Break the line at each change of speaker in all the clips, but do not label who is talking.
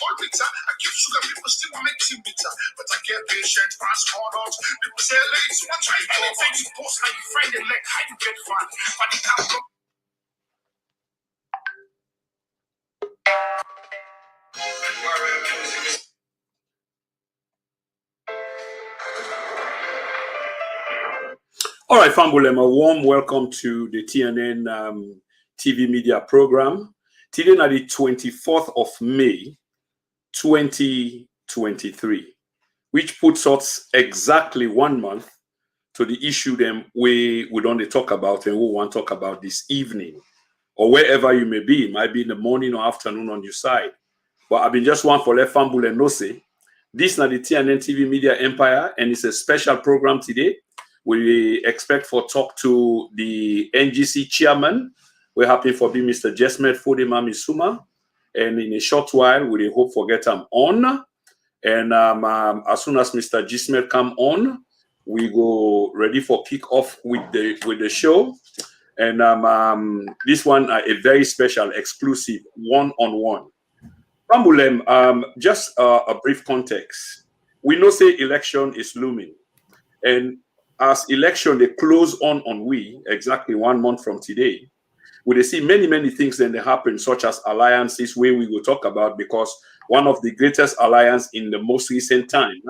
all bitter. I give sugar, people still want make tea bitter. But I get patient, fast corners. People say late, so I try to anything you post, how you find the leg, how you get fun. But the can't
All right, Fambulem, a warm welcome to the TNN TV media program. Today is the 24th of May, 2023, which puts us exactly 1 month to the issue them we don't talk about and we want to talk about this evening, or wherever you may be. It might be in the morning or afternoon on your side. But I've been just one for let Fambulem know say, this is the TNN TV media empire, and it's a special program today. We expect for talk to the NGC chairman. We're happy for being Mr. Jesmed Sumah, and in a short while we hope for get him on. And as soon as Mr. Jesmed come on, we go ready for kick off with the show. And this one a very special, exclusive, one-on-one. Pambulem, just a brief context. We know say election is looming, and as election they close on we exactly 1 month from today, we see many things then they happen, such as alliances where we will talk about, because one of the greatest alliance in the most recent time,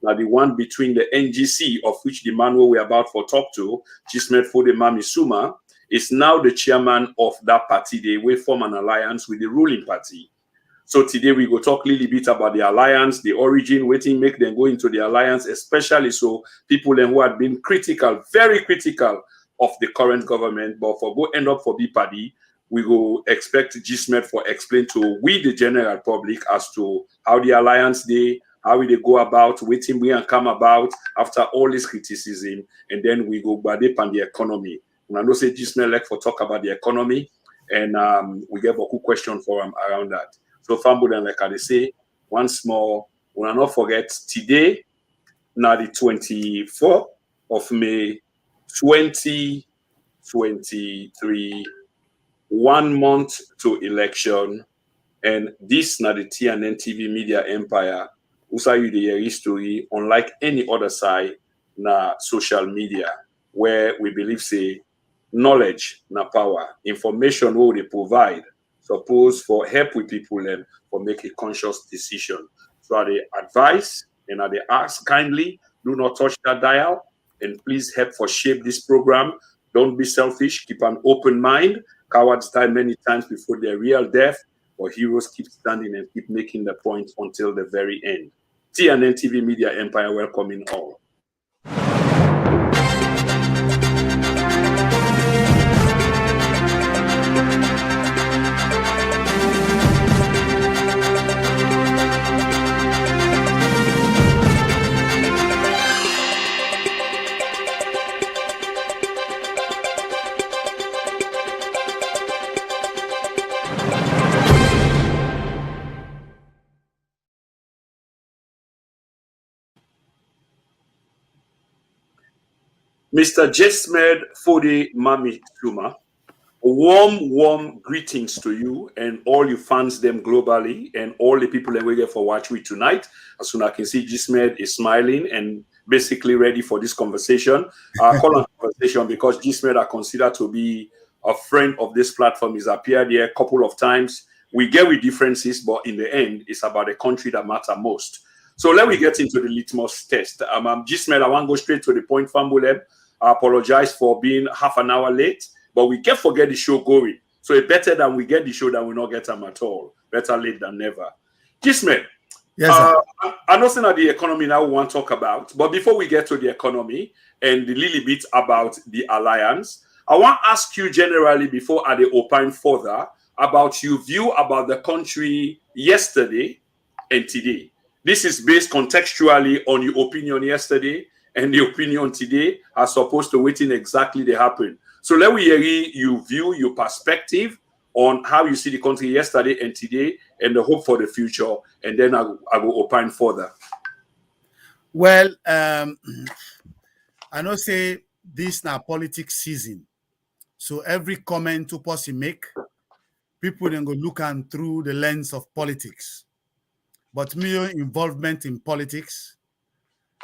now the one between the NGC, of which the man we're about for talk to, Jesmed Sumah, is now the chairman of that party. They will form an alliance with the ruling party. So today we go talk a little bit about the alliance, the origin, waiting, make them go into the alliance, especially so people then who had been critical, very critical of the current government, but for go end up for party, we go expect Jesmed for explain to we the general public as to how the alliance how they go about, waiting we and come about after all this criticism, and then we go bad on the economy. And I know say Jesmed like for talk about the economy, and we get a good question for him around that. So Fambulem, like I say, once more, we will not forget today, now the 24th of May, 2023, 1 month to election, and this now the TNN TV media empire, also you the history, unlike any other side, na social media, where we believe say knowledge na power, information what they provide, suppose for help with people and for make a conscious decision. So I advise and I ask kindly, do not touch that dial, and please help for shape this program. Don't be selfish, keep an open mind. Cowards die many times before their real death, but heroes keep standing and keep making the point until the very end. TNN TV Media Empire welcoming all. Mr. Jesmed Sumah, warm greetings to you and all your fans them globally and all the people that we get for watch with tonight. As soon as I can see Jesmed is smiling and basically ready for this conversation. I call on conversation because Jesmed I consider to be a friend of this platform. He's appeared here a couple of times. We get with differences, but in the end, it's about the country that matter most. So let me get into the litmus test. Jesmed, I want to go straight to the point, Fambulem. I apologize for being half an hour late, but we can't forget the show going. So it's better that we get the show than we not get them at all. Better late than never. Jesmed, yes, I know that the economy now we want to talk about, but before we get to the economy and the little bit about the alliance, I want to ask you generally before I opine further about your view about the country yesterday and today. This is based contextually on your opinion yesterday and the opinion today are supposed to waiting exactly to happen. So let me hear you view your perspective on how you see the country yesterday and today and the hope for the future, and then I will opine further.
Well, I know say this now politics season. So every comment to possibly make, people then go look and through the lens of politics. but me involvement in politics.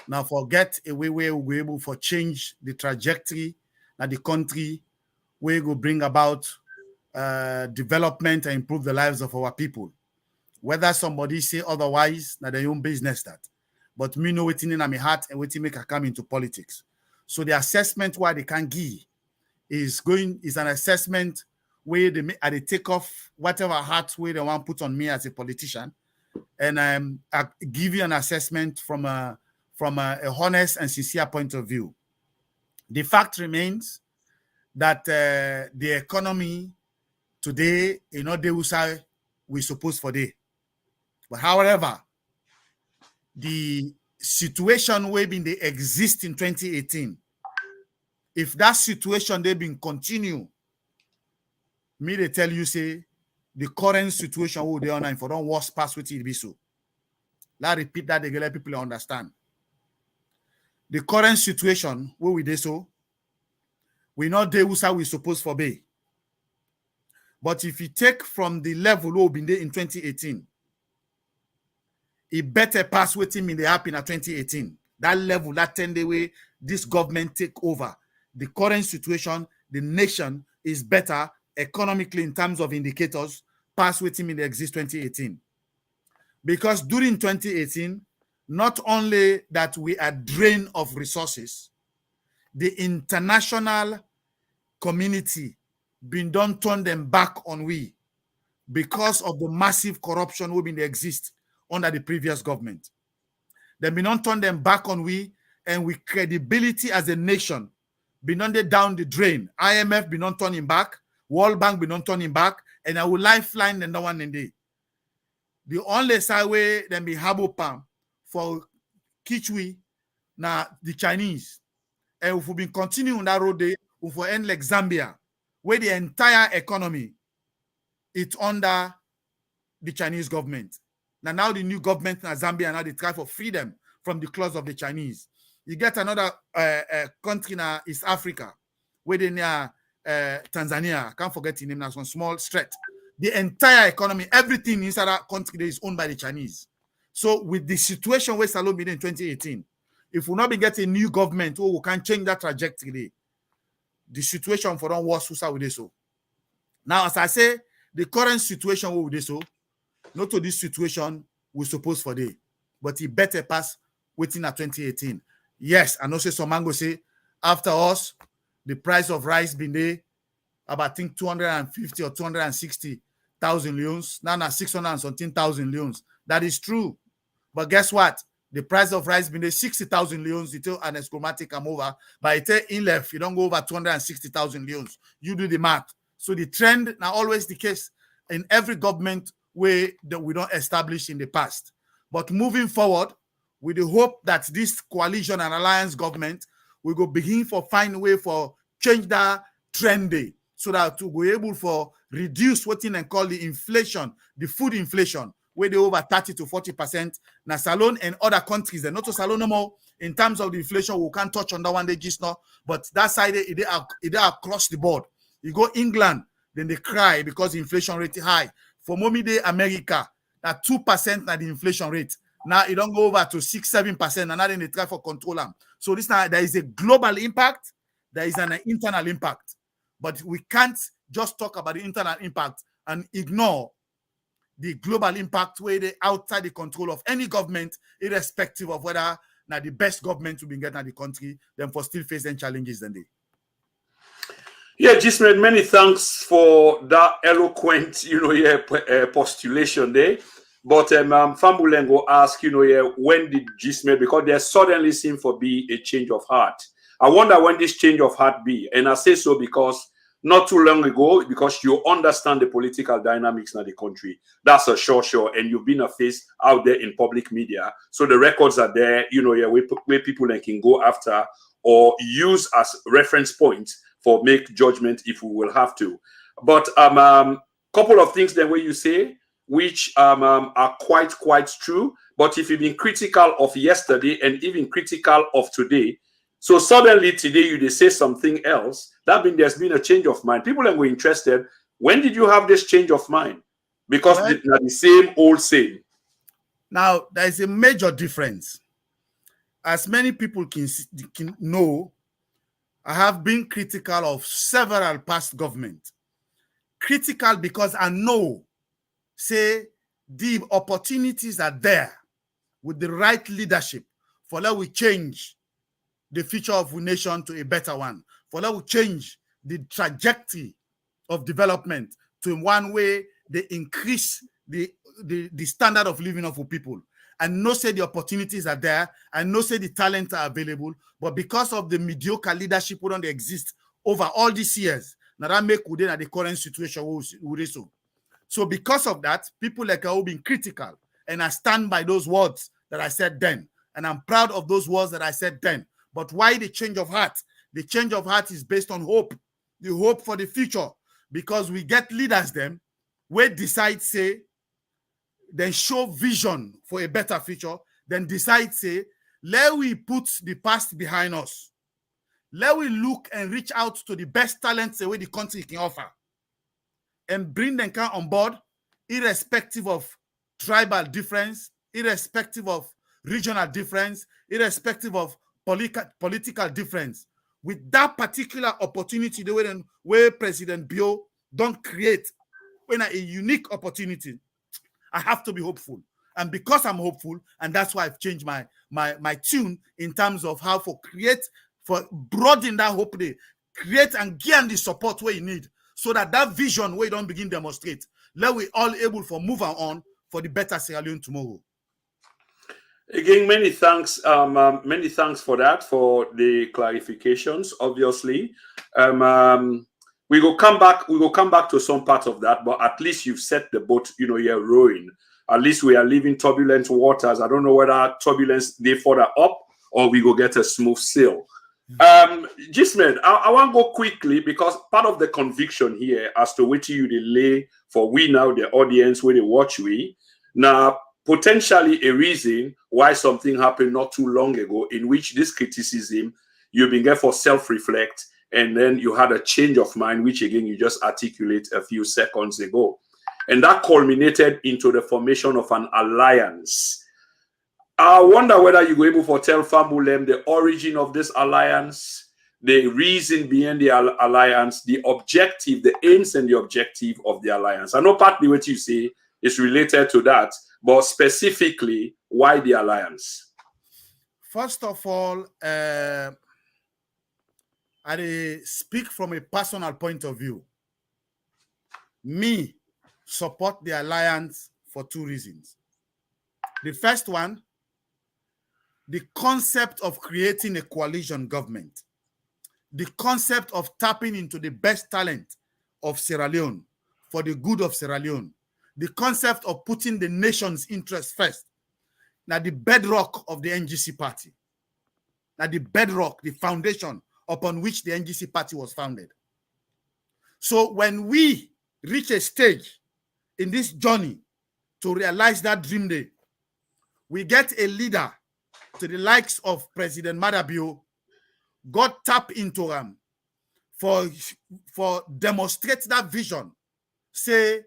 Now forget a way where we're able to change the trajectory of the country, where we bring about development and improve the lives of our people. Whether somebody say otherwise, na their own business that. But me know what's in my heart and what make I come into politics. So the assessment why they can give is an assessment where they take off whatever hat way they want to put on me as a politician, and I give you an assessment from a honest and sincere point of view. The fact remains that the economy today, we suppose for day. But however, the situation where they exist in 2018, if that situation they been continue, me they tell you say the current situation will they online for don't worse pass with it be so. Let repeat that they let people understand. The current situation where we do so, we not there we suppose for be. But if you take from the level where we been there in 2018, it better pass with him in the happen in 2018. That level, that 10-day way, this government take over. The current situation, the nation is better economically in terms of indicators, pass with him in the exist 2018. Because during 2018, not only that we are drained of resources, the international community been done turn them back on we because of the massive corruption we been exist under the previous government. They been on turn them back on we, and with credibility as a nation been on down the drain. IMF been on turning back, World Bank been on turning back, and our lifeline and no one in there. The only side way then be habo palm for Kichwi now the Chinese. And if we been continuing that road there, we will end like Zambia, where the entire economy it's under the Chinese government. Now the new government in Zambia now they try for freedom from the claws of the Chinese. You get another country in East Africa, where they near Tanzania. I can't forget the name. That's one small stretch. The entire economy, everything inside that country is owned by the Chinese. So with the situation where Salome in 2018, if we not be getting a new government, we can change that trajectory. The situation for them worse with this so. Now, as I say, the current situation with this so, not to this situation we suppose for day, but it better pass within a 2018. Yes, I know say some mango say after us, the price of rice been there about I think 250 or 260,000 leons. Now 617,000 leons. That is true. But guess what? The price of rice been there 60,000 leons. It an escomatic come over. But it in left, you don't go over 260,000 leons. You do the math. So the trend now always the case in every government way that we don't establish in the past. But moving forward, with the hope that this coalition and alliance government will go begin for find a way for change that trend day, so that to be able for reduce what in and call the inflation, the food inflation, where they over 30 to 40%. Now Salon and other countries, and not to Salon no more in terms of the inflation, we can't touch on that one day just now, but that side it are across the board. You go England, then they cry because the inflation rate is high. For Mommy Day America, that 2% na the inflation rate. Now it don't go over to 6-7%, and now then they try for control them. So this now there is a global impact, there is an internal impact. But we can't just talk about the internal impact and ignore the global impact where they outside the control of any government, irrespective of whether now the best government will be getting at the country, then for still facing challenges than they.
Yeah, Jesmed, many thanks for that eloquent, postulation there. But Fambulengo ask, when did Jesmed, because there suddenly seemed to be a change of heart. I wonder when this change of heart be. And I say so because not too long ago, because you understand the political dynamics in the country. That's a sure. And you've been a face out there in public media. So the records are there, where people can go after or use as reference points for make judgment if we will have to. But couple of things then where you say, which are quite true. But if you've been critical of yesterday and even critical of today, so suddenly today they say something else, that means there's been a change of mind. People are interested. When did you have this change of mind? Because it's not the same old same.
Now, there is a major difference. As many people can know, I have been critical of several past governments. Critical because I know, say, the opportunities are there with the right leadership for that we change the future of the nation to a better one, for that we change the trajectory of development to one way they increase the standard of living of people. And no say the opportunities are there, and no say the talents are available, but because of the mediocre leadership who don't exist over all these years, now that make within the current situation so because of that, people like I have been critical, and I stand by those words that I said then, and I'm proud of those words that I said then. But why the change of heart? The change of heart is based on hope, the hope for the future, because we get leaders them where decide say, then show vision for a better future, then decide say, let we put the past behind us. Let we look and reach out to the best talents the way the country can offer, and bring them on board, irrespective of tribal difference, irrespective of regional difference, irrespective of political difference. With that particular opportunity, the way where President Bio don't create when a unique opportunity, I have to be hopeful. And because I'm hopeful, and that's why I've changed my tune in terms of how for broaden that hope, they create and gain the support where you need, so that vision where you don't begin demonstrate, let we all able for move on for the better Sierra Leone tomorrow.
Again, many thanks for that, for the clarifications. Obviously, we will come back to some part of that, but at least you've set the boat, you're rowing. At least we are leaving turbulent waters. I don't know whether turbulence they further up or we go get a smooth sail. Jesmed, I want to go quickly, because part of the conviction here as to which you delay for we now, the audience, where they watch we now, potentially a reason why something happened not too long ago, in which this criticism you've been there for self-reflect, and then you had a change of mind, which again you just articulate a few seconds ago, and that culminated into the formation of an alliance. I wonder whether you were able to tell Fambulem the origin of this alliance, the reason behind the alliance, the objective, the aims and the objective of the alliance. I know partly what you say is related to that, but specifically, why the alliance?
First of all, I speak from a personal point of view. Me support the alliance for two reasons. The first one, the concept of creating a coalition government, the concept of tapping into the best talent of Sierra Leone for the good of Sierra Leone, the concept of putting the nation's interest first. Now, the bedrock of the NGC party. Now, the bedrock, the foundation upon which the NGC party was founded. So when we reach a stage in this journey to realize that dream day, we get a leader to the likes of President Madabio, God tap into him for demonstrate that vision. Say,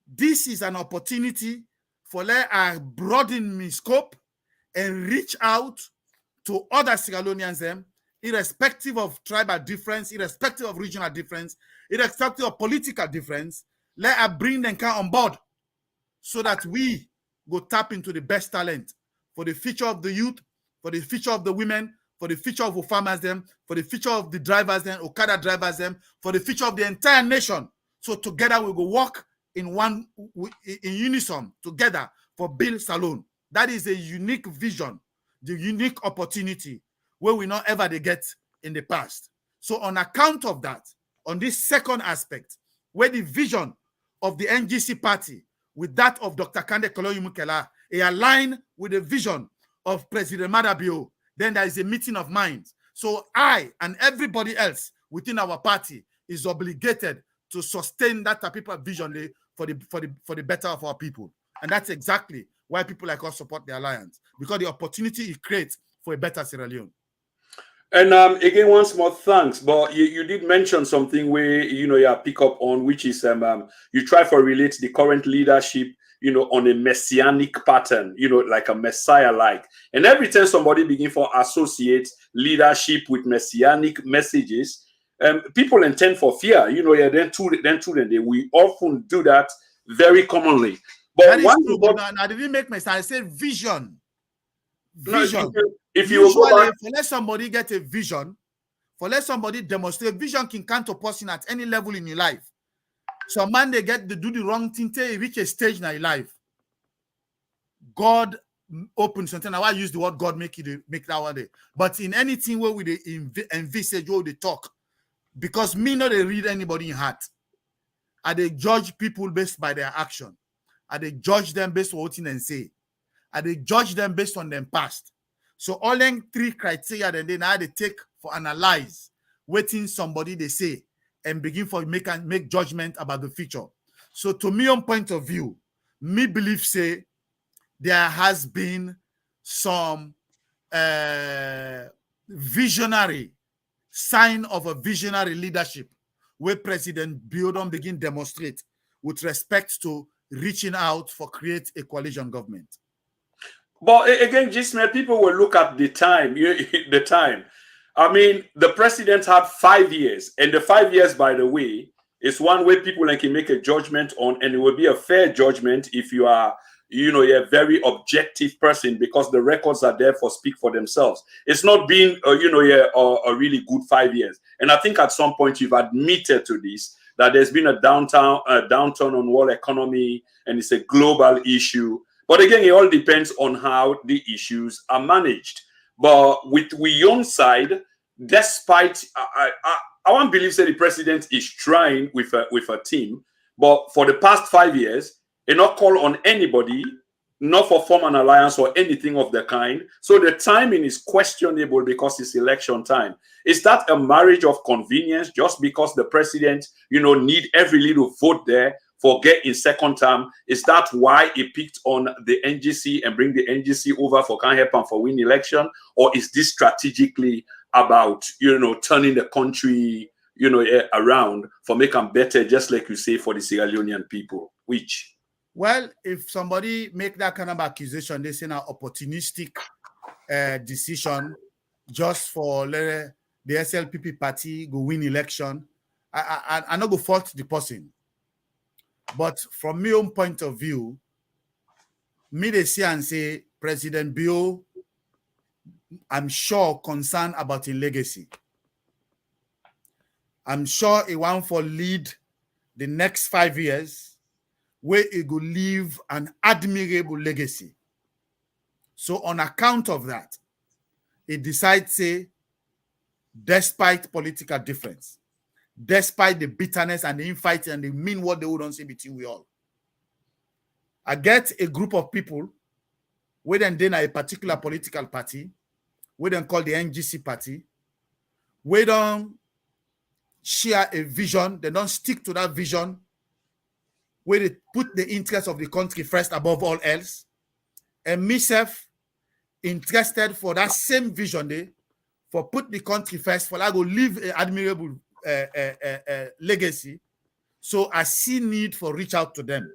this is an opportunity for let I broaden my scope and reach out to other Sierra Leoneans, irrespective of tribal difference, irrespective of regional difference, irrespective of political difference. Let I bring them on board so that we go tap into the best talent for the future of the youth, for the future of the women, for the future of the farmers, for the future of the drivers, Okada drivers, for the future of the entire nation. So together we will work in unison together for Bill Salone. That is a unique vision, the unique opportunity where we not ever they get in the past. So on account of that, on this second aspect, where the vision of the NGC party with that of Dr. Kande Koloyumukela, they align with the vision of President Madabio, then there is a meeting of minds. So I and everybody else within our party is obligated to sustain that type of vision for the better of our people. And that's exactly why people like us support the alliance, because the opportunity it creates for a better Sierra Leone.
And again, once more, thanks. But you did mention something where you pick up on, which is you try to relate the current leadership on a messianic pattern, like a messiah-like. And every time somebody begin to associate leadership with messianic messages, people intend for fear. We often do that very commonly. But
that is true. But I didn't make mistake. I said vision. Vision.
No, if you
usually,
go back,
for let somebody get a vision, for let somebody demonstrate, vision can come to person at any level in your life. Some man they do the wrong thing till they reach a stage in your life. God opens something. Now I use the word God make that one day. But in anything where we envisage where they talk, because me not they read anybody in heart. I they judge people based by their action. I they judge them based on what they say. I they judge them based on their past. So all them three criteria then now they take for analyze, waiting somebody they say and begin for make judgment about the future. So to me, on point of view, me believe say there has been some visionary sign of a visionary leadership where President Biodon begin demonstrate with respect to reaching out for create a coalition government.
But again, Jesmed, people will look at the time. The time. I mean, the president had 5 years, and the 5 years, by the way, is one way people can make a judgment on, and it will be a fair judgment if you are, you're a very objective person, because the records are there for speak for themselves. It's not been, a really good 5 years, and I think at some point you've admitted to this that there's been a downturn on world economy, and it's a global issue. But again, it all depends on how the issues are managed. But with we own side, despite I won't believe that the president is trying with a team, but for the past 5 years, they not call on anybody, not for form an alliance or anything of the kind. So the timing is questionable because it's election time. Is that a marriage of convenience just because the president, need every little vote there for get in second term? Is that why he picked on the NGC and bring the NGC over for can help and for win election? Or is this strategically about, turning the country, around for make them better, just like you say, for the Sierra Leonean people? Which?
Well, if somebody make that kind of accusation, they say an opportunistic decision just for the SLPP party go win election. I not go fault the person. But from my own point of view, me they see and say President Bio, I'm sure concerned about his legacy. I'm sure he want for lead the next 5 years where he will leave an admirable legacy. So on account of that, he decides say, despite political difference, despite the bitterness and the infighting and the mean what they wouldn't say between we all, I get a group of people where then a particular political party, where then call the NGC party, where don't share a vision, they don't stick to that vision, where they put the interest of the country first above all else, and myself interested for that same vision there, for put the country first, for I go leave an admirable legacy. So I see need for reach out to them.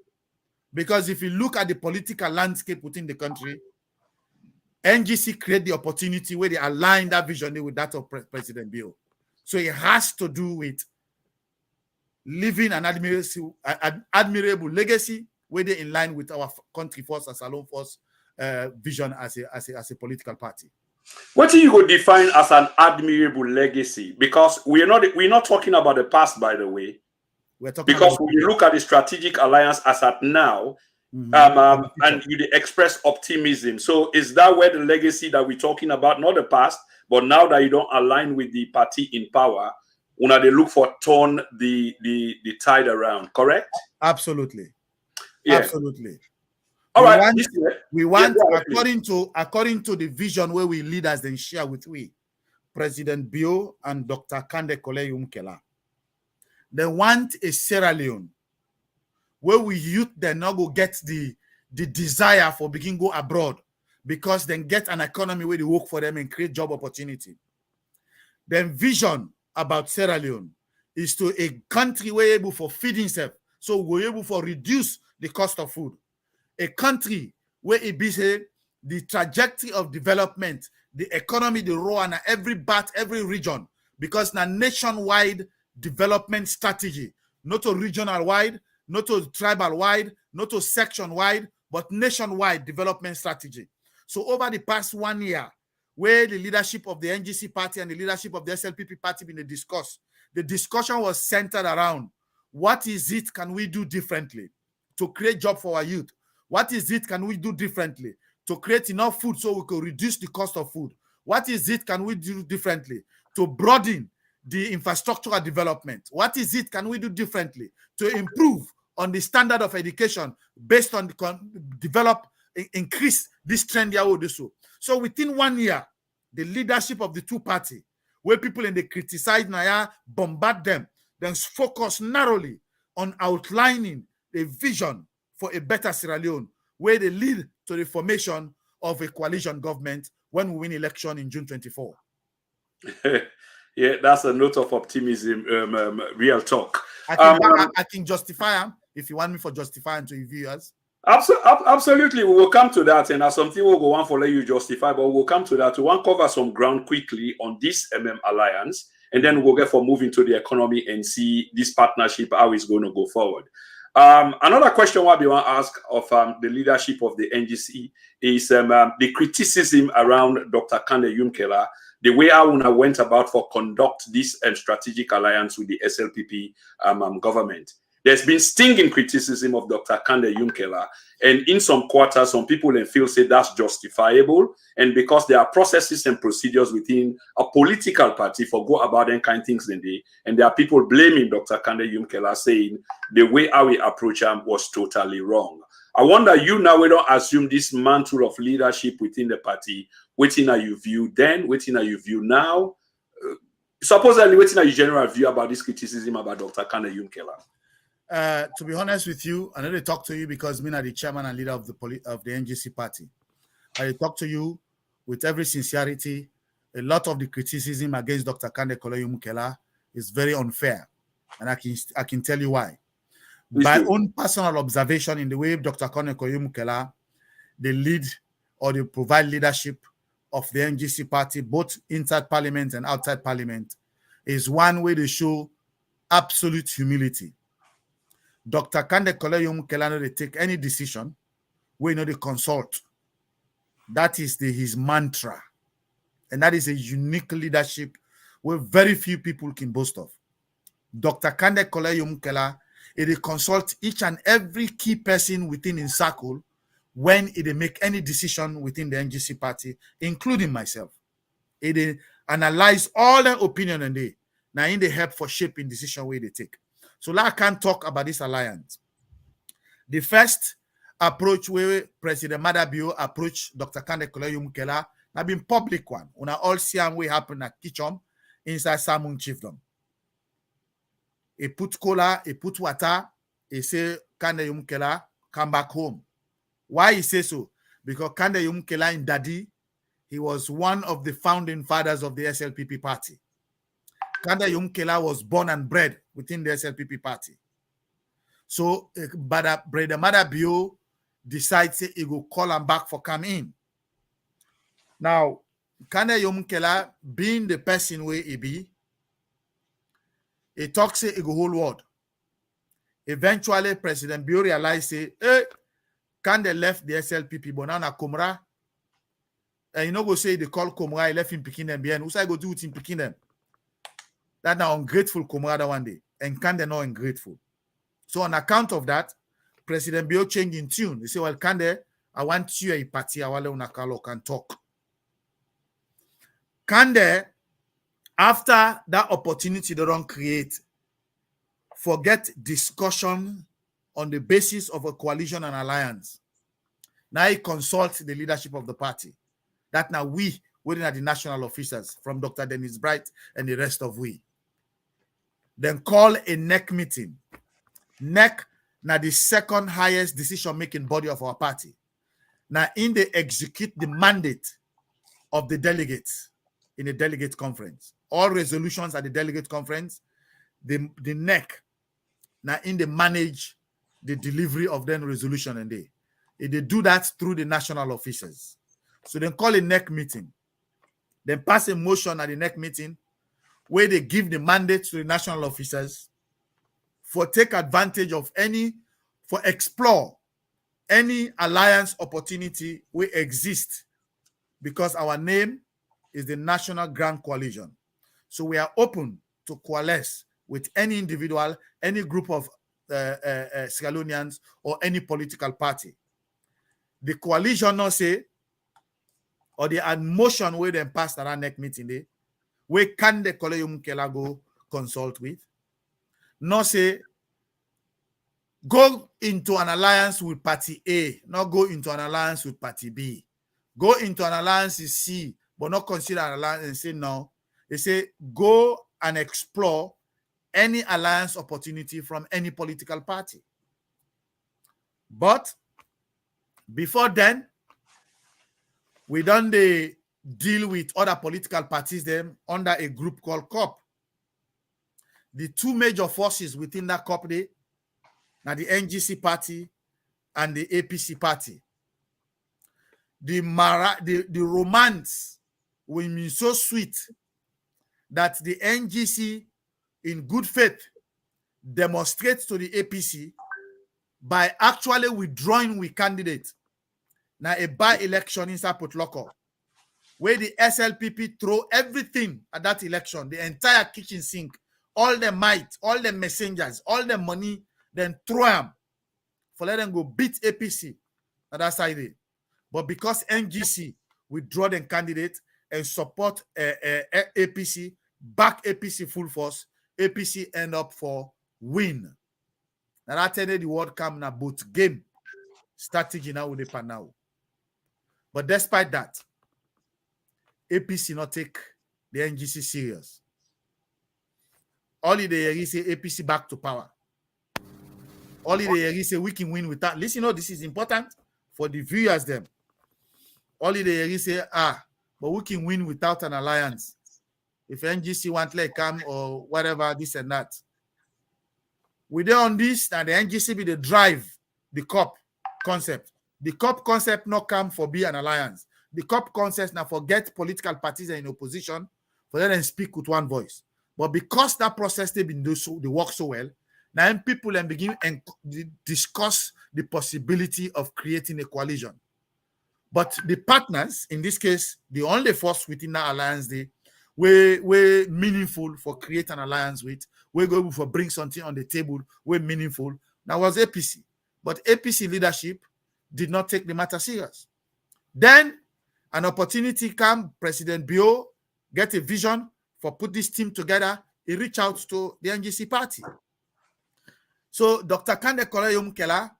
Because if you look at the political landscape within the country, NGC create the opportunity where they align that vision with that of President Bill. So it has to do with living an admirable legacy where they in line with our country force as a lone force vision as a political party.
What do you go define as an admirable legacy? Because we're not talking about the past, by the way.
We're talking
because
about
when you look at the strategic alliance as at now, and you express optimism. So is that where the legacy that we're talking about, not the past, but now that you don't align with the party in power, when they look for turn the tide around, correct?
Absolutely.
Yeah.
Absolutely.
All right.
We want according to the vision where we leaders then share with President Bio and Dr. Kande Koleyum Kela. They want a Sierra Leone where we youth then not go get the desire for begin go abroad, because then get an economy where they work for them and create job opportunity. Then vision about Sierra Leone is to a country where able for feed itself, so we're able for reduce the cost of food. a country where it be say the trajectory of development, the economy, the raw and every part, every region, because now nationwide development strategy, not to regional wide, not to tribal wide, not to section wide, but nationwide development strategy. So over the past 1 year, where the leadership of the NGC party and the leadership of the SLPP party been discussed, the discussion was centered around what is it can we do differently to create job for our youth? What is it can we do differently to create enough food so we can reduce the cost of food? What is it can we do differently to broaden the infrastructural development? What is it can we do differently to improve on the standard of education based on increase this trend here? So within 1 year, the leadership of the two parties, where people in the criticize Naya, bombard them, then focus narrowly on outlining a vision for a better Sierra Leone, where they lead to the formation of a coalition government when we win election in June 24.
Yeah, that's a note of optimism, real talk.
I can justify them if you want me for justifying to your viewers.
Absolutely, we will come to that, and as something we'll go on for let you justify, but we'll come to that. We want to cover some ground quickly on this alliance, and then we'll get for moving to the economy and see this partnership, how it's going to go forward. Another question what we want to ask of the leadership of the NGC is the criticism around Dr. Kande Yumkela, the way Auna went about for conduct this strategic alliance with the SLPP government. There's been stinging criticism of Dr. Kande Yumkela, and in some quarters, some people feel say that's justifiable, and because there are processes and procedures within a political party for go about them kind of things in the, and there are people blaming Dr. Kande Yumkela, saying the way how we approach him was totally wrong. I wonder, you now, we don't assume this mantle of leadership within the party. Waiting are you view then? Waiting are you view now? Supposedly, waiting are your general view about this criticism about Dr. Kande Yumkela?
To be honest with you, I know they talk to you because me are the chairman and leader of the NGC party. I talk to you with every sincerity. A lot of the criticism against Dr. Kande Yumkela is very unfair, and I can tell you why. By own personal observation in the way Dr. Kande Yumkela, they lead or they provide leadership of the NGC party, both inside parliament and outside parliament, is one way they show absolute humility. Dr. Kande Yumkela, they take any decision, we know they consult. That is his mantra. And that is a unique leadership where very few people can boast of. Dr. Kande Yumkela, they consult each and every key person within his circle when they make any decision within the NGC party, including myself. They analyze all their opinion and they now in the help for shaping decision where they take. So I can't talk about this alliance. The first approach where President Madabio approached Dr. Kande Yumkela have been public one. We all see how we happen at Kichom inside Samun Chiefdom. He put cola, he put water, he say Kande Yumkela come back home. Why he say so? Because Kande Yumkela in Dadi, he was one of the founding fathers of the SLPP party. Kande Yumkela was born and bred within the SLPP party. So, but Brother Madabio decides he will call him back for come in. Now, Kande Yumkela, being the person where he be, he talks he go whole world. Eventually, President Bio realized say, hey, Kande left the SLPP, but now na Komra. And you know go say they call Komra, he left him picking them behind. Who's I go do with him picking them? That now ungrateful Komra that one day. And Kande not ungrateful. So on account of that, President Bio changed in tune. He said, well, Kande, I want you a party, I want you can talk. Kande, after that opportunity they don't create, forget discussion on the basis of a coalition and alliance. Now he consults the leadership of the party. That now we, waiting at the national officers from Dr. Dennis Bright and the rest of we. Then call a NEC meeting. NEC now the second highest decision-making body of our party. Now in they execute the mandate of the delegates in the delegate conference. All resolutions at the delegate conference, the NEC now in they manage the delivery of then resolution and they They do that through the national officers. So they call a NEC meeting. Then pass a motion at the NEC meeting where they give the mandate to the national officers for take advantage of for explore any alliance opportunity will exist, because our name is the National Grand Coalition. So we are open to coalesce with any individual, any group of Scalonians or any political party. The coalition not say, or the motion where they pass around NEC meeting day, where can the Koleyo Mukela go consult with? Not say, go into an alliance with party A, not go into an alliance with party B. Go into an alliance with C, but not consider an alliance and say no. They say, go and explore any alliance opportunity from any political party. But before then, we done the deal with other political parties them under a group called COP. The two major forces within that COP day, now the NGC party and the APC party. The romance will be so sweet that the NGC in good faith demonstrates to the APC by actually withdrawing with candidates. Now a by-election inside Port Loko, where the SLPP throw everything at that election, the entire kitchen sink, all the might, all the messengers, all the money, then throw them for let them go beat APC at that side. But because NGC withdraw the candidate and support APC, back APC full force, APC end up for win. Now that tell you the word come now both game strategy now with the pan now. But despite that, APC not take the NGC serious. All they say APC back to power. All they say we can win without. Listen, this is important for the viewers them. All they say but we can win without an alliance. If NGC want like come or whatever, this and that. We there on this, and the NGC be the drive, the COP concept. The COP concept not come for be an alliance. The COP concept now forget political parties are in opposition for them and speak with one voice. But because that process they been do so, they work so well, now people and begin and discuss the possibility of creating a coalition. But the partners, in this case, the only force within that alliance, they were meaningful for create an alliance with, we're going for bring something on the table, were meaningful. That was APC. But APC leadership did not take the matter serious. Then an opportunity come, President Bio get a vision for put this team together. He reached out to the NGC party. So Dr. Kande Koleyo Mukela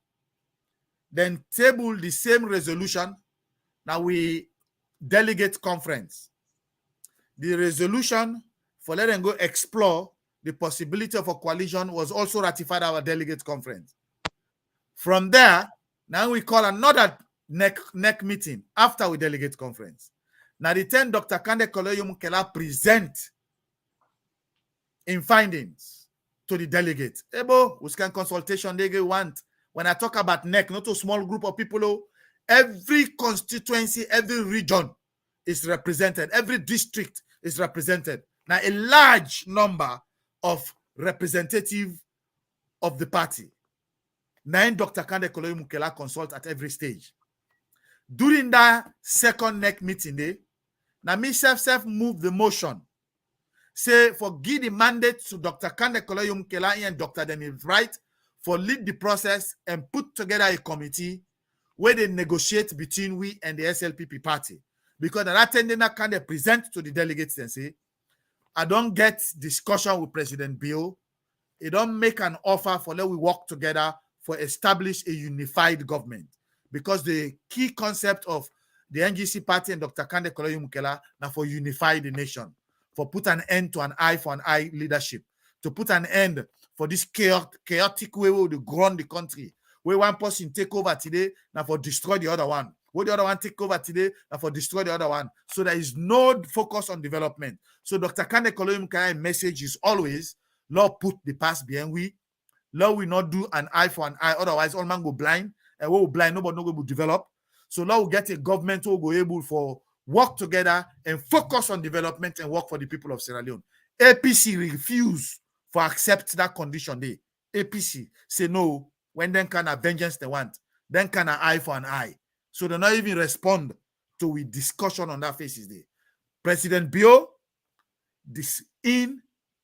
then table the same resolution. Now we delegate conference. The resolution for let them go explore the possibility of a coalition was also ratified at our delegate conference. From there, now we call another NEC meeting after we delegate conference. Now the 10 Dr. Kande Koleyo Mukela present in findings to the delegates. Ebo, which kind consultation they want. When I talk about NEC, not a small group of people, every constituency, every region is represented. Every district is represented. Now a large number of representative of the party. 9 Dr. Kande Koleyo Mukela consult at every stage. During that second NEC meeting day, now me self move the motion. Say for give the mandate to Dr. Kande Koleyo Mukela and Dr. Daniel Wright for lead the process and put together a committee where they negotiate between we and the SLPP party. Because that attending can they present to the delegates and say, I don't get discussion with President Bill. It don't make an offer for let we work together for establish a unified government. Because the key concept of the NGC party and Dr. Kande Koleyo Mukela now for unify the nation, for put an end to an eye for an eye leadership, to put an end for this chaotic way we will grow the country, where one person take over today now for destroy the other one. Where the other one take over today and for destroy the other one. So there is no focus on development. So Dr. Kande Koleyo Mukela's message is always, Lord, put the past behind we. Lord, we not do an eye for an eye. Otherwise, all man go blind. and we will blind, nobody no will develop. So now we'll get a government who will be able for work together and focus on development and work for the people of Sierra Leone. APC refuse for accept that condition. They APC say no when then kind of vengeance they want, then kind of eye for an eye. So they not even respond to a discussion on that faces day. President Bio this in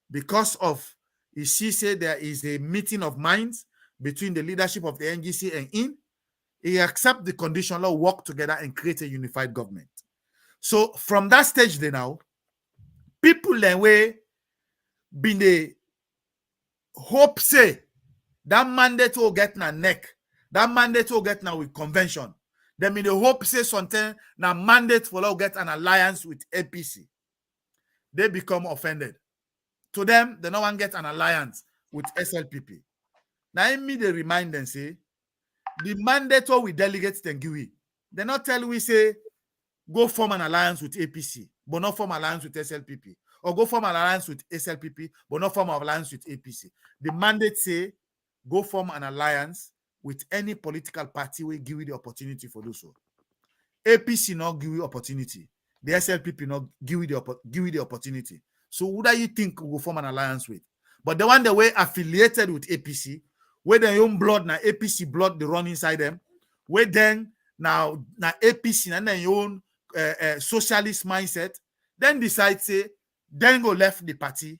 because of he said there is a meeting of minds between the leadership of the NGC and in. He accept the condition, let's work together and create a unified government. So from that stage, they now people then way been the hope say that mandate will get na neck, that mandate will get now with convention. Then mean the hope say something now mandate will get an alliance with APC. They become offended. To them, they no one get an alliance with SLPP. Now in me they remind them say the mandate we delegate then give we. They not tell we say go form an alliance with APC, but not form alliance with SLPP. Or go form an alliance with SLPP, but not form an alliance with APC. The mandate say go form an alliance with any political party will give you the opportunity for do so. APC not give you opportunity. The SLPP not give you the opportunity. So who do you think will form an alliance with? But the one that were affiliated with APC, where their own blood, now APC blood, they run inside them, where then now APC and then your own socialist mindset, then decide say, then go left the party.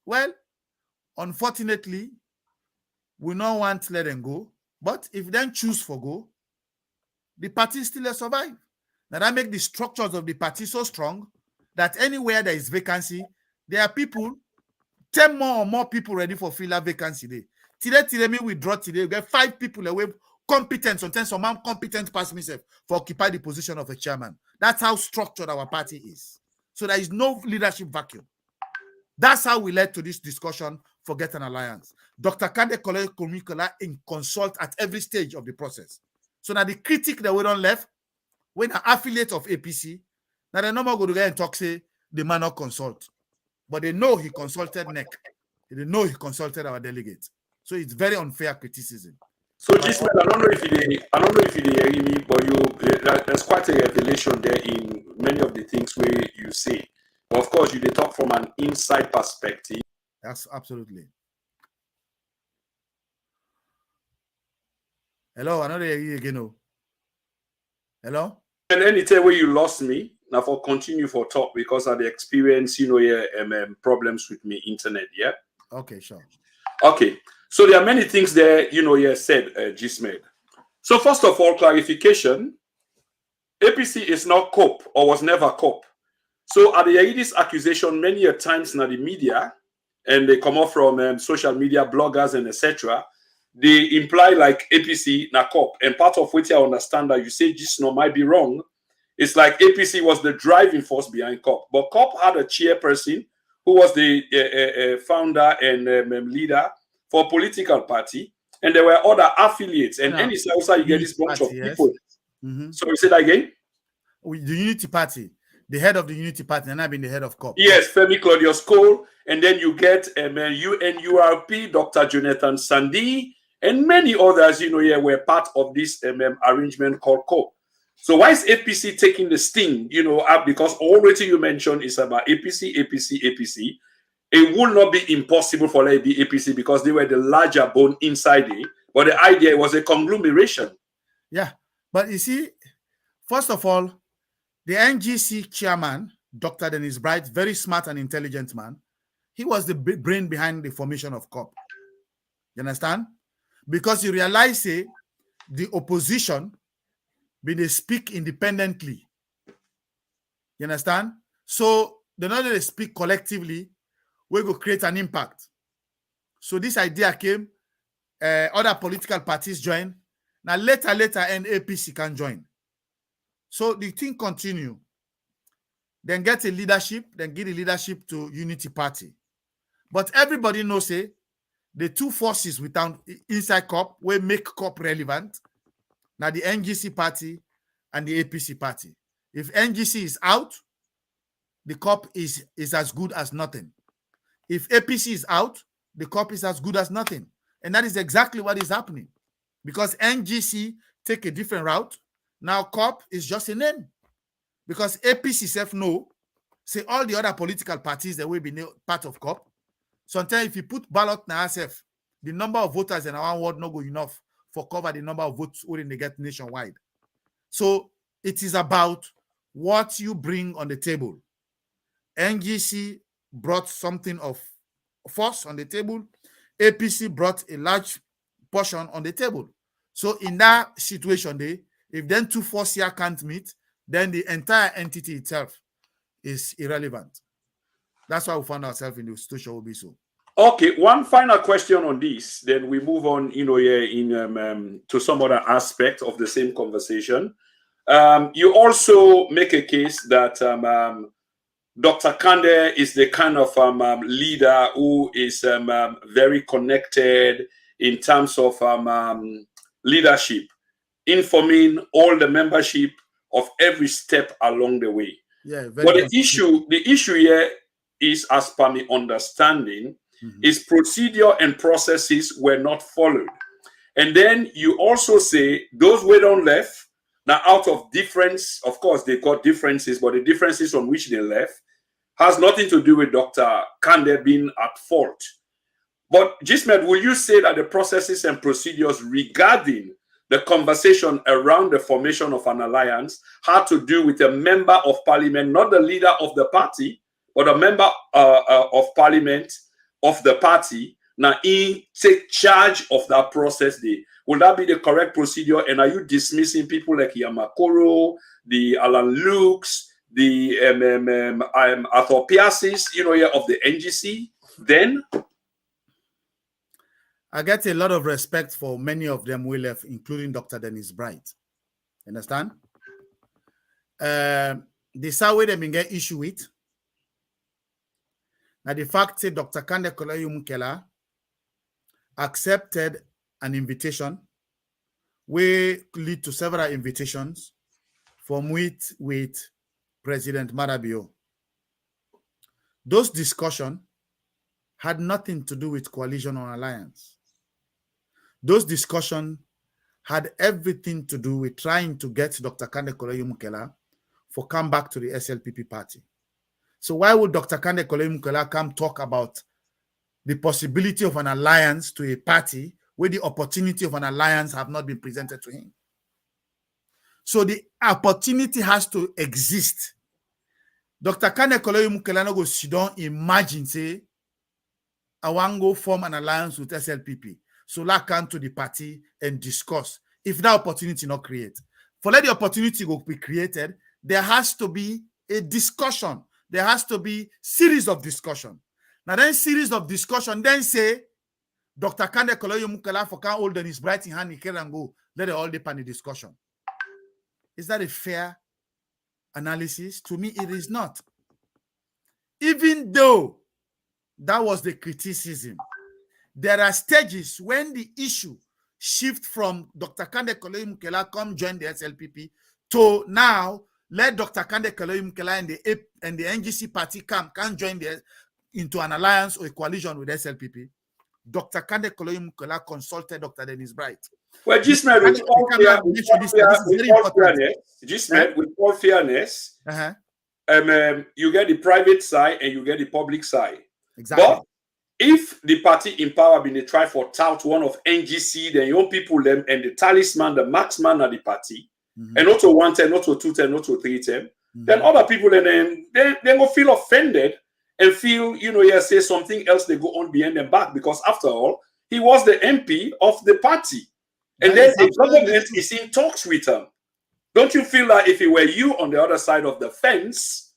Well, unfortunately, we don't want to let them go. But if then choose for go, the party still survive. Now that make the structures of the party so strong that anywhere there is vacancy, there are people, 10 more or more people ready for fill that vacancy day. Today, me withdraw today, we get 5 people away competent, sometimes some man competent pass myself for occupy the position of a chairman. That's how structured our party is. So there is no leadership vacuum. That's how we led to this discussion for Get an Alliance. Dr. Kande Kole in consult at every stage of the process. So now the critic that we don't left, when an affiliate of APC, now they no more go to and talk say the man not consult. But they know he consulted NEC. They know he consulted our delegates. So it's very unfair criticism.
So Jesmed, I don't know if you hear me, but there's quite a revelation there in many of the things where you say. But of course, you talk from an inside perspective.
That's absolutely. Hello, I know they hear you again. Oh. Hello?
And anytime where you lost me, now for continue for talk because of the experience, problems with me internet, yeah?
Okay, sure.
Okay. So there are many things there, you said, Jesmed. So first of all, clarification, APC is not COP or was never COP. So at the this accusation many a times in the media, and they come off from social media bloggers and etc., they imply like APC na COP. And part of which I understand that you say Jesmed might be wrong. It's like APC was the driving force behind COP. But COP had a chairperson who was the founder and leader for a political party. And there were other affiliates. And any also you get this bunch of people.
Mm-hmm.
So you say that again?
With the Unity Party. The head of the Unity Party, and I've been the head of COP.
Yes, Femi Claudius Cole, and then you get UNURP, Dr. Jonathan Sandy, and many others, were part of this arrangement called COP. So why is APC taking the sting, because already you mentioned is about APC. It would not be impossible for it to be APC because they were the larger bone inside it, but the idea was a conglomeration.
Yeah, but you see, first of all, the NGC chairman, Dr. Dennis Bright, very smart and intelligent man, he was the brain behind the formation of COP. You understand? Because you realize, the opposition, they speak independently. You understand? So, they not only speak collectively, we go create an impact. So, this idea came, other political parties join. Now, later, and APC can join. So the thing continue. Then get a leadership, then give the leadership to Unity Party. But everybody knows, the two forces without inside COP will make COP relevant. Now the NGC party and the APC party. If NGC is out, the COP is as good as nothing. If APC is out, the COP is as good as nothing. And that is exactly what is happening. because NGC take a different route. Now COP is just a name. Because APC self know, say all the other political parties that will be part of COP. Sometimes if you put ballot now self, the number of voters in our ward not good enough for cover the number of votes when they get nationwide. So it is about what you bring on the table. NGC brought something of force on the table. APC brought a large portion on the table. So in that situation, if then two forces here can't meet, then the entire entity itself is irrelevant. That's why we found ourselves in the situation will be so.
Okay, one final question on this, then we move on, to some other aspect of the same conversation. You also make a case that Dr. Kande is the kind of leader who is very connected in terms of leadership, informing all the membership of every step along the way.
Yeah,
but the issue here is, as per my understanding, is procedure and processes were not followed. And then you also say those who don't left, now out of difference, of course, they've got differences, but the differences on which they left has nothing to do with Dr. Kande being at fault. But Jesmed, will you say that the processes and procedures regarding the conversation around the formation of an alliance had to do with a member of parliament, not the leader of the party, but a member of parliament of the party? Now, he take charge of that process. Will that be the correct procedure? And are you dismissing people like Yamakoro, the Alan Lukes, the Arthur Piasis, of the NGC? Then
I get a lot of respect for many of them who left, including Dr. Dennis Bright. Understand? The way they been get issue with. Now the fact that Dr. Kande Koloyumkela accepted an invitation, we lead to several invitations from with President Marabio. Those discussions had nothing to do with coalition or alliance. Those discussions had everything to do with trying to get Dr. Kande Koloyumkela for come back to the SLPP party. So why would Dr. Kande Koloyumkela come talk about the possibility of an alliance to a party where the opportunity of an alliance have not been presented to him? So the opportunity has to exist. Dr. Kande Koloyumkela no go sit down, imagine, say, I want to go form an alliance with SLPP. So let's come to the party and discuss. If that opportunity not create, for let the opportunity go be created, there has to be a discussion. There has to be series of discussion. Now then series of discussion, then say, Dr. Kande Koloyumkela for can hold his bright in hand, he can go, let it all depend on the discussion. Is that a fair analysis? To me, it is not. Even though that was the criticism, there are stages when the issue shift from Dr. Kande Koloyumkela come join the SLPP to now let Dr. Kande Koloyumkela and the NGC party can join into an alliance or a coalition with SLPP. Dr. Kande Koloyumkela consulted Dr. Dennis Bright.
Well, Jesmed, with all fairness, you get the private side and you get the public side.
Exactly.
But if the party in power been try for tout one of NGC, the young people them and the talisman, the marksman of the party, and not to 1 term, not to 2 term, not to 3 term, then other people then they go feel offended and feel, say something else, they go on behind them back, because after all, he was the MP of the party. And then the government is in talks with him. Don't you feel like if it were you on the other side of the fence,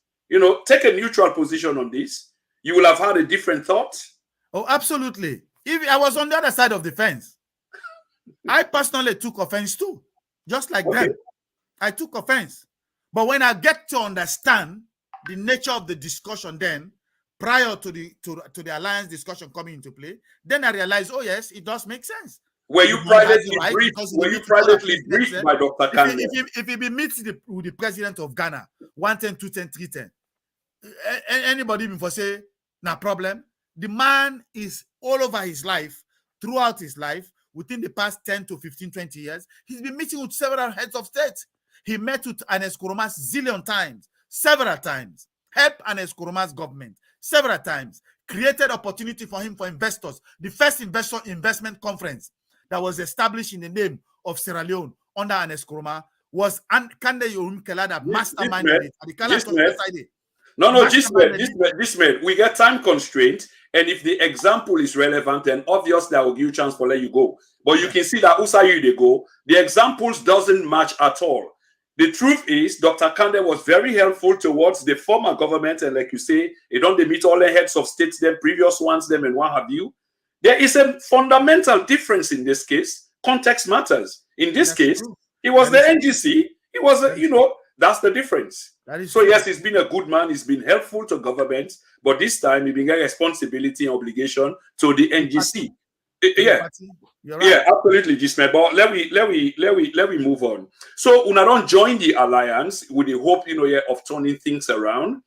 take a neutral position on this, you will have had a different thought?
Oh, absolutely. If I was on the other side of the fence, I personally took offense too. Just like them. I took offense. But when I get to understand the nature of the discussion then, prior to the alliance discussion coming into play, then I realized, oh yes, it does make sense.
Were you privately briefed? Were you privately briefed by Dr. Kande?
If he meets with the president of Ghana, 110, 210, 310, anybody before say, no problem. The man is all over his life, throughout his life, within the past 10 to 15, 20 years, he's been meeting with several heads of state. He met with Ernest Kouroma's zillion times, several times, helped Ernest Kouroma's government several times, created opportunity for him for investors. The first investment conference that was established in the name of Sierra Leone under Ernest Kouroma was Kande Yorum Kelada masterminded it.
No, Jesmed, we get time constraint, and if the example is relevant, then obviously I will give you a chance for let you go. But you can see that Usayu they go, the examples doesn't match at all. The truth is, Dr. Kande was very helpful towards the former government, and like you say, they don't meet all the heads of states, them previous ones, them and what have you. There is a fundamental difference in this case. Context matters. In this case, it was the NGC. It was, that's the difference. So yes, he's been a good man. He's been helpful to government, but this time he began responsibility and obligation to the NGC. Yeah, right. Yeah, absolutely, Jesmed. But let me move on. So una don't join the alliance with the hope, of turning things around.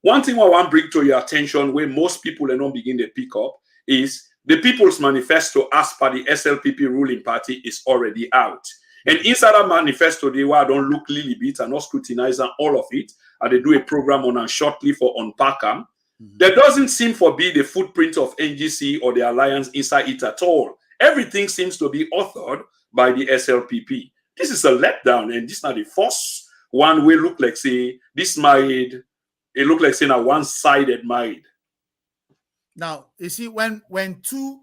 One thing I want to bring to your attention, where most people are not begin to pick up, is the People's Manifesto, as per the SLPP ruling party, is already out. And inside that manifesto, they were don't look lily bit and not scrutinize all of it, and they do a program on and shortly for unpack them. There doesn't seem to be the footprint of NGC or the alliance inside it at all. Everything seems to be authored by the SLPP. This is a letdown, and this is not the first one we look like say this married. It look like saying a one-sided married.
Now you see, when two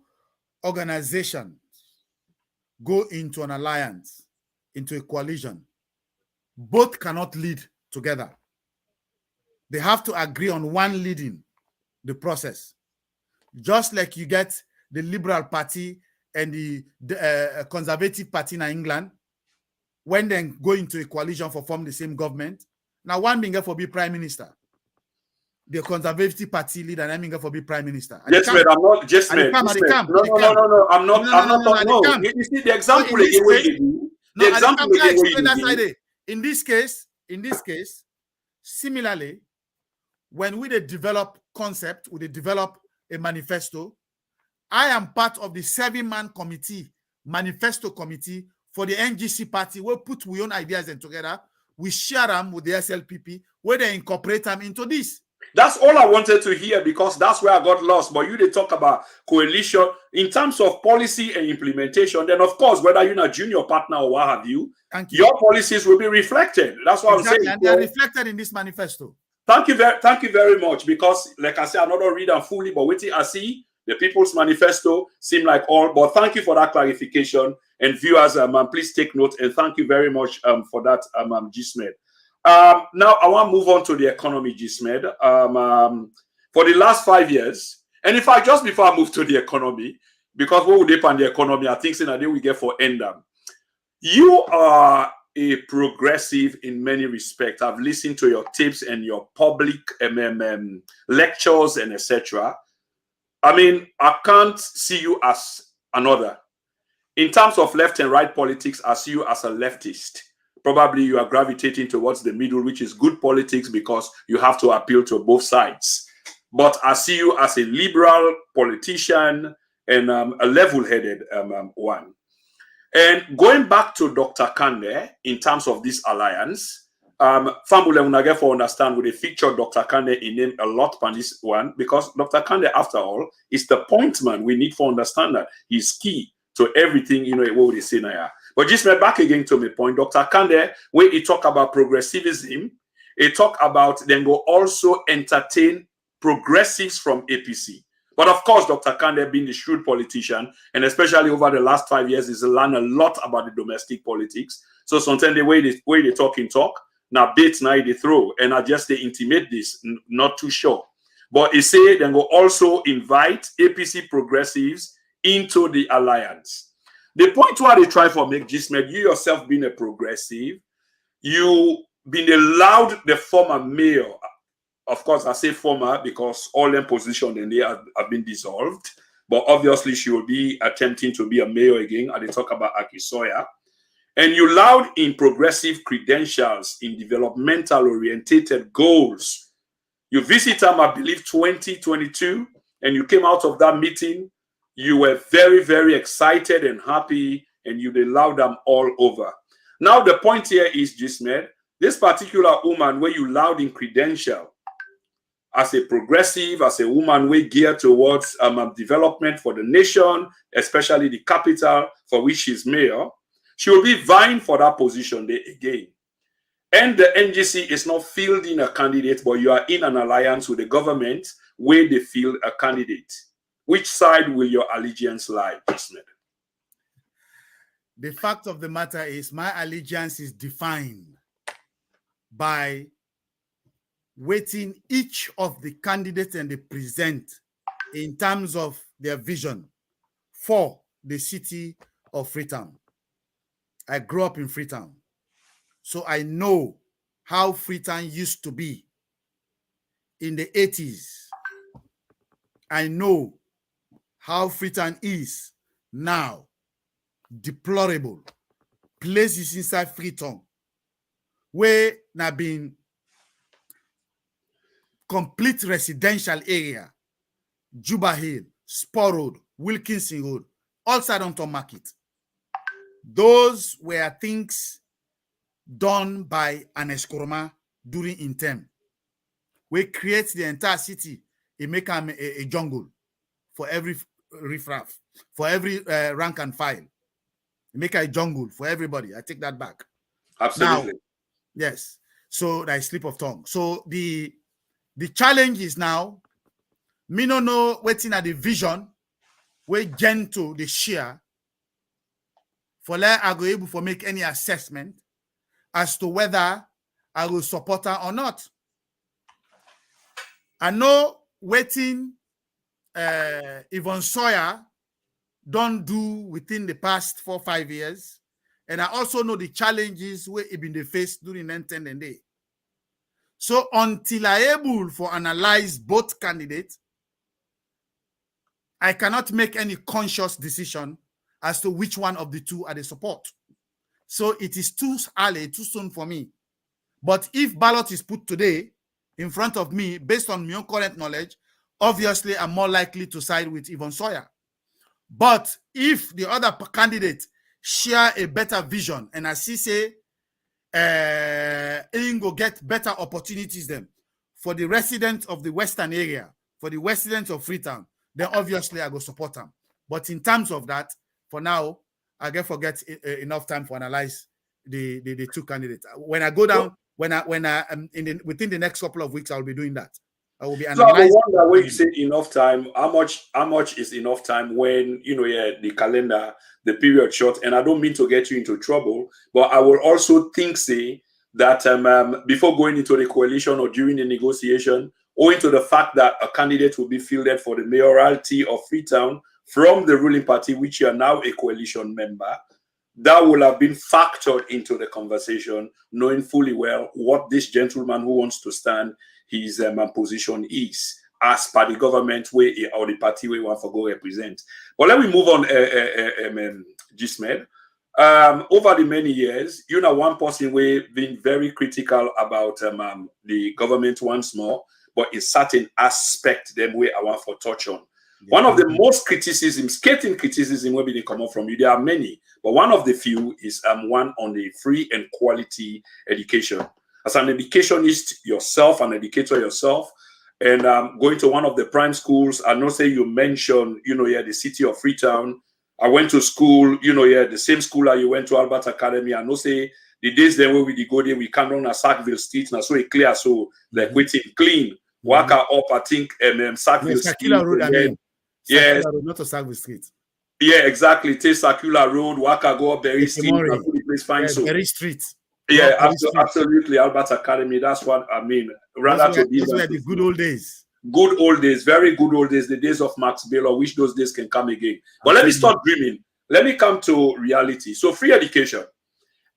organizations go into an alliance, into a coalition, both cannot lead together. They have to agree on one leading the process. Just like you get the Liberal Party and the Conservative Party in England, when they go into a coalition for form the same government. Now one being for be prime minister. The Conservative Party leader and I'm being for be prime minister.
Jesmed, I'm not Jesmed. No, I'm not. No, you see the example again. The example again.
In this case, similarly, when we develop concept, we develop a manifesto, I am part of the 7-man committee, manifesto committee for the NGC party. We'll put our own ideas in together. We share them with the SLPP, where they incorporate them into this.
That's all I wanted to hear, because that's where I got lost. But you, they talk about coalition in terms of policy and implementation. Then, of course, whether you're a junior partner or what have you, your policies will be reflected. That's what I'm saying.
And they are reflected in this manifesto.
Thank you very much. Because, like I said, I'm not going to read them fully, but waiting, I see the People's Manifesto seem like all. But thank you for that clarification. And viewers, please take note. And thank you very much for that, Jesmed. Now, I want to move on to the economy, Jesmed. For the last 5 years, and in fact, just before I move to the economy, because what would depend on the economy, I think in a day we get for Endam. You are a progressive in many respects. I've listened to your tapes and your public lectures and etc. I mean, I can't see you as another. In terms of left and right politics, I see you as a leftist. Probably you are gravitating towards the middle, which is good politics because you have to appeal to both sides. But I see you as a liberal politician and a level-headed one. And going back to Dr. Kande, in terms of this alliance, Fambule Unage for understand with the feature Dr. Kande in name a lot on this one, because Dr. Kande, after all, is the point man we need for understand that he's key to everything, what we say now. But just back again to my point, Dr. Kande, when he talk about progressivism, he talk about then go also entertain progressives from APC. But of course, Dr. Kande, being the shrewd politician, and especially over the last 5 years, he's learned a lot about the domestic politics. So sometimes the way they talk, now bait now they throw, and I just they intimate this, not too sure. But he say then go also invite APC progressives into the alliance. The point where they try for make Jesmed, you yourself being a progressive, you been allowed the former mayor. Of course, I say former because all them positions in there have been dissolved. But obviously, she will be attempting to be a mayor again. And they talk about Akisoya. And you allowed in progressive credentials, in developmental orientated goals. You visit them, I believe, 2022, and you came out of that meeting you were very, very excited and happy, and you allowed them all over. Now, the point here is, Jesmed, this particular woman where you allowed in credential as a progressive, as a woman we geared towards development for the nation, especially the capital for which she's mayor, she will be vying for that position there again. And the NGC is not fielding a candidate, but you are in an alliance with the government where they field a candidate. Which side will your allegiance lie, Jesmed?
The fact of the matter is my allegiance is defined by weighting each of the candidates and they present in terms of their vision for the city of Freetown. I grew up in Freetown, so I know how Freetown used to be in the 80s. I know how Freetown is now. Deplorable places inside Freetown where now been complete residential area, Juba Hill, Spur Road, Wilkinson Road, all side on top market. Those were things done by an Eskoroma during interim. We create the entire city, it make them a jungle for every riffraff, for every rank and file. Make a jungle for everybody. I take that back.
Absolutely.
Now, yes. So that is slip of tongue. So the challenge is now, me no know waiting at the vision, we gentle the share for let I go able to make any assessment as to whether I will support her or not. I know waiting Yvonne Sawyer don't do within the past 4 or 5 years. And I also know the challenges where it been the face during 10 and day. So until I able to analyze both candidates, I cannot make any conscious decision as to which one of the two are the support. So it is too early, too soon for me. But if ballot is put today in front of me, based on my own current knowledge, obviously I'm more likely to side with Yvonne Sawyer. But if the other candidate share a better vision and I see say go get better opportunities then for the residents of the Western area, for the residents of Freetown, then obviously I go support them. But in terms of that, for now, I get forget enough time to analyze the two candidates. When I go down, within the next couple of weeks, I'll be doing that. I will be analyzing.
So I wonder when you say enough time, how much is enough time when the calendar, the period short? And I don't mean to get you into trouble, but I will also think say that before going into the coalition or during the negotiation, owing to the fact that a candidate will be fielded for the mayoralty of Freetown from the ruling party, which you are now a coalition member, that will have been factored into the conversation, knowing fully well what this gentleman who wants to stand his position is as per the government way or the party we want to go represent. But let me move on, Jesmed. Over the many years, one person we've been very critical about the government once more, but in certain aspect, them way I want to touch on. Yeah. One of the most scathing criticism will be come up from you. There are many, but one of the few is one on the free and quality education. As an educationist yourself, an educator yourself, and going to one of the prime schools, I know say you mentioned, the city of Freetown. I went to school, the same school that you went to, Albert Academy. I know say the days then where we go there, we come down a Sackville Street, now so it clear, so like waiting clean. Walk up, I think, Sackville Street.
Road, I mean.
Yes.
Road, not to Sackville Street.
Yeah, exactly. Take Circular Road, Waka go up Berry Street, place fine. So
Berry Street.
Yeah, absolutely. Albert Academy. That's what I mean.
Those were the good old days.
Good old days, very good old days, the days of Max Baylor. Wish those days can come again. But let me stop dreaming. Let me come to reality. So free education.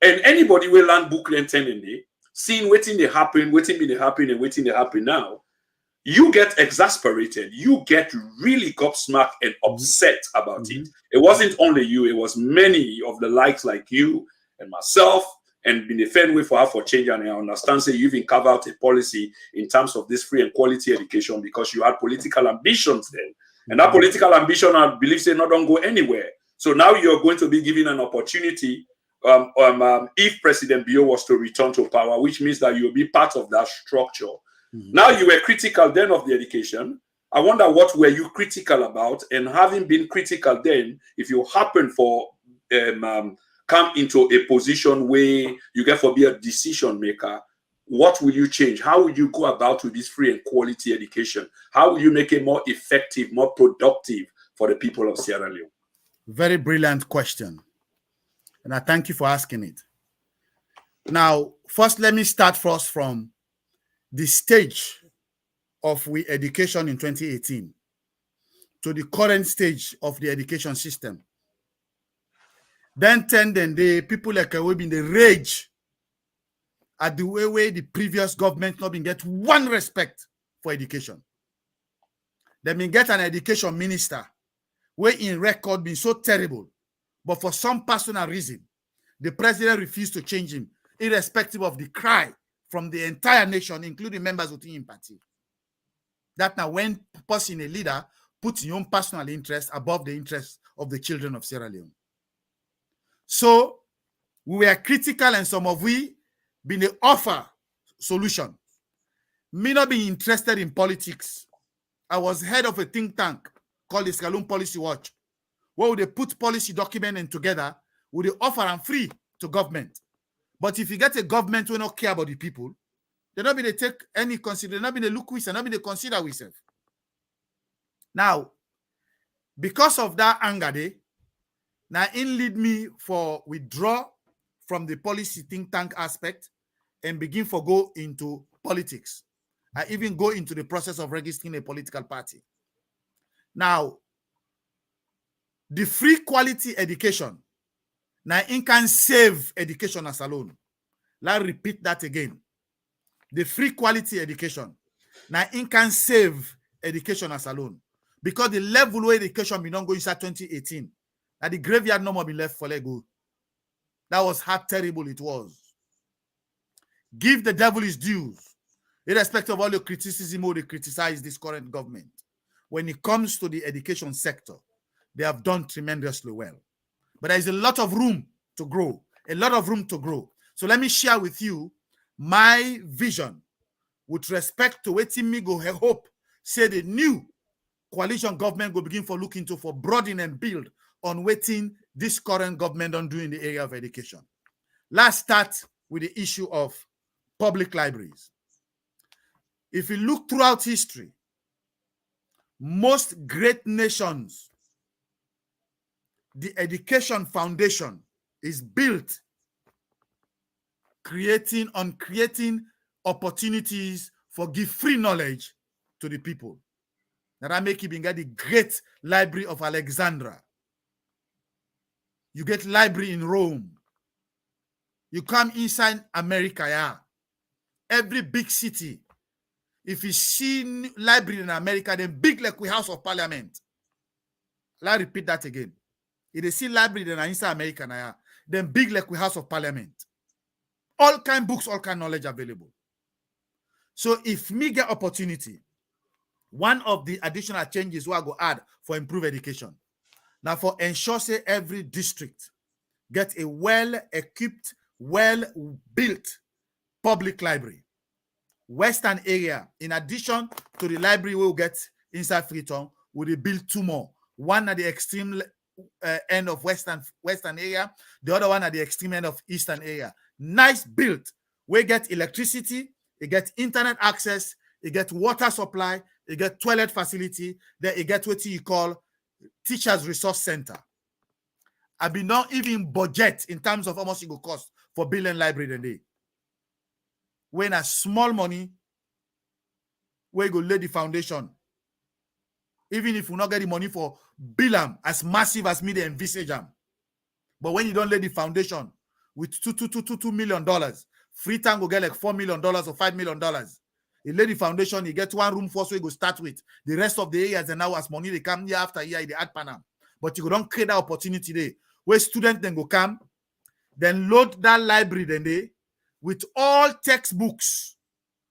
And anybody will learn book and 10 in day, seeing waiting they happen, waiting they happen, and waiting they happen now. You get exasperated. You get really gobsmacked and upset about it. It wasn't only you. It was many of the likes like you and myself and been a fair way for her for change. And I understand, say, you even carve out a policy in terms of this free and quality education because you had political ambitions then. And that political ambition, I believe, say, not don't go anywhere. So now you're going to be given an opportunity if President Bio was to return to power, which means that you'll be part of that structure. Now you were critical then of the education. I wonder what were you critical about, and having been critical then, if you happen for come into a position where you get to be a decision maker, what will you change? How will you go about with this free and quality education? How will you make it more effective, more productive for the people of Sierra Leone?
Very brilliant question. And I thank you for asking it. Now, first, let me start first from the stage of we education in 2018 to the current stage of the education system. Then the people like we been the rage at the way the previous government not been get one respect for education. They been get an education minister where in record been so terrible, but for some personal reason, the president refused to change him, irrespective of the cry from the entire nation, including members within his party. That now when person, a leader, puts your own personal interest above the interests of the children of Sierra Leone. So we were critical, and some of we been the offer solution. Me not being interested in politics. I was head of a think tank called the Fiscal Policy Watch, where they put policy document and together with the offer and free to government. But if you get a government who don't care about the people, they're not going to take any consider, they're not going to look with, they're not going to consider with. Now, because of that anger, now it lead me for withdraw from the policy think tank aspect and begin for go into politics. I even go into the process of registering a political party. Now, the free quality education, now it can save education as alone. Let's repeat that again. The free quality education, now it can save education as alone. Because the level where education be not going inside 2018, and the graveyard no more be left for Lego. That was how terrible it was. Give the devil his dues, irrespective of all the criticism or they criticize this current government. When it comes to the education sector, they have done tremendously well. But there is a lot of room to grow, a lot of room to grow. So let me share with you my vision with respect to what me go hope, say the new coalition government will begin for looking to for broaden and build on waiting this current government on doing the area of education. Let's start with the issue of public libraries. If you look throughout history, most great nations, the education foundation is built creating opportunities for give free knowledge to the people. That make you get the great library of Alexandria. You get library in Rome. You come inside America, yeah. Every big city, if you see library in America, then big like we House of Parliament. I'll repeat that again. If they see library then inside America, yeah, then big like we House of Parliament. All kind books, all kind knowledge available. So if me get opportunity, one of the additional changes we are going to add for improved education. Now for ensure say every district get a well-equipped, well-built public library. Western area, in addition to the library we'll get inside Freetown, will build two more. One at the extreme end of western area, the other one at the extreme end of eastern area. Nice built. We get electricity, you get internet access, you get water supply, you get toilet facility, then you get what you call teachers resource center. I be not even budget in terms of how much it will cost for building library today. When a small money, we go lay the foundation. Even if we not get the money for build them as massive as me they envisage them. But when you don't lay the foundation with $2 million, Freetown will get like $4 million or $5 million. You lay the foundation, you get one room first, we go start with. The rest of the areas and now as money they come year after year, they add panam. But you don't create that opportunity there. Where students then go come, then load that library then they with all textbooks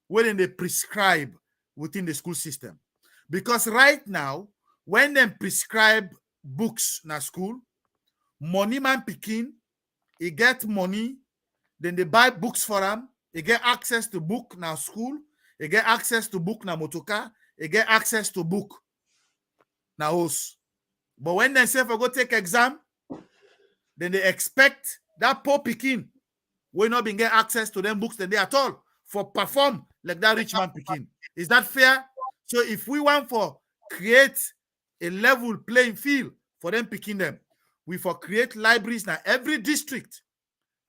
where then they prescribe within the school system. Because right now, when them prescribe books na school, money man pikin, he get money, then they buy books for him, he get access to book na school, he get access to book na motoka, he get access to book na house. But when they say for go take exam, then they expect that poor pikin will not be get access to them books then they at all for perform like that rich man pikin. Is that fair? So if we want for create a level playing field for them picking them, we for create libraries now every district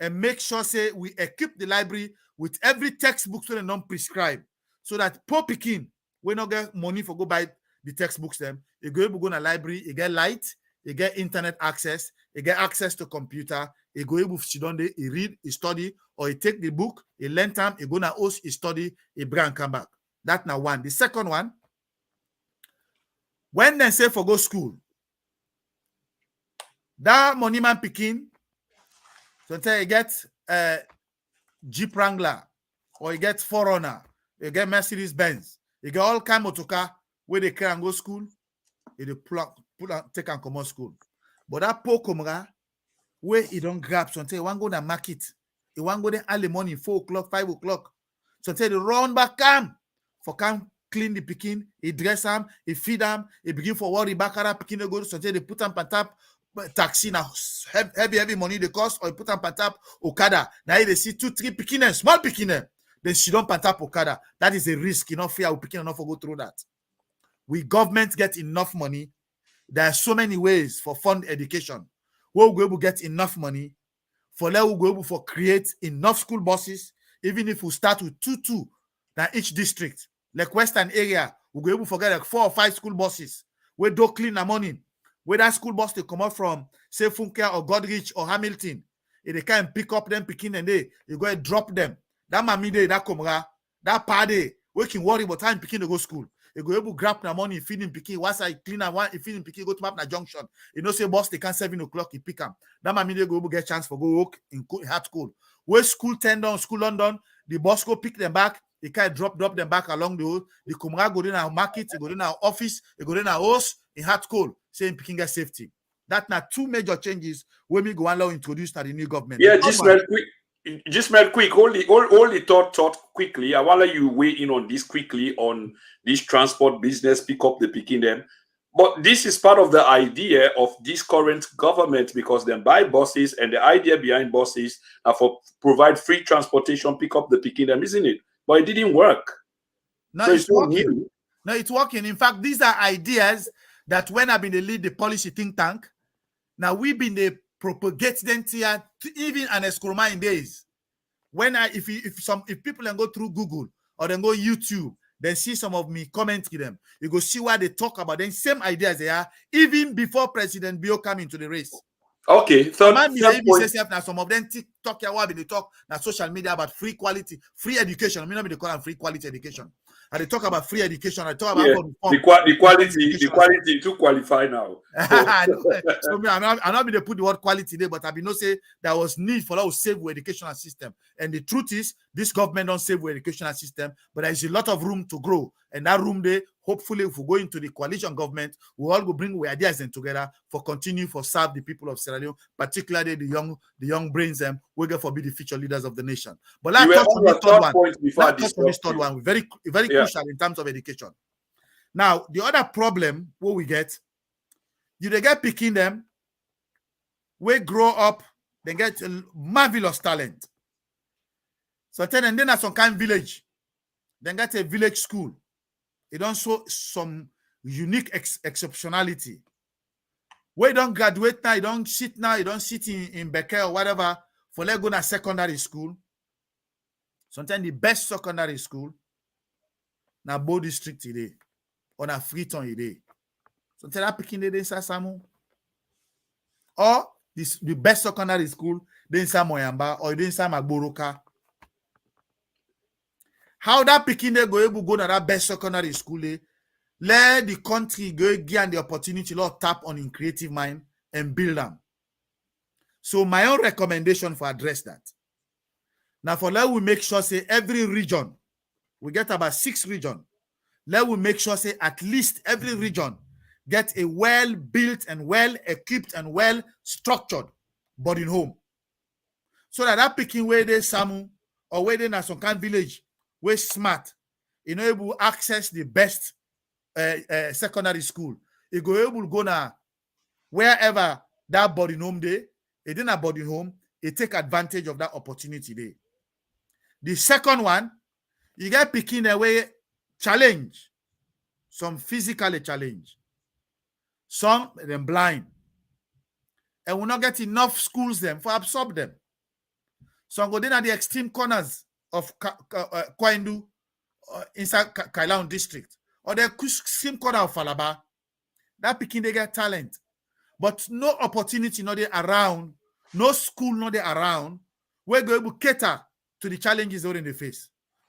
and make sure say we equip the library with every textbook so they don't prescribe, so that poor picking we not get money for go buy the textbooks them. You go able to go to the library, you get light, you get internet access, you get access to computer, you go able to sit down there, you read, you study, or you take the book, you learn time, you go na host, you study, you bring and come back. That's now one. The second one, when they say for go school, that money man picking, so you get Jeep Wrangler, or you get Forerunner, you get Mercedes Benz, you get all kind of motoka where they can go school, they pull out, take and come out school. But that poor comra, where he don't grab, so you want go to market, you want go there early morning, 4 o'clock, 5 o'clock. So they run back come for come clean the picking, he dress them, he feed them, he begin for worry back at picking the go, so they put them on tap taxi now heavy money the cost, or put them on tap Okada. Now they see 2-3 picking them, small picking them, then she don't pan tap Okada. That is a risk, you know, fear of picking enough for go through that. We government get enough money. There are so many ways for fund education. We'll go able to get enough money for let we'll go able for create enough school buses, even if we start with 2 now each district. Like Western area, we'll go able to get like 4 or 5 school buses. We do clean the morning. Where that school bus they come out from, say Funke or Godrich or Hamilton, if they can pick up them picking and they you go and drop them. That mammy day, that comra, that party, we can worry about time picking to go school. You go able to grab the money, feeding picking. Once I clean and one, feeding picking, go to map na junction. You know, say boss, they can 7 o'clock, you pick them. That mammy they go able to get chance for go work in hard school. Where school 10 down, school London, the boss go pick them back. They can drop them back along the road. The comra go in our market, they go in our office, they go in our house in hard school, saying picking get safety. That now 2 major changes when we go and now introduce to the new government.
Yeah, Jesmed quick, hold the thought quickly. I want you weigh in on this quickly on this transport business, pick up the picking them. But this is part of the idea of this current government, because they buy buses, and the idea behind buses are for provide free transportation, pick up the picking them, isn't it? But it didn't work.
No,
so
it's working. No, it's working. In fact, these are ideas that when I've been the lead the policy think tank, now we've been the propagate them here even an Eskroma in days. When if people then go through Google or then go YouTube, then see some of me commenting them, you go see what they talk about. Then same ideas they are even before President Bio come into the race.
Okay,
third point. Now some of them talk they talk now social media about free quality, free education. I mean, they call them free quality education. And they talk about free education. I talk about
the quality to qualify now.
So me, I'm not going to put the word quality there, but I be no say there was need for us to save our educational system. And the truth is, this government don't save our educational system, but there is a lot of room to grow. And that room there, hopefully, if we go into the coalition government, we all go bring our ideas in together for continue for serve the people of Sierra Leone, particularly the young brains them we get for be the future leaders of the nation. But let's touch on this third one. Very crucial in terms of education. Now, the other problem what we get, they get picking them, we grow up, they get a marvelous talent. So then there's some kind of village, then get a village school. It don't show some unique exceptionality. We don't graduate now, you don't sit in Becker or whatever for let go to secondary school. Sometimes the best secondary school na Bo district today or na Freetown today. Sometimes that picking the inside Samu. Or the best secondary school the inside Moyamba or the inside Magboroka. How that picking they go able to go to that best secondary school, let the country go give the opportunity to tap on in creative mind and build them. So my own recommendation for address that. Now for let we make sure say every region, we get about 6 regions. Let we make sure say at least every region get a well-built and well-equipped and well-structured boarding home. So that picking where they Samu or where they na some kind village, where smart, you know, able to access the best secondary school. You go able to go now wherever that boarding home day, it didn't a boarding home, you take advantage of that opportunity there. The second one, you get picking away challenge, some physically challenge, some them blind, and will not get enough schools them for absorb them. Some go then at the extreme corners of Kwaindu inside Kailaun district, or the extreme corner of Falaba. That picking they get talent, but no opportunity not there around, no school not there around. We're going to cater to the challenges they're in the face.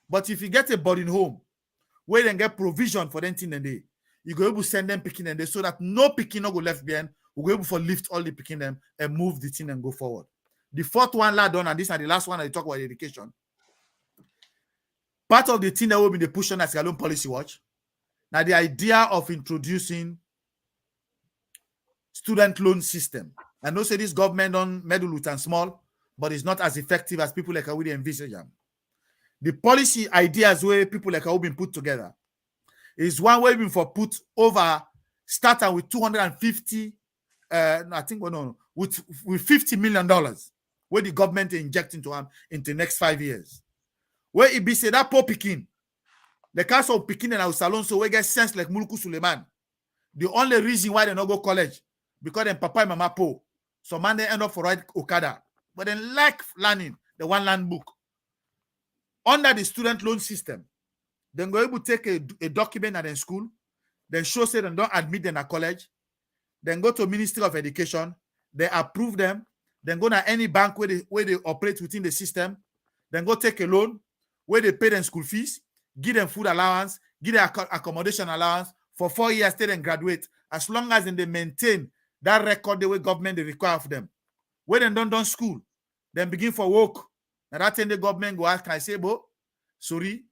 But if you get a boarding home, where they get provision for them thing and day, you go able to send them picking and day so that no picking no go left behind. We go able to lift all the picking them and move the thing and go forward. The fourth one, lad done, and this is the last one I talk about education. Part of the thing that will be the push on as Galon Policy Watch. Now the idea of introducing student loan system. I know say this government on middle with and small, but it's not as effective as people like we envisage them. The policy ideas where people like have been put together is one way for put over starting with 250 I think with $50 million where the government inject into them into the next 5 years. Where it be say that poor picking, the castle of picking and our salon so we get sense like Muluku Suleiman. The only reason why they not go college because then papa and mama poor. So man they end up for ride Okada. But then like learning the one land book. Under the student loan system, then go able to take a document at the school, then show say they don't admit them at college, then go to Ministry of Education, they approve them, then go to any bank where they operate within the system, then go take a loan, where they pay them school fees, give them food allowance, give them accommodation allowance for 4 years till then graduate, as long as they maintain that record the way government they require of them. When they don't done school, then begin for work. Now that time the government go ask, can I say, bo, sorry,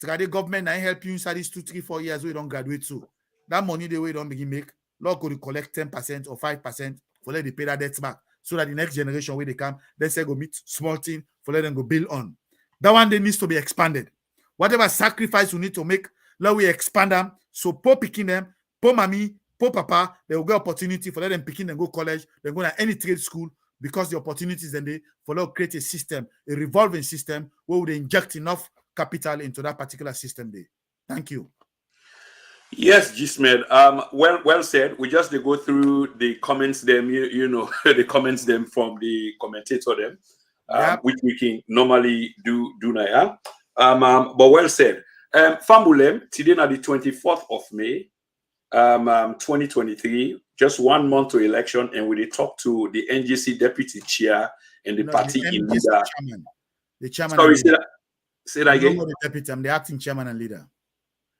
the government I help you inside these 2, 3, 4 years we don't graduate so. That money the way don't begin make, Lord go to collect 10% or 5% for let they pay that debt back. So that the next generation where they come, they say go meet small thing for let them go build on. That one they needs to be expanded. Whatever sacrifice we need to make, let we expand them. So poor picking them, poor mommy, poor papa, they will get opportunity for let them picking and go college, they go to any trade school because the opportunities then they for let create a system, a revolving system where would they inject enough capital into that particular system there. Thank you.
Yes, Jesmed. Well said. We just go through the comments them, you know, the comments them from the commentator them, which we can normally do now. But well said. Fambulem, today na the 24th of May, 2023, just 1 month to election, and we talk to the NGC deputy chair and the party in leader.
The chairman.
Sorry, say that again.
The deputy, I'm the acting chairman and leader.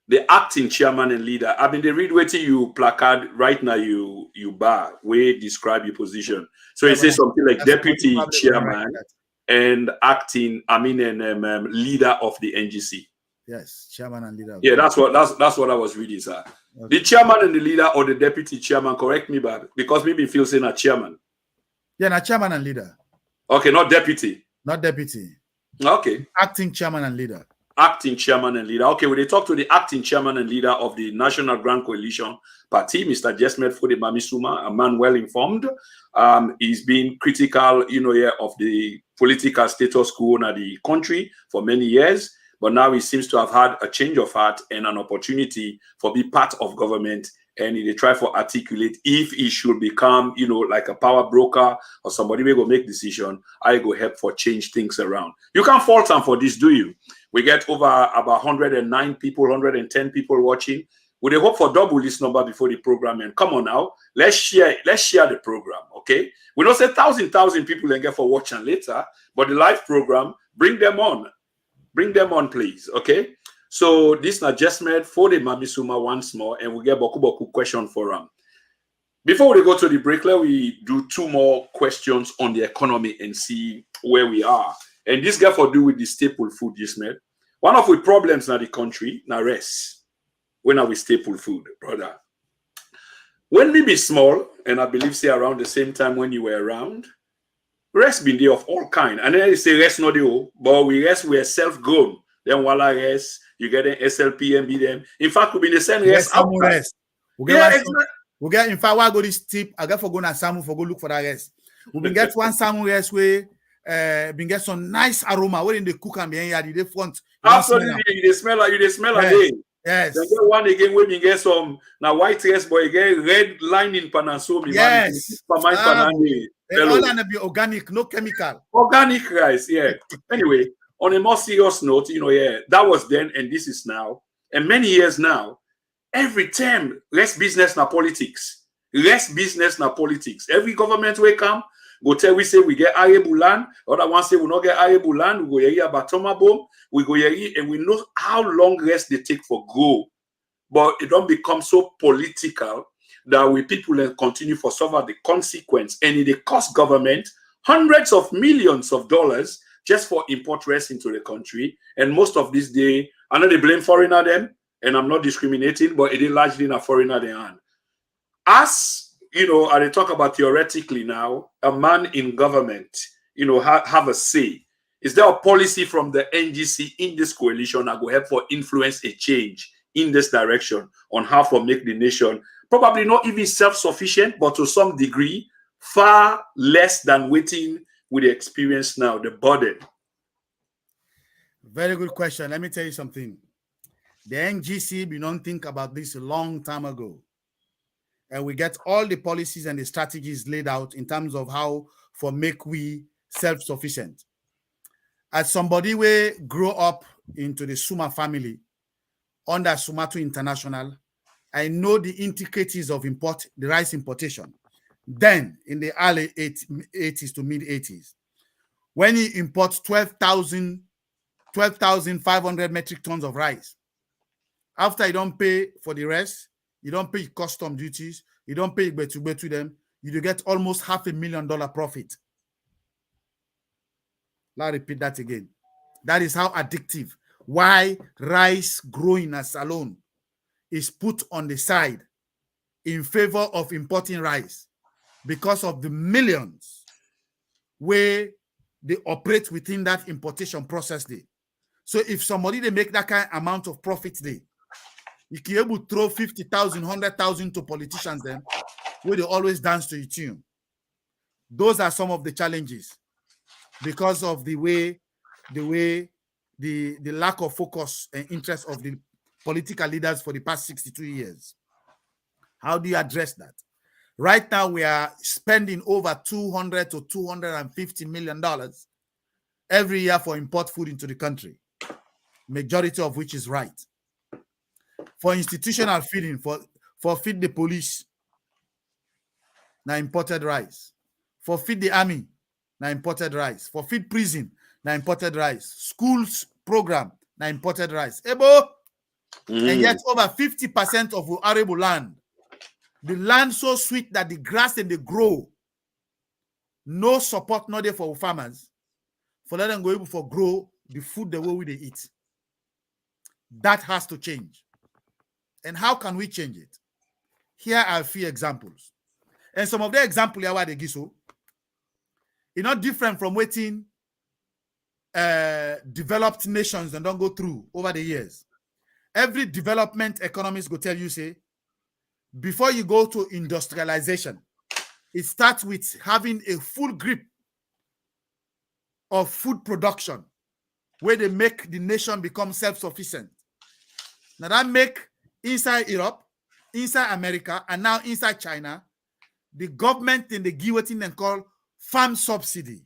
The acting chairman and leader. I mean, they read what you placard right now. You bar where describe your position. So it says something like deputy chairman and acting. I mean, and leader of the NGC.
Yes, chairman and leader.
Yeah, that's what I was reading, sir. Okay. The chairman and the leader or the deputy chairman. Correct me, but because maybe feel saying a chairman.
Yeah, not chairman and leader.
Okay, not deputy.
Not deputy.
Okay.
Acting chairman and leader.
Acting chairman and leader. Okay, when they talk to the acting chairman and leader of the National Grand Coalition Party, Mr. Jesmed Sumah, a man well informed. He's been critical, of the political status quo in the country for many years, but now he seems to have had a change of heart and an opportunity for be part of government. And they try to articulate if he should become, like a power broker or somebody will go make decision, I go help for change things around. You can't fault him for this, do you? We get over about 109 people, 110 people watching. We hope for double this number before the program. And come on now, let's share the program, okay? We don't say 1,000 people and get for watching later, but the live program, bring them on. Bring them on, please, okay? So this is Jesmed for the Sumah once more, and we get boku question for him. Before we go to the break, let we do 2 more questions on the economy and see where we are. And this got to do with the staple food, Jesmed. One of the problems in the country, now rest. When are we staple food, brother? When we be small, and I believe say around the same time when you were around, rest been there of all kind. And then they say rest not the but we self-grown. Then while rest, you get an SLP and be them. In fact, we be the same rest outside.
Rest. We get in fact, why go this tip? I got for going to Samu for go look for that rest. We been get one Samu rest where been get some nice aroma where in the cook and behind yard they front.
Absolutely, you smell like
yes. Yes.
Then get one again when we get some now white rest, but again red lining panasomi.
Yes.
All
and be organic, no chemical.
Organic rice, yeah. Anyway, on a more serious note, that was then and this is now. And many years now, every term, less business na politics. Less business na politics. Every government will come, go tell we say we get arable land, other one say we not get arable land, we go here about Tomabom, we go here and we know how long rest they take for grow. But it don't become so political that we people continue for suffer the consequence. And it cost government hundreds of millions of dollars just for import rest into the country. And most of this day, I know they blame foreigner them, and I'm not discriminating, but it is largely a foreigner they are. As I talk about theoretically now, a man in government, have a say. Is there a policy from the NGC in this coalition that will help for influence a change in this direction on how to make the nation probably not even self-sufficient, but to some degree, far less than waiting with the experience now, the burden?
Very good question. Let me tell you something. The NGC, we don't think about this a long time ago. And we get all the policies and the strategies laid out in terms of how for make we self-sufficient. As somebody who grew up into the Sumah family under Sumato International, I know the intricacies of the rice importation. Then, in the early 80s to mid-80s, when he imports 12,500 metric tons of rice, after you don't pay for the rest, you don't pay custom duties, you don't pay to them, you do get almost $500,000 profit. Let me repeat that again. That is how addictive. Why rice growing as alone is put on the side in favor of importing rice, because of the millions where they operate within that importation process day. So if somebody they make that kind of amount of profit day, you can able to throw 50,000, 100,000 to politicians then, where they always dance to your tune. Those are some of the challenges because of the lack of focus and interest of the political leaders for the past 62 years. How do you address that? Right now, we are spending over $200 to $250 million every year for import food into the country, majority of which is right. For institutional feeding, for feed the police, now imported rice. For feed the army, now imported rice. For feed prison, now imported rice. Schools program, now imported rice. Ebo! And yet over 50% of our arable land, the land so sweet that the grass and they grow, no support not there for farmers, for let them go able for grow the food the way they eat. That has to change. And how can we change it? Here are a few examples. And some of the examples are what they give so. It's not different from waiting developed nations and don't go through over the years. Every development economist will tell you, say, before you go to industrialization, it starts with having a full grip of food production where they make the nation become self-sufficient. Now that make inside Europe, inside America, and now inside China, the government and the give what they call farm subsidy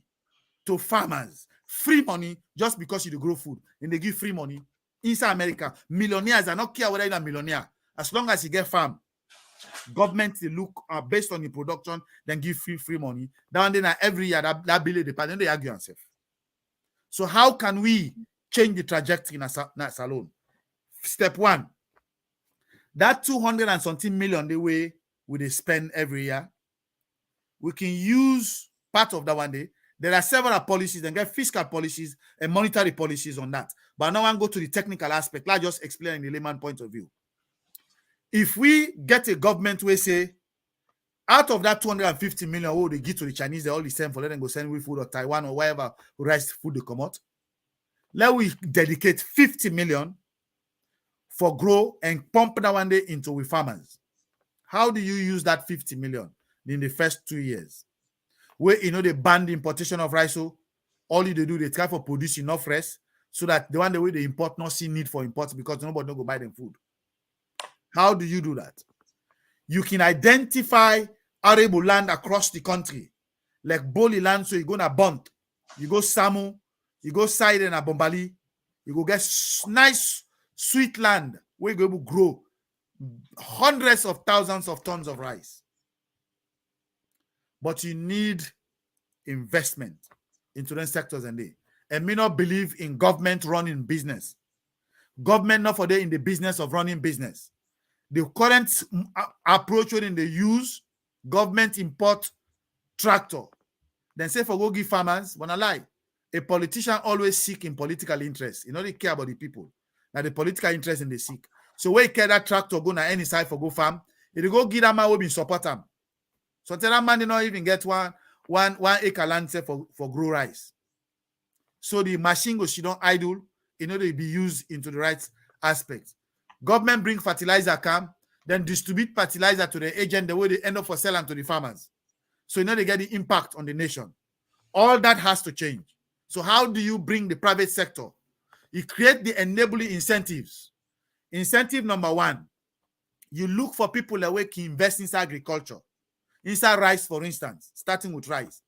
to farmers. Free money just because you grow food. And they give free money. Inside America, millionaires are not care whether you're a millionaire. As long as you get farm, government they look based on the production, then give free money. Then every year that bill they pay, then they argue themselves. So how can we change the trajectory in a salon? Step one, that 200 and something million the way we they spend every year, we can use part of that one day. There are several policies and get fiscal policies and monetary policies on that. But now I go to the technical aspect. Let's just explain in the layman point of view. If we get a government where say Out of that 250 million, what they give to the Chinese, they all the same for let them go send with food or Taiwan or wherever rice food they come out. Let we dedicate 50 million for grow and pump that one day into we farmers. How do you use that 50 million in the first 2 years? Where they ban the importation of rice, so all they do, they try for produce enough rice so that the one the way they import not see need for imports because nobody don't go buy them food. How do you do that? You can identify arable land across the country, like Boli land, so you go na Bont, you go Samu, you go Side and Bombali, you go get nice, sweet land where you go able to grow hundreds of thousands of tons of rice. But you need investment into those sectors and they. And me not believe in government running business. Government not for they in the business of running business. The current approach when they use, government import tractor. Then say for go give farmers, when I lie, a politician always seek in political interest. You know they care about the people. Now the political interest in the seek. So where you care that tractor go na any side for go farm, if you go give that man will be support them. So tell that man they not even get one acre land say for grow rice. So the machine goes she don't idle, they be used into the right aspect. Government bring fertilizer come, then distribute fertilizer to the agent the way they end up for selling to the farmers. So they get the impact on the nation. All that has to change. So how do you bring the private sector? You create the enabling incentives. Incentive number one, you look for people that can invest in agriculture. Inside rice, for instance, starting with rice.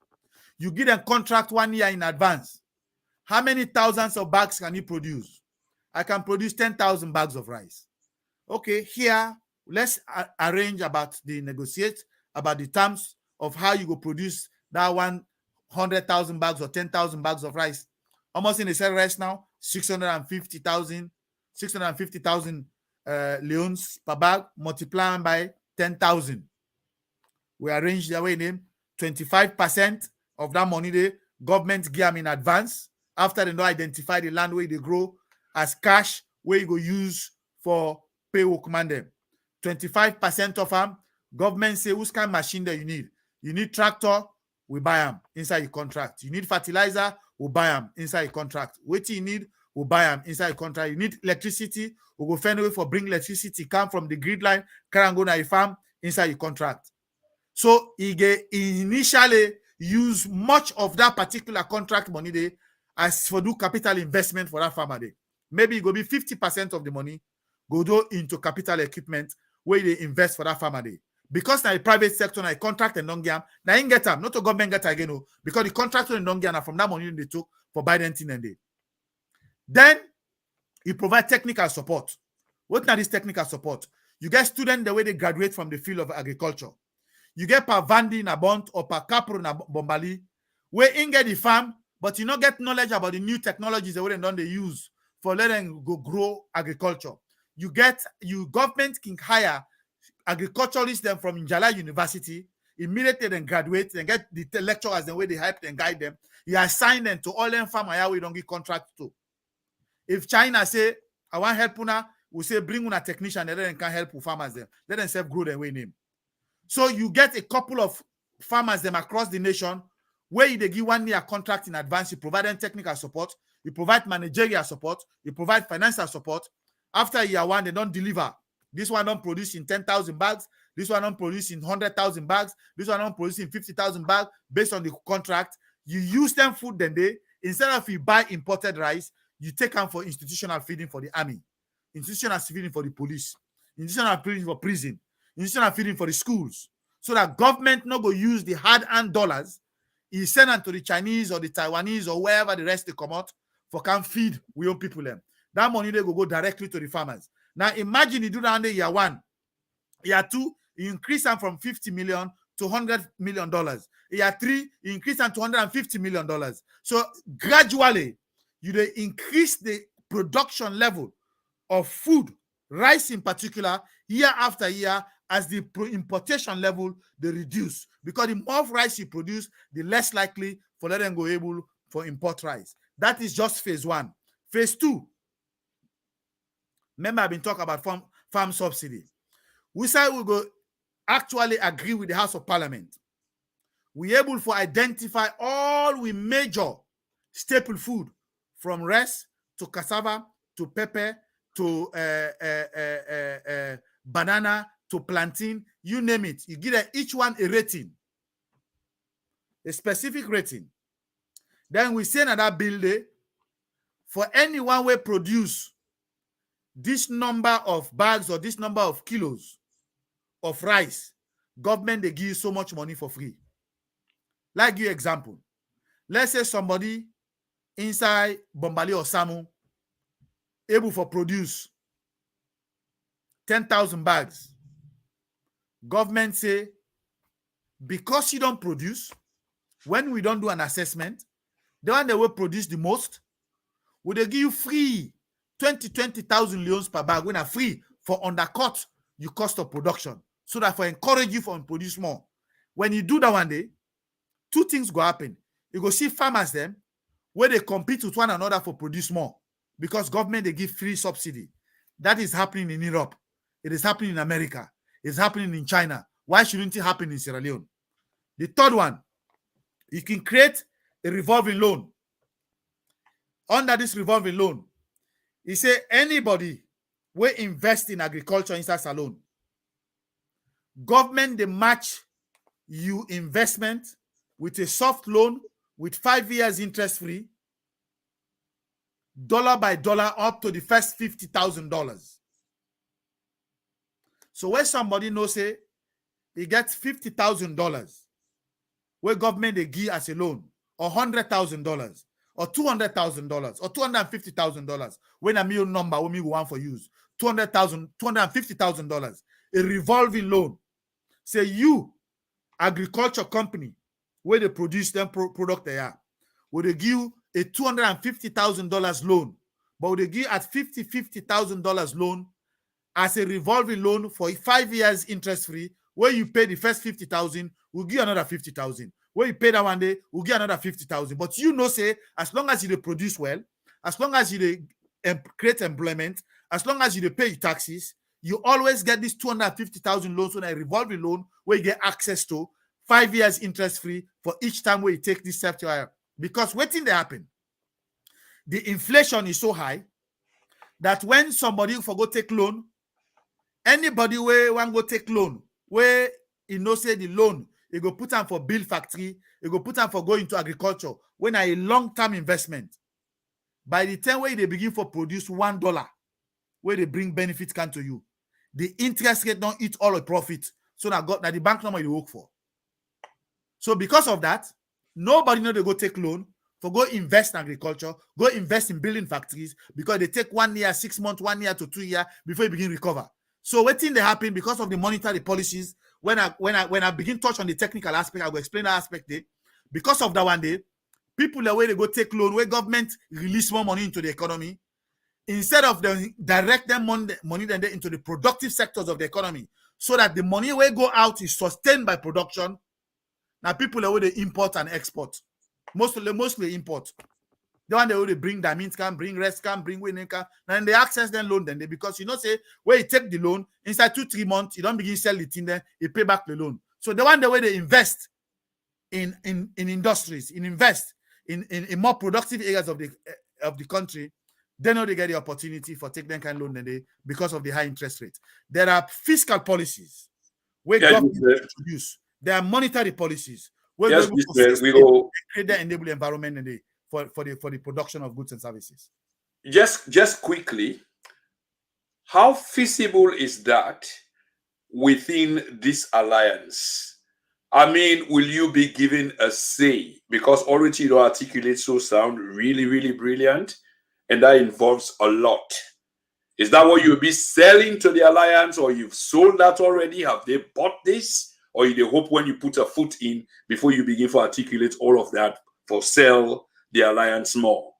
You give them contract 1 year in advance. How many thousands of bags can you produce? I can produce 10,000 bags of rice. Okay, here, let's arrange about the negotiate about the terms of how you go produce that 100,000 bags or 10,000 bags of rice. Almost in the sell rice now, 650,000 leons per bag, multiplying by 10,000. We arrange the way name 25% of that money the government give them in advance after they don't identify the land where they grow as cash where you go use for pay workman them. 25% of them, government say which kind of machine that you need. You need tractor, we buy them inside your contract. You need fertilizer, we buy them inside your contract. What you need, we buy them inside your contract. You need electricity, we go find a way for bring electricity, come from the grid line, can go to your farm inside your contract. So he initially use much of that particular contract money there as for do capital investment for that farmer there. Maybe it will be 50% of the money go do into capital equipment where they invest for that farmer there. Because now the private sector, now contract and don't get now ain't get them, not the government get again, because the contractor and don't get from that money they took for Biden thing and they. Then you provide technical support. What now this technical support? You get students the way they graduate from the field of agriculture. You get per Vandi na Bont or per Capro na Bombali, where in get the farm, but you not get knowledge about the new technologies the way they use for letting go grow agriculture. Government can hire agriculturalists them from Njala University, immediately then graduate and get the lecturers the way they help and guide them. You assign them to all them farmers we don't give contract to. If China say, I want help una, we say bring una technician and then can help farmers them. Let them self grow their way name. So you get a couple of farmers them across the nation where they give 1 year contract in advance, you provide them technical support, you provide managerial support, you provide financial support. After year one, they don't deliver. This one don't produce in 10,000 bags. This one don't produce in 100,000 bags. This one don't produce in 50,000 bags based on the contract. You use them food then they, instead of you buy imported rice, you take them for institutional feeding for the army, institutional feeding for the police, institutional feeding for prison, institutional feeding for the schools. So that government not go use the hard-earned dollars, he send them to the Chinese or the Taiwanese or wherever the rest they come out for can feed we own people them. That money they go directly to the farmers. Now imagine you do that under year one. Year two, you increase them from $50 million to $100 million. Year three, you increase them to $150 million. So gradually, you increase the production level of food, rice in particular, year after year, as the importation level they reduce. Because the more rice you produce, the less likely for them go able for import rice. That is just phase one. Phase two. Remember, I've been talking about farm subsidy. We say we go actually agree with the House of Parliament, we able to identify all we major staple food, from rice to cassava to pepper to banana to plantain, you name it. You give them each one a rating, a specific rating. Then we say another bill there, for anyone will produce this number of bags or this number of kilos of rice, government they give you so much money for free. Like give you example. Let's say somebody inside Bombali or Samu able for produce 10,000 bags. Government say, because you don't produce, when we don't do an assessment, the one that will produce the most, will they give you free 20,000 leons per bag when are free for undercut your cost of production, so that for encourage you for produce more. When you do that one day, two things go happen. You go see farmers them where they compete with one another for produce more, because government they give free subsidy. That is happening in Europe. It is happening in America. It's happening in China. Why shouldn't it happen in Sierra Leone? The third one, you can create a revolving loan. Under this revolving loan, he say anybody will invest in agriculture inside salon, government they match you investment with a soft loan with 5 years interest free, dollar by dollar, up to the first $50,000. So when somebody knows say he gets $50,000, where government they give as a loan, or $100,000, or $200,000, or $250,000, when a million number we want for use, $200,000, $250,000, a revolving loan. Say you, agriculture company, where they produce them product they are, will they give a $250,000 loan, but will they give at $50,000 loan as a revolving loan for 5 years interest free, where you pay the first 50,000, we'll give another 50,000. Where you pay that one day, we'll give another 50,000. But you know, say, as long as you produce well, as long as you create employment, as long as you pay taxes, you always get this 250,000 loans on a revolving loan where you get access to 5 years interest free for each time where you take this software. Because waiting they happen, the inflation is so high that when somebody for go take loan, anybody where want go take loan, where you know say the loan, you go put them for build factory, you go put them for going into agriculture, when a long-term investment. By the time where they begin for produce $1, where they bring benefits can to you, the interest rate don't eat all the profit. So now got that the bank number you work for. So because of that, nobody know they go take loan for go invest in agriculture, go invest in building factories, because they take 1 year, 6 months, 1 year to 2 years before you begin recover. So what thing they happen because of the monetary policies. When I begin touch on the technical aspect, I will explain that aspect there. Because of that one day, people the way they go take loan, where government release more money into the economy, instead of them direct them money then into the productive sectors of the economy, so that the money will go out is sustained by production. Now people the way they import and export, mostly import. The one they bring diamonds can bring rest can bring winning can, and they access them loan then they, because you know say where you take the loan inside 2-3 months you don't begin sell the thing, then you pay back the loan. So the one the way they invest in industries, invest in more productive areas of the country, they know they get the opportunity for take them kind of loan then they, because of the high interest rate. There are fiscal policies where government introduce. There are monetary policies where we go create the enable environment and they for the production of goods and services.
Just quickly, how feasible is that within this alliance? I mean, will you be given a say? Because already you articulate so sound really, really brilliant, and that involves a lot. Is that what you'll be selling to the alliance, or you've sold that already? Have they bought this? Or you hope when you put a foot in before you begin to articulate all of that for sell the alliance more?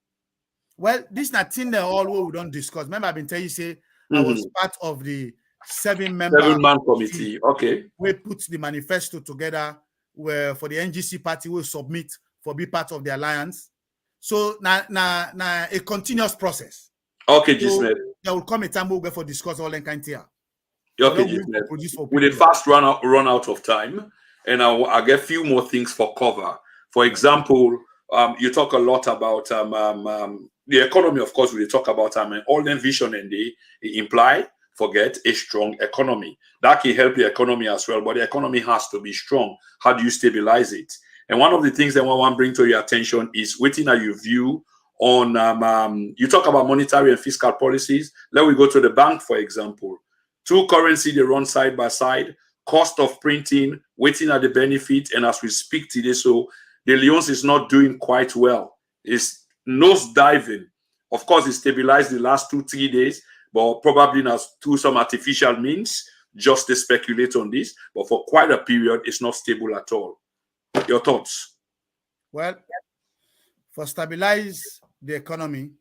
Well, this is not thing that all we don't discuss. Remember, I've been telling you, say, I was part of the 7-man
committee. Okay.
We put the manifesto together where for the NGC party will submit for be part of the alliance. So now a continuous process.
Okay,
so
Jesmed.
There will come a time we'll go for discuss all that kind here.
Okay, with a fast run out of time, and I'll get a few more things for cover. For example, you talk a lot about the economy. Of course, we talk about all the vision and they imply forget a strong economy. That can help the economy as well, but the economy has to be strong. How do you stabilize it? And one of the things that I want to bring to your attention is waiting at your view on you talk about monetary and fiscal policies. Let me go to the bank, for example. Two currency, they run side by side. Cost of printing, waiting at the benefit, and as we speak today, so the Leons is not doing quite well. It's nose diving. Of course, it stabilized the last 2-3 days, but probably now through some artificial means, just to speculate on this. But for quite a period, it's not stable at all. Your thoughts?
Well, for stabilize the economy,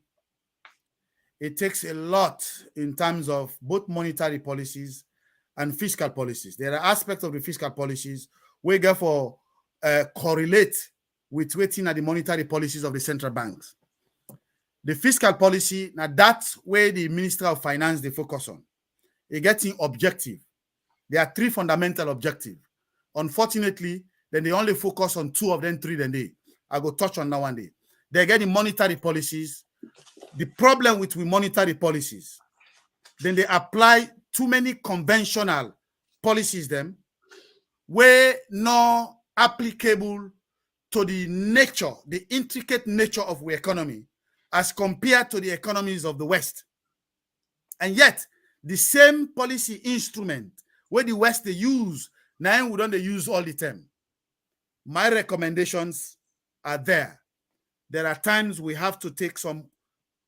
it takes a lot in terms of both monetary policies and fiscal policies. There are aspects of the fiscal policies we therefore correlate with waiting at the monetary policies of the central banks. The fiscal policy, now that's where the Minister of Finance they focus on. They're getting objective. There are 3 fundamental objectives. Unfortunately, then they only focus on 2 of them, 3 then they. I go touch on that one day. They're getting monetary policies. The problem with monetary policies, then they apply too many conventional policies them where not applicable to the nature, the intricate nature of the economy as compared to the economies of the West. And yet, the same policy instrument where the West they use, now we don't they use all the time. My recommendations are there. There are times we have to take some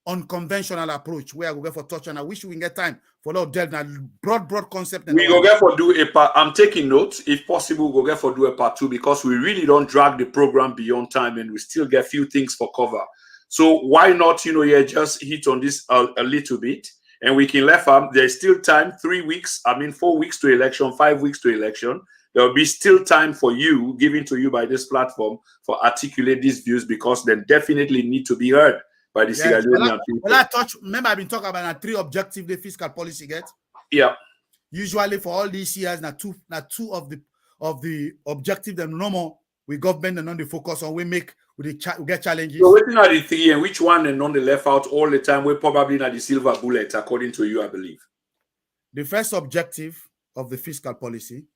unconventional approach where I will go for touch, and I wish we can get time for a lot of delve and broad concept.
We go get for do a part. I'm taking notes. If possible, we'll go get for do a part 2 because we really don't drag the program beyond time and we still get few things for cover. So why not, just hit on this a little bit and we can left them. There's still time, 3 weeks, 4 weeks to election, 5 weeks to election. There will be still time for you, given to you by this platform, for articulate these views because they definitely need to be heard by the Sierra Leonean people.
Well, I touch, remember I've been talking about 3 objectives the fiscal policy get.
Yeah.
Usually for all these years, now two of the objective them normal we government and on the focus on we get challenges.
So waiting at the 3 and which one and on the left out all the time, we're probably not the silver bullet, according to you, I believe.
The first objective of the fiscal policy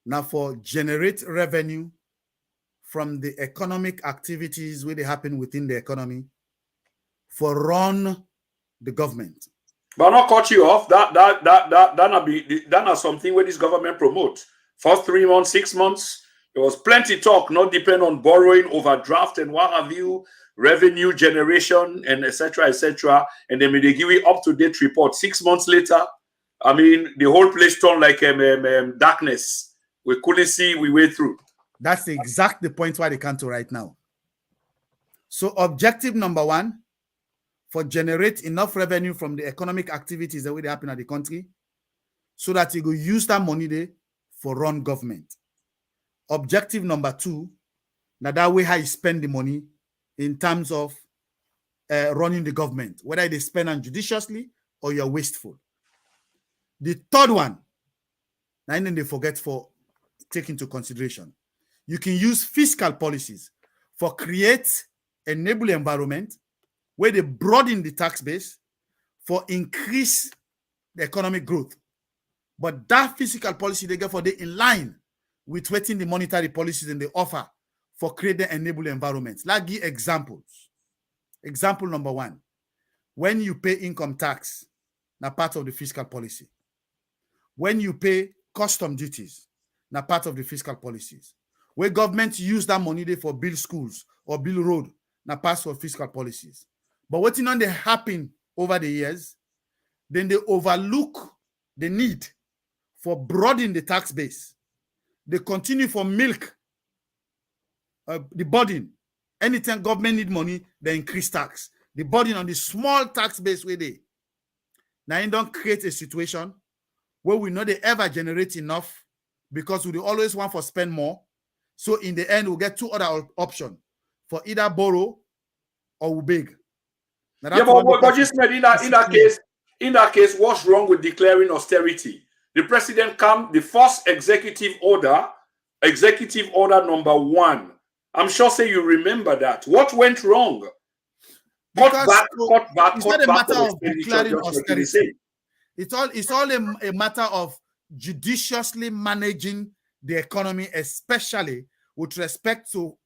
now for generate revenue from the economic activities where they happen within the economy for run the government.
But not cut you off. That's something where this government promotes. First 3 months, 6 months, there was plenty talk, not depend on borrowing, overdraft, and what have you, revenue generation, and etc. And then they give you up-to-date report. 6 months later, the whole place turned like darkness. We couldn't see we way through.
That's exactly the point why they come to right now. So objective number 1, for generate enough revenue from the economic activities that will happen at the country so that you go use that money there for run government. Objective number 2, now that way how you spend the money in terms of running the government, whether they spend on judiciously or you're wasteful. The third one, now then they forget for take into consideration. You can use fiscal policies for create enable environment where they broaden the tax base for increase the economic growth. But that fiscal policy they get for they in line with waiting the monetary policies and they offer for creating enable environments. Like give examples. Example number 1, when you pay income tax, now part of the fiscal policy. When you pay custom duties, now part of the fiscal policies. Where government use that money there for build schools or build road, now part of fiscal policies. But what's on they happen over the years, then they overlook the need for broadening the tax base. They continue for milk, the burden. Anytime government need money, they increase tax. The burden on the small tax base where they. Now you don't create a situation where we know they ever generate enough because we always want to spend more. So in the end, we'll get 2 other options for either borrow or we beg.
But Jesmed, in that case, In that case, what's wrong with declaring austerity? The president the first executive order number 1. I'm sure say you remember that. What went wrong?
Because
cut back.
It's not a matter of declaring austerity. It's all a matter of judiciously managing the economy, especially with respect to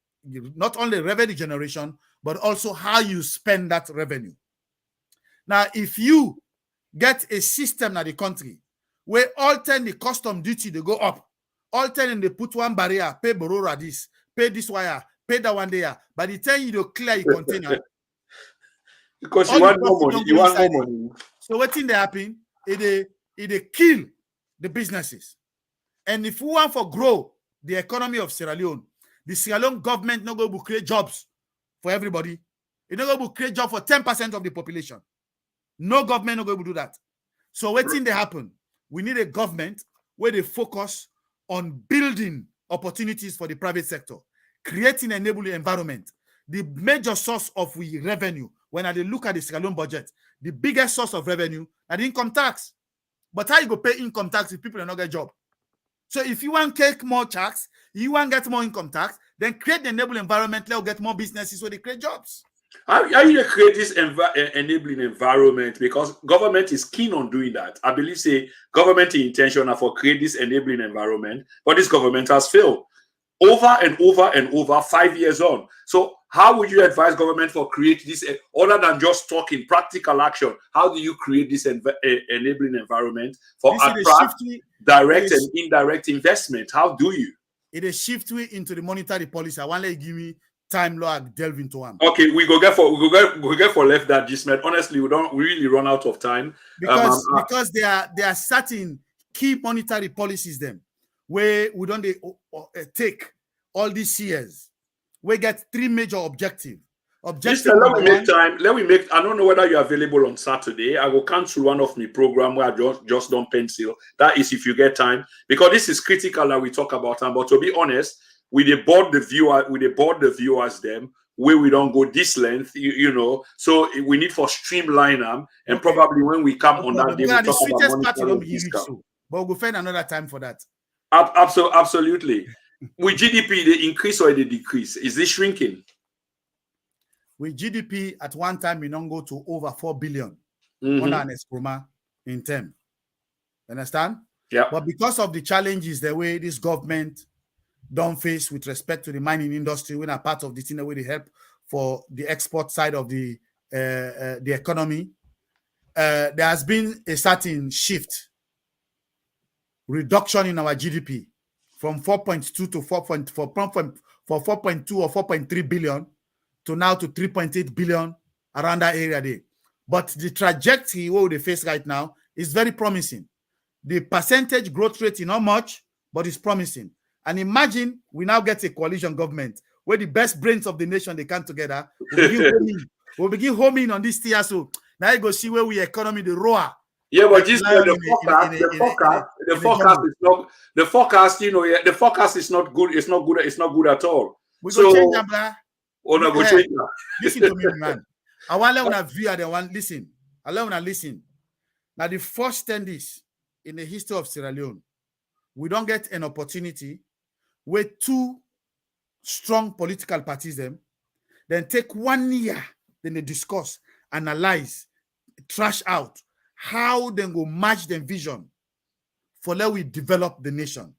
not only revenue generation, but also how you spend that revenue. Now, if you get a system in the country where all 10 the custom duty they go up, all 10 they put one barrier, pay borrower this, pay this wire, pay that one there. By the time you clear your container,
because you want more money, money.
So what thing they happen? It kill the businesses. And if we want to grow the economy of Sierra Leone, the Sierra Leone government not going to create jobs for everybody. It's not going to create jobs for 10% of the population. No government not going to do that. So what thing they happen? We need a government where they focus on building opportunities for the private sector, creating an enabling environment. The major source of revenue, when I look at the Sierra Leone budget, the biggest source of revenue are the income tax. But how you go pay income tax if people are not get a job? So if you want to take more tax, you want to get more income tax, then create the enabling environment, let get more businesses where they create jobs.
How you create this enabling environment? Because government is keen on doing that. I believe say government intentional for create this enabling environment, but this government has failed over and over and over 5 years on. So how would you advise government for create this, other than just talking practical action? How do you create this enabling environment for attract direct and indirect investment? How do you?
It is shift into the monetary policy. I want to give me time log delve into one.
Okay, we go get for left that Jesmed. Honestly, we really run out of time
because there are certain key monetary policies them where we don't take all these years. We get 3 major objectives.
Let me make. I don't know whether you're available on Saturday. I will cancel one of my program where I just don't pencil. That is if you get time, because this is critical that we talk about them. But to be honest, we board the viewers them where we don't go this length, you know. So we need for streamline them, and probably when we come on that day, we talk about monetary.
But we'll find another time for that.
Absolutely. With GDP, they increase or they decrease? Is this shrinking?
With GDP, at one time, we don't go to over 4 billion on an escroma in term. Understand?
Yeah.
But because of the challenges the way this government don't face with respect to the mining industry, when a part of the thing where they help for the export side of the economy, there has been a certain shift, reduction in our GDP from 4.2 to 4.4, from 4.2 or 4.3 billion to now to 3.8 billion around that area there. But the trajectory what they face right now is very promising. The percentage growth rate is not much, but it's promising. And imagine we now get a coalition government where the best brains of the nation they come together. We'll begin homing on this tier. So now you go see where we economy the roar.
Yeah, but just the forecast is not good. It's not good at all.
We go change them, blah.
Listen
to me, man. I want to let view the one listen. I want to listen. Now, the first 10 days in the history of Sierra Leone, we don't get an opportunity where 2 strong political parties then take 1 year, then they discuss, analyze, trash out how they go match their vision for let we develop the nation.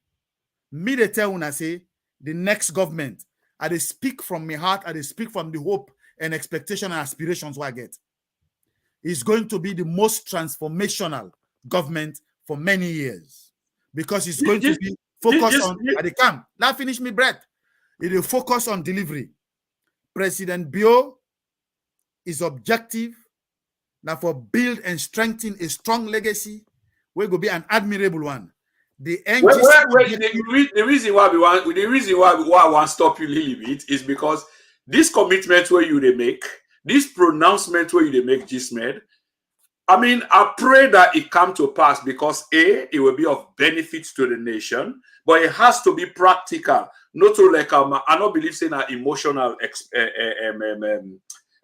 Me they tell when I say the next government, I they speak from my heart, I they speak from the hope and expectation and aspirations what I get. It's going to be the most transformational government for many years because it's going to be focused on at the camp. Now finish me breath. It will focus on delivery. President Bio is objective now for build and strengthen a strong legacy. We're going to be an admirable one. The reason why I want to stop you a little bit is because this commitment where you they make, this pronouncement where you they make, Jesmed, I mean, I pray that it come to pass because A, it will be of benefit to the nation, but it has to be practical. Not to like I don't believe in an emotional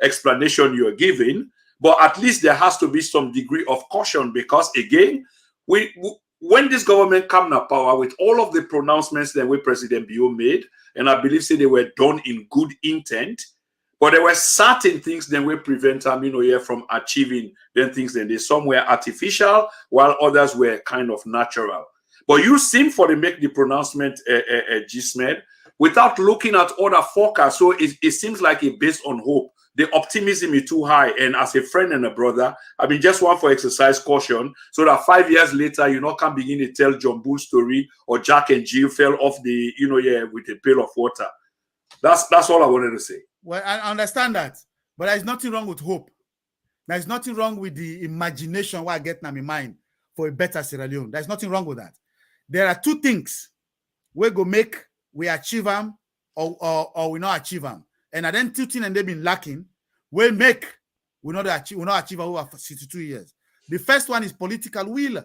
explanation you are giving,
But at least there has to be some degree of caution, because again, when this government come to power with all of the pronouncements that President Bio made, and I believe say they were done in good intent, but there were certain things that will prevent them, from achieving them things. Then they some were artificial, while others were kind of natural. But you seem for to make the pronouncement, Jesmed, without looking at other forecasts. So it seems like it's based on hope. The optimism is too high. And as a friend and a brother, I mean, just want for exercise caution, so that 5 years later, you can begin to tell John Bull's story, or Jack and Jill fell off the, with a pail of water. That's all I wanted to say.
Well, I understand that, but there's nothing wrong with hope. There's nothing wrong with the imagination what I get in my mind for a better Sierra Leone. There's nothing wrong with that. There are two things we go make we achieve them or we not achieve them. And then two things and they've been lacking, we not achieve over 62 years. The first one is political will.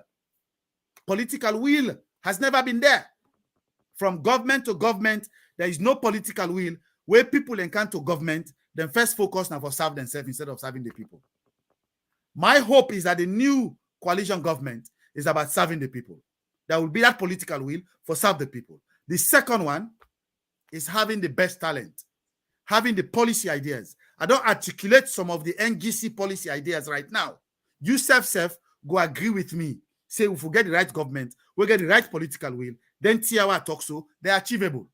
Political will has never been there. From government to government, there is no political will where people encounter government, then first focus now for serve themselves instead of serving the people. My hope is that the new coalition government is about serving the people. There will be that political will for serve the people. The second one is having the best talent, having the policy ideas. I don't articulate some of the NGC policy ideas right now. You self go agree with me. Say if we get the right government, we get the right political will, then Tiawa talks so they're achievable.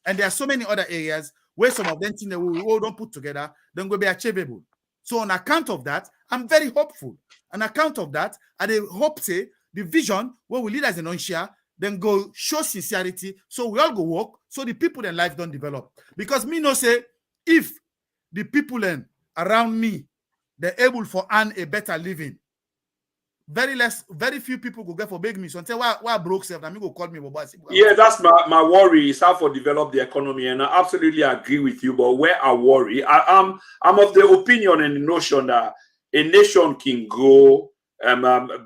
And there are so many other areas where some of them things that we all don't put together, then will be achievable. So on account of that, I'm very hopeful. On account of that, I hope say the vision where we lead as an share, then go show sincerity, so we all go work, so the people in life don't develop. Because me no say, if the people around me, they're able for earn a better living, very few people go get for beg me. So until why broke self, and me go call me.
Yeah, that's my worry is how to develop the economy, and I absolutely agree with you. But where I worry, I'm of the opinion and the notion that a nation can grow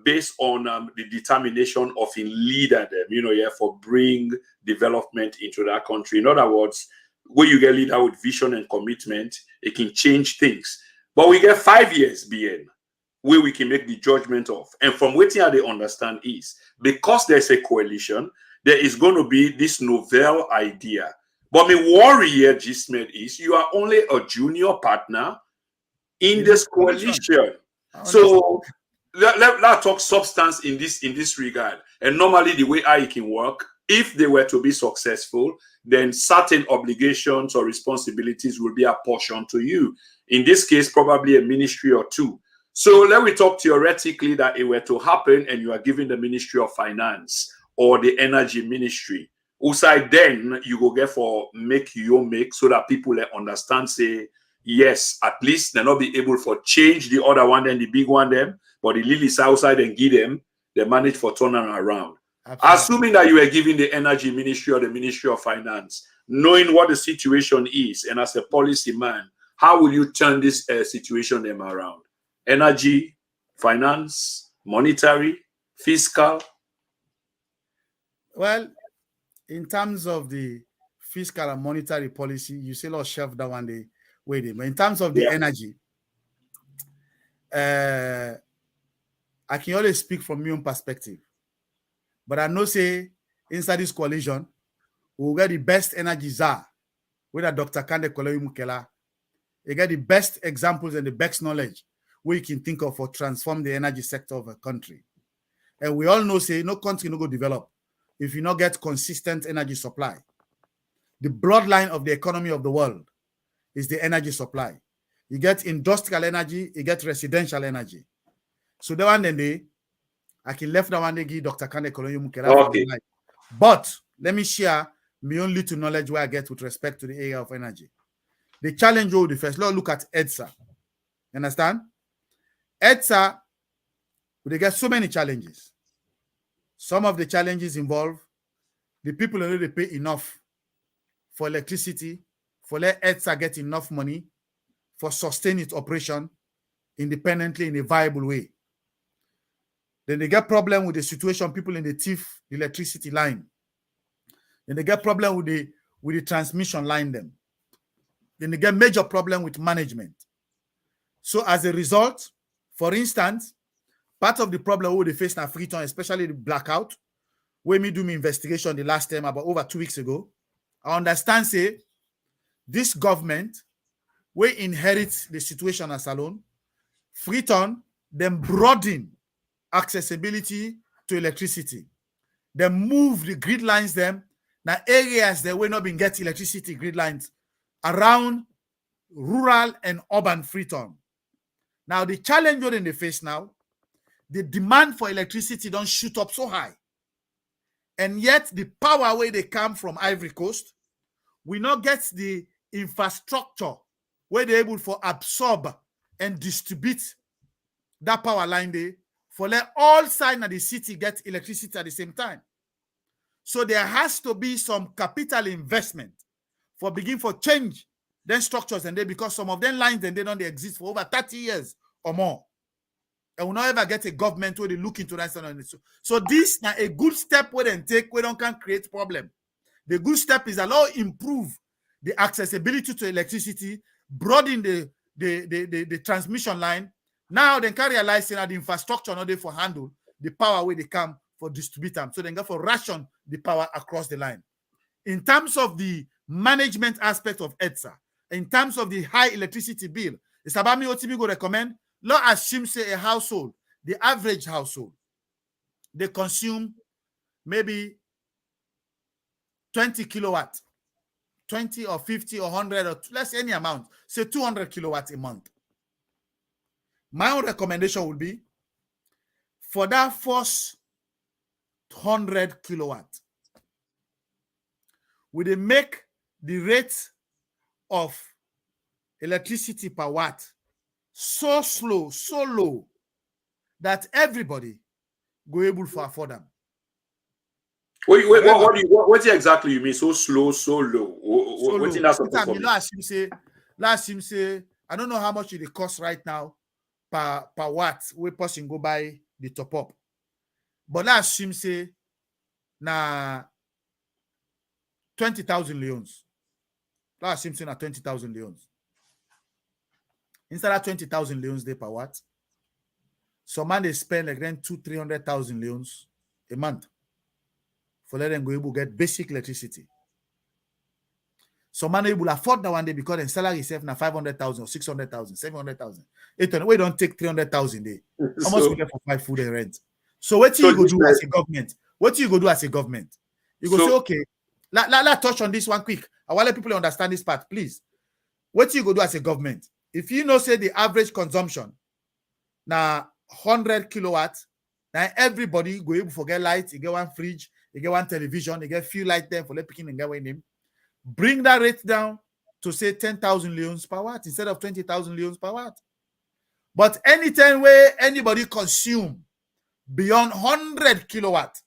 based on the determination of a leader, for bring development into that country. In other words, when you get leader with vision and commitment, it can change things. But we get 5 years being where we can make the judgment of. And from what they understand is, because there's a coalition, there is going to be this novel idea. But my worry here, Jesmed, is you are only a junior partner in this coalition. So let's talk substance in this regard. And normally the way it can work, if they were to be successful, then certain obligations or responsibilities will be apportioned to you. In this case, probably a ministry or two. So let me talk theoretically that it were to happen and you are given the Ministry of Finance or the Energy Ministry. Outside then you go get for make so that people understand, say, yes, at least they'll not be able for change the other one and the big one them, but the lilies outside and give them, they manage for turning around. Absolutely. Assuming that you are giving the Energy Ministry or the Ministry of Finance, knowing what the situation is, and as a policy man, how will you turn this situation them around? Energy, finance, monetary, fiscal?
Well, in terms of the fiscal and monetary policy, you say let's shelf that one day waiting. But in terms of the energy, I can only speak from my own perspective. But I know say inside this coalition, we'll get the best energy czar, with Dr. Kande Koloyi Mukela. You get the best examples and the best knowledge we can think of for transform the energy sector of a country. And we all know, say, no country no go develop if you not get consistent energy supply. The bloodline of the economy of the world is the energy supply. You get industrial energy, you get residential energy. So the one day, I can left that one day give Dr. Kande Koloyi Mukela. Okay. But let me share my own little knowledge where I get with respect to the area of energy. The challenge will be first. Let's look at EDSA. You understand? EDSA, they get so many challenges. Some of the challenges involve the people who they pay enough for electricity, for let EDSA get enough money for sustain its operation independently in a viable way. Then they get problem with the situation, people in the thief, the electricity line. Then they get problem with the transmission line them. Then they get major problem with management. So as a result, for instance, part of the problem we face in Freetown, especially the blackout, when me do my investigation the last time about over 2 weeks ago, I understand say this government we inherit the situation as alone. Freetown, then broaden accessibility to electricity. Then move the grid lines them. Now areas that will not been get electricity grid lines around rural and urban Freetown. Now the challenge you're in the face now, the demand for electricity don't shoot up so high. And yet the power where they come from Ivory Coast, we not get the infrastructure where they're able to absorb and distribute that power line there for let all sides of the city get electricity at the same time. So there has to be some capital investment for begin for change then structures and they because some of them lines and they don't exist for over 30 years or more. And we'll not ever get a government where they look into that. So this now a good step where they take where they can create problem. The good step is allow improve the accessibility to electricity, broaden the transmission line. Now they can realize that the infrastructure not there for handle the power where they come for distribute them. So they go for ration the power across the line. In terms of the management aspect of EDSA, in terms of the high electricity bill, it's about me OTB go recommend. Law assume say a household, the average household, they consume maybe 20 kilowatt, 20 or 50 or 100 or less any amount, say 200 kilowatts a month. My own recommendation would be for that first 100 kilowatt, would they make the rate of electricity per watt so slow, so low that everybody go able to afford them.
What exactly you mean? So slow, so low. What's in that supposed to
mean? Last him say, I don't know how much it costs right now per watt. We person go buy the top up. But last him say, na 20,000 leons. Last him say na 20,000 leons. Instead of 20,000 leons day per watt, some man they spend like then 200,000-300,000 leons a month for let them go able to get basic electricity. Some man able to afford that one day because their salary is now 500,000 or 600,000, 700,000. 800. We don't take 300,000 day. How much we get for 5 food and rent? So what you go do as a government? What you go do as a government? You go say, okay, let touch on this one quick. I want let people understand this part, please. What you go do as a government? If you know, say the average consumption now 100 kilowatts, now everybody go able to get lights, you get one fridge, you get one television, you get few light there for let picking and get away name. Bring that rate down to say 10,000 leons per watt instead of 20,000 leons per watt. But anytime where anybody consume beyond 100 kilowatt,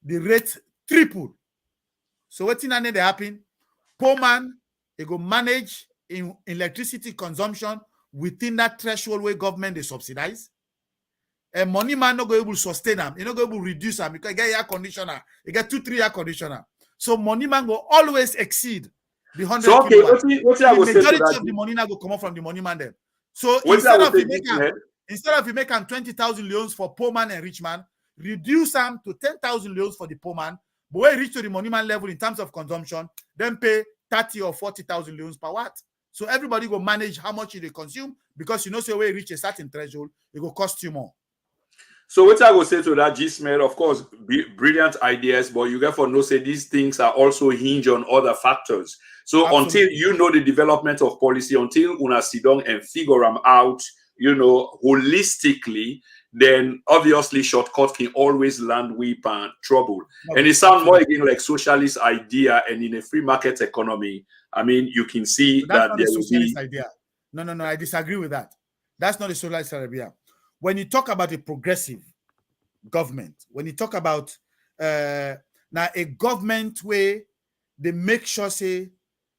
the rate triple. So what's in they happen? Poor man, they go manage in electricity consumption within that threshold where government they subsidize. And money man not go able to sustain them. You not go able to reduce them because you get air conditioner, you get 2-3 air conditioner. So money man will always exceed the 100. So okay, what I was saying, the majority of the money now go come out from the money man there. So instead of you make 20,000 leons for poor man and rich man, reduce them to 10,000 leons for the poor man. But when you reach to the money man level in terms of consumption, then pay 30 or 40,000 leons per watt. So everybody will manage how much they consume because you know, so when you reach a certain threshold, it will cost you more.
So what I will say to that, Jesmed, of course, brilliant ideas, but you therefore know say these things are also hinge on other factors. So Absolutely. Until you know the development of policy, until una sit down and figure them out, you know, holistically, then obviously shortcut can always land with trouble. And it sounds more again like socialist idea, and in a free market economy, I mean, you can see that there will be
idea. No, I disagree with that. That's not a socialist idea. When you talk about a progressive government, when you talk about now a government where they make sure say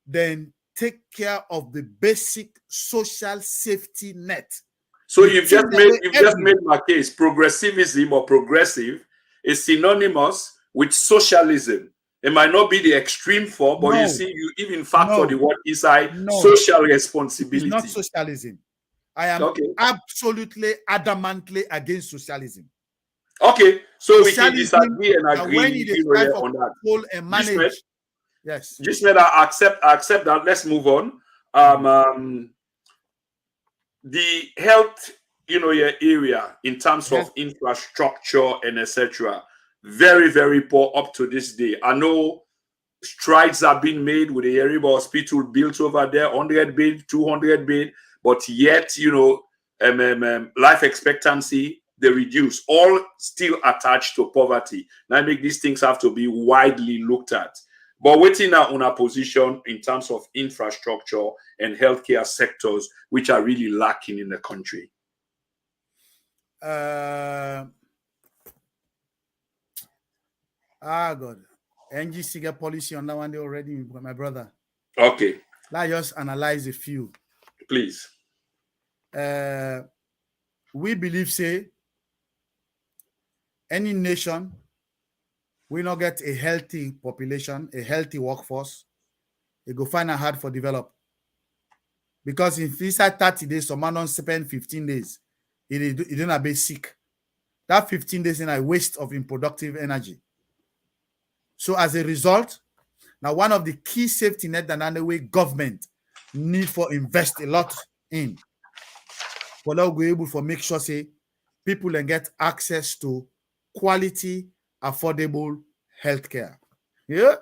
then take care of the basic social safety net.
So you've just made my case. Progressivism or progressive is synonymous with socialism. It might not be the extreme form, but you see, you even factor the word inside social responsibility.
It's not socialism. I am absolutely adamantly against socialism.
Okay, so we can disagree and agree
when it is time for
on that.
Control and manage. Yes.
Jesmed, I accept that. Let's move on. The health, area in terms of infrastructure and etc. Very, very poor up to this day. I know strides have been made with the Yeriba Hospital built over there, 100 bed, 200 bed, but yet, life expectancy, they reduce, all still attached to poverty. Now, I make these things have to be widely looked at. But waiting now on our position in terms of infrastructure and healthcare sectors, which are really lacking in the country.
God. NGC get policy on that one day already, my brother.
Okay.
Let's just analyze a few.
Please.
We believe, say, any nation will not get a healthy population, a healthy workforce, it go find it hard for develop. Because if inside 30 days, someone don't spend 15 days, it don't be sick. That 15 days is a waste of unproductive energy. So as a result, now one of the key safety net that anyway government need for invest a lot in, for now we're able to make sure say people can get access to quality, affordable healthcare. Yeah,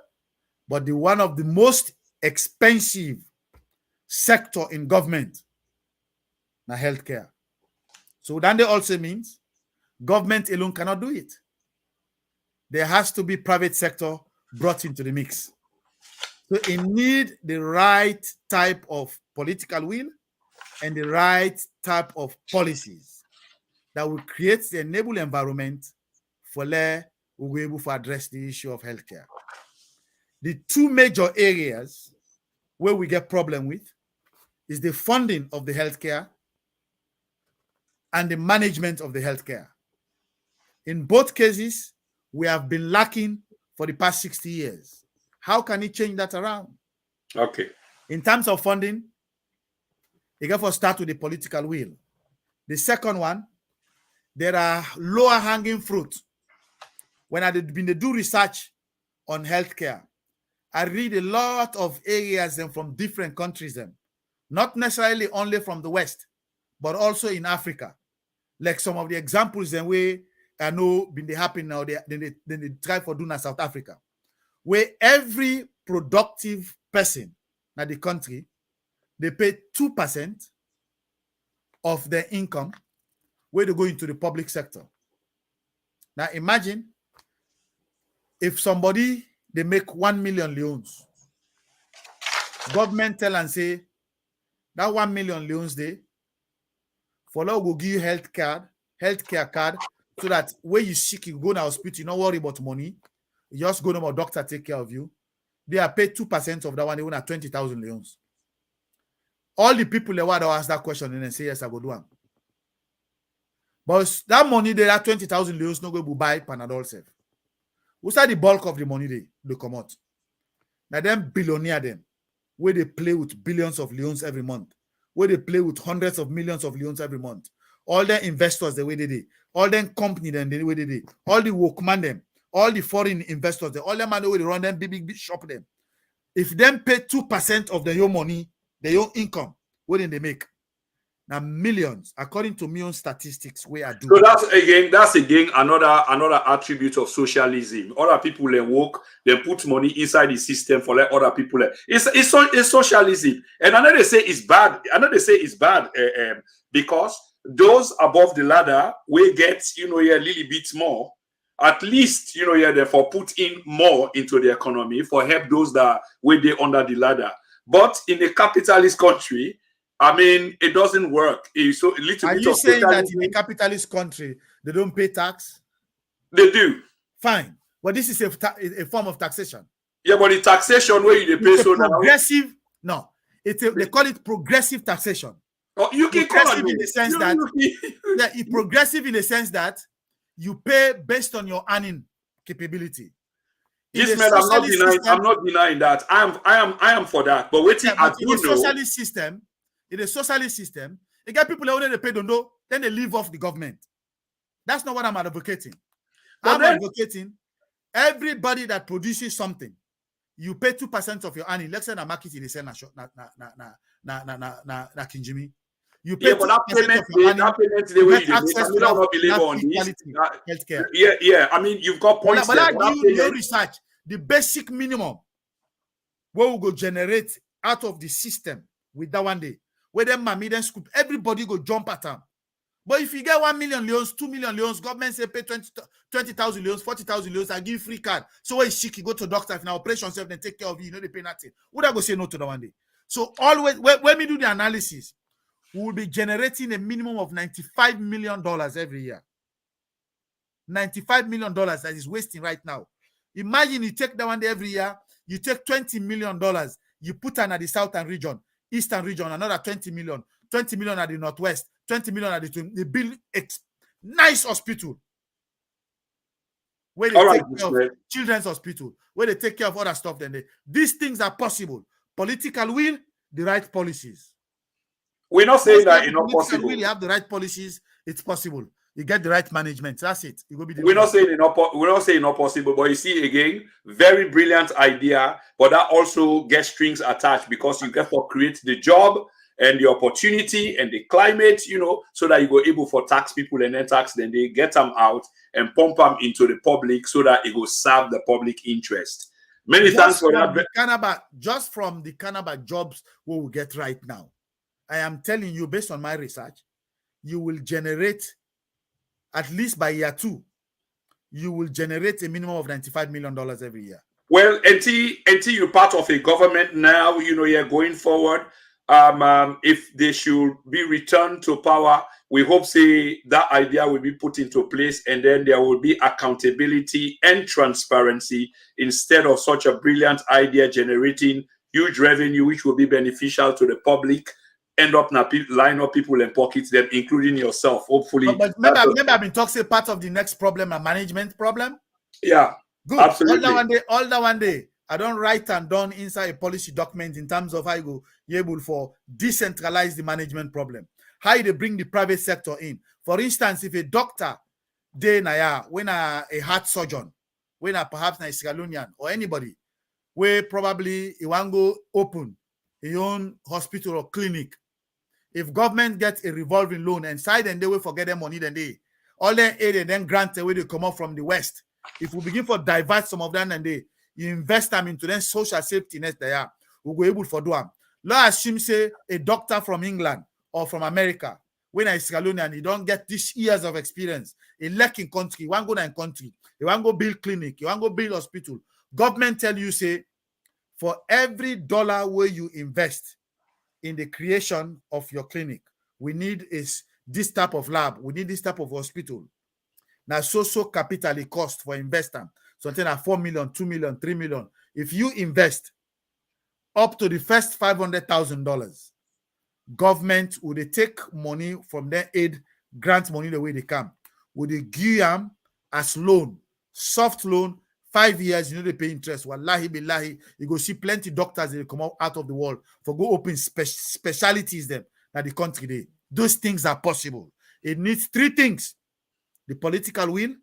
but the one of the most expensive sector in government, na healthcare. So that also means government alone cannot do it. There has to be private sector brought into the mix. So it need the right type of political will and the right type of policies that will create the enable environment for we'll be able to address the issue of healthcare. The two major areas where we get problem with is the funding of the healthcare and the management of the healthcare. In both cases, we have been lacking for the past 60 years. How can it change that around?
Okay.
In terms of funding, you got to start with the political will. The second one, there are lower hanging fruit. When I've been to do research on healthcare, I read a lot of areas from different countries, not necessarily only from the West, but also in Africa. Like some of the examples where I know been they happen now, they try for doing in South Africa, where every productive person in the country, they pay 2% of their income where they go into the public sector. Now imagine if somebody, they make 1 million leons, government tell and say, that 1 million leons they, for now will give you healthcare card, so that when you sick, you go to the hospital, you don't worry about money. You just go to a doctor, take care of you. They are paid 2% of that one, they win at 20,000 leons. All the people that want to ask that question and then say, yes, I go do them. But that money, that 20,000 leons, no go to buy Panadol self. What's the bulk of the money they come out? Now, them billionaire them, where they play with billions of leons every month, where they play with hundreds of millions of leons every month. All the investors, the way they did, all them company, them the way they did, all the workman them, all the foreign investors, all them man the way they run them big shop them. If them pay 2% of their own money, their own income, what did they make? Now millions, according to my own statistics, where I do.
So that's again another attribute of socialism. Other people they work, they put money inside the system for like other people. It's socialism, and I know they say it's bad. Because those above the ladder will get a little bit more. At least therefore put in more into the economy for help those that were they under the ladder. But in a capitalist country, I mean, it doesn't work. Are you
saying that in a capitalist country, they don't pay tax?
They do.
Fine. But this is a form of taxation.
Yeah, but the taxation where you pay so
progressive, now. They call it progressive taxation.
Oh, you can call it
in the sense that it's progressive in the sense that you pay based on your earning capability.
Jesmed, I'm not denying that. I am for that. But wait, I do know.
In a socialist system, you get people that only pay don't know, then they live off the government. That's not what I'm advocating. I'm advocating everybody that produces something, you pay 2% of your earnings. Let's say na market in the same na Kinjimi. You pay
but that payment, the way you access to healthcare. Yeah. I mean, you've got points.
But I give you your research. The basic minimum what we go generate out of the system with that one day, where them mommy then scoop, everybody go jump at them. But if you get 1 million loans, 2 million loans, government say pay 20,000 loans, 40,000 loans, I give free card. So when sick, you go to doctor, if now operation self, then take care of you, they pay nothing. Would I go say no to that one day? So always, when we do the analysis, we will be generating a minimum of $95 million every year. $95 million that is wasting right now. Imagine you take that one day every year, you take $20 million, you put on at the southern region, eastern region, another 20 million at the northwest, 20 million at the build nice hospital. Where they take care of children's hospital, where they take care of other stuff. These things are possible. Political will, the right policies.
We're not saying that it's not possible.
Will, you have the right policies, it's possible. You get the right management. That's it.
We're not saying not possible, but you see again, very brilliant idea, but that also gets strings attached because you get to create the job and the opportunity and the climate, so that you go able for tax people and then tax, then they get them out and pump them into the public so that it will serve the public interest. Many thanks for that.
Just from the Canaba jobs we will get right now, I am telling you, based on my research, you will generate, at least by year 2, you will generate a minimum of $95 million every year.
Well, until you're part of a government now, you're going forward. If they should be returned to power, we hope that idea will be put into place, and then there will be accountability and transparency instead of such a brilliant idea generating huge revenue, which will be beneficial to the public. End up line up people and pockets them, including yourself. Hopefully,
but maybe I've been talking part of the next problem, a management problem.
Yeah,
good.
Absolutely.
All that one day, I don't write and done inside a policy document in terms of how you go able for decentralize the management problem. How they bring the private sector in. For instance, if a doctor, when a heart surgeon, when perhaps a Sierra Leonean or anybody, where probably he want go open his own hospital or clinic. If government gets a revolving loan and side and they will forget their money, then all their aid and then grant away they come up from the West. If we begin to divert some of them and you invest them into them social safety net there, we'll be able to do them. Let's assume say a doctor from England or from America, when I Sierra Leone and he don't get these years of experience, in lacking country, you want to go in country, you want to go build clinic, you want to go build hospital. Government tell you say, for every dollar where you invest in the creation of your clinic, we need this type of lab, we need this type of hospital. Now, so capital it cost for investor. Something like 4 million, 2 million, 3 million. If you invest up to the first $500,000, government would take money from their aid, grant money the way they come. Would they give them as loan, soft loan, 5 years, they pay interest. Wallahi billahi, you go see plenty doctors that come out of the world for go open specialties them that the country they. Those things are possible. It needs 3 things: the political will,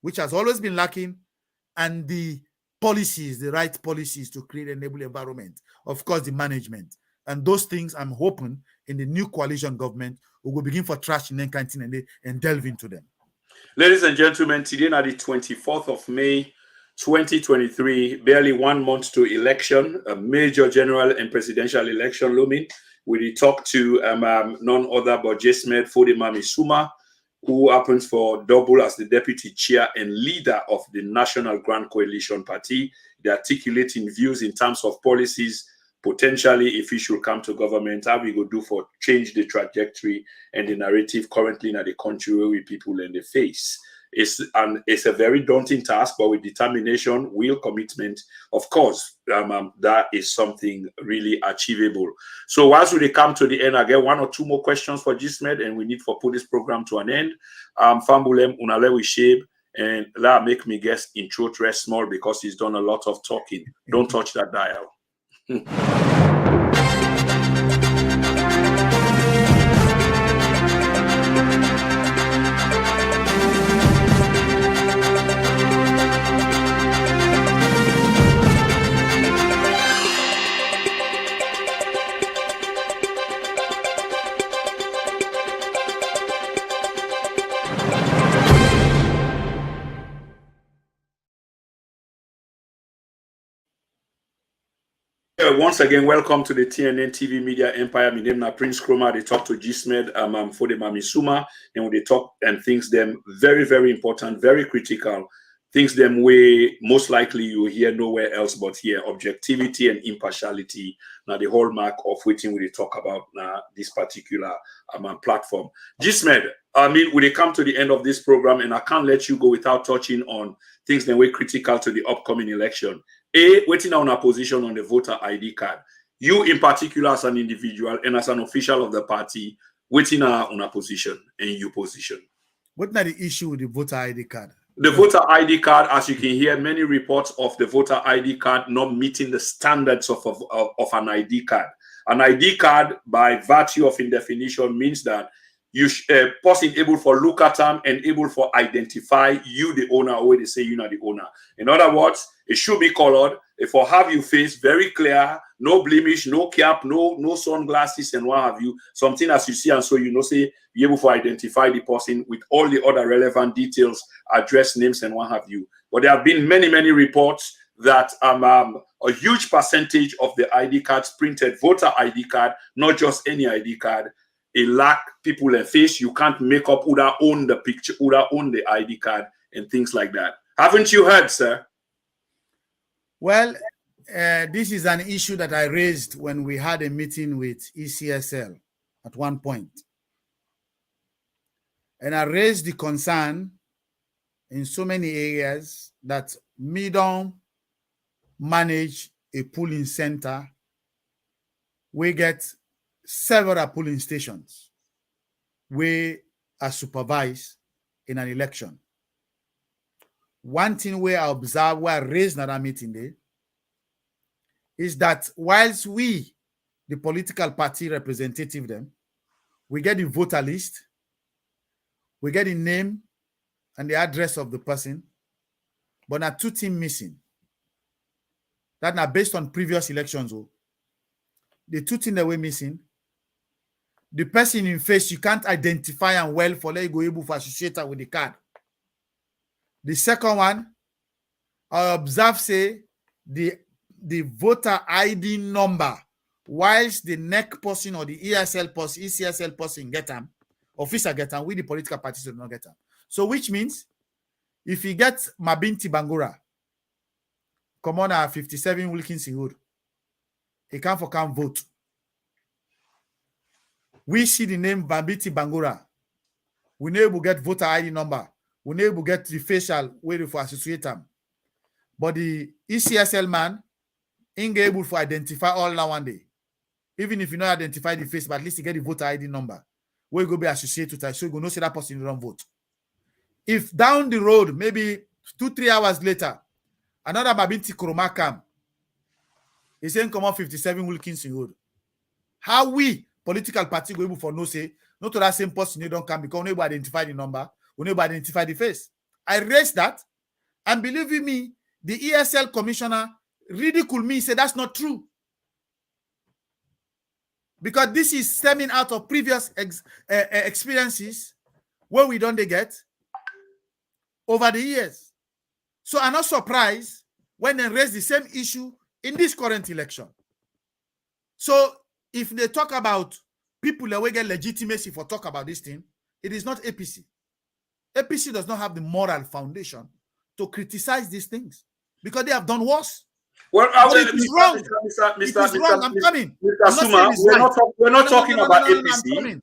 which has always been lacking, and the policies, the right policies to create an enable environment. Of course, the management. And those things I'm hoping in the new coalition government we will begin for trash in canteen and delve into them.
Ladies and gentlemen, today are the 24th of May, 2023, barely 1 month to election, a major general and presidential election looming. We talk to none other but Jesmed Sumah, who happens for double as the deputy chair and leader of the National Grand Coalition Party. They're articulating views in terms of policies, potentially if he should come to government, how we go do for change the trajectory and the narrative currently in the country where we people in the face. It's a very daunting task, but with determination, will, commitment, of course, that is something really achievable. So once we come to the end, I get 1 or 2 more questions for Jesmed, and we need to put this program to an end. Fambulem unalewi shape, And that make me guess in throat rest small because he's done a lot of talking. Don't touch that dial. Once again, welcome to the TNN TV Media Empire. My name is Prince Chroma. They talk to Jesmed Sumah, and when they talk and things them very, very important, very critical, things them way most likely you will hear nowhere else but here. Objectivity and impartiality. Now the hallmark of waiting we talk about now this particular platform. Jesmed, I mean, we come to the end of this program, and I can't let you go without touching on things that were critical to the upcoming election. Waiting on a position on the voter ID card. You in particular as an individual and as an official of the party, waiting on a position and your position.
What's the issue with the voter ID card?
The voter ID card, as you can hear, many reports of the voter ID card not meeting the standards of an ID card. An ID card, by virtue of its definition, means that you person able for look at them and able for identify you the owner, or they say you're not the owner. In other words, it should be colored. If for have you face very clear, no blemish, no cap, no sunglasses and what have you. Something as you see, and so you know, say you're able to identify the person with all the other relevant details, address, names, and what have you. But there have been many reports that a huge percentage of the ID cards printed voter ID card, not just any ID card. It lack people a face. You can't make up who that own the picture, who that own the ID card, and things like that. Haven't you heard, sir?
Well, this is an issue that I raised when we had a meeting with ECSL at one point. And I raised the concern in so many areas that me don't manage a polling center. We get several polling stations we are supervised in an election. One thing where I observe, where I raised in that meeting there, is that whilst we, the political party representative them, we get the voter list, we get the name and the address of the person, but now two things missing. That now based on previous elections, the two things that we're missing, the person in face, you can't identify and well for let you go able to associate her with the card. The second one, I observe say the voter ID number, whilst the NEC person or the ECSL person get them, officer get them, we the political parties do not get them. So which means if you get Mabinti Bangura, Commander 57 Wilkinson Hood, he can't vote. We see the name Mabinti Bangura. We know we get voter ID number. We know we get the facial way for associate them. But the ECSL man ain't able to identify all now one day. Even if you not identify the face, but at least you get the voter ID number. Where you go be associated with that, so you go no say that person don't vote. If down the road, maybe 2-3 hours later, another Mabinti Kuroma come, he's saying come on 57 Wilkinson Road. How we political party go able for no say, not to that same person you don't come because we never identify the number, we never identify the face. I raised that, and believe me, the ESL commissioner ridiculed me, said that's not true. Because this is stemming out of previous experiences where we don't get over the years. So I'm not surprised when they raise the same issue in this current election. So if they talk about people that will get legitimacy for talk about this thing, it is not APC. APC does not have the moral foundation to criticize these things because they have done worse.
Well,
it is wrong. It is wrong. I'm coming.
Mr. Sumah, we're not talking about APC.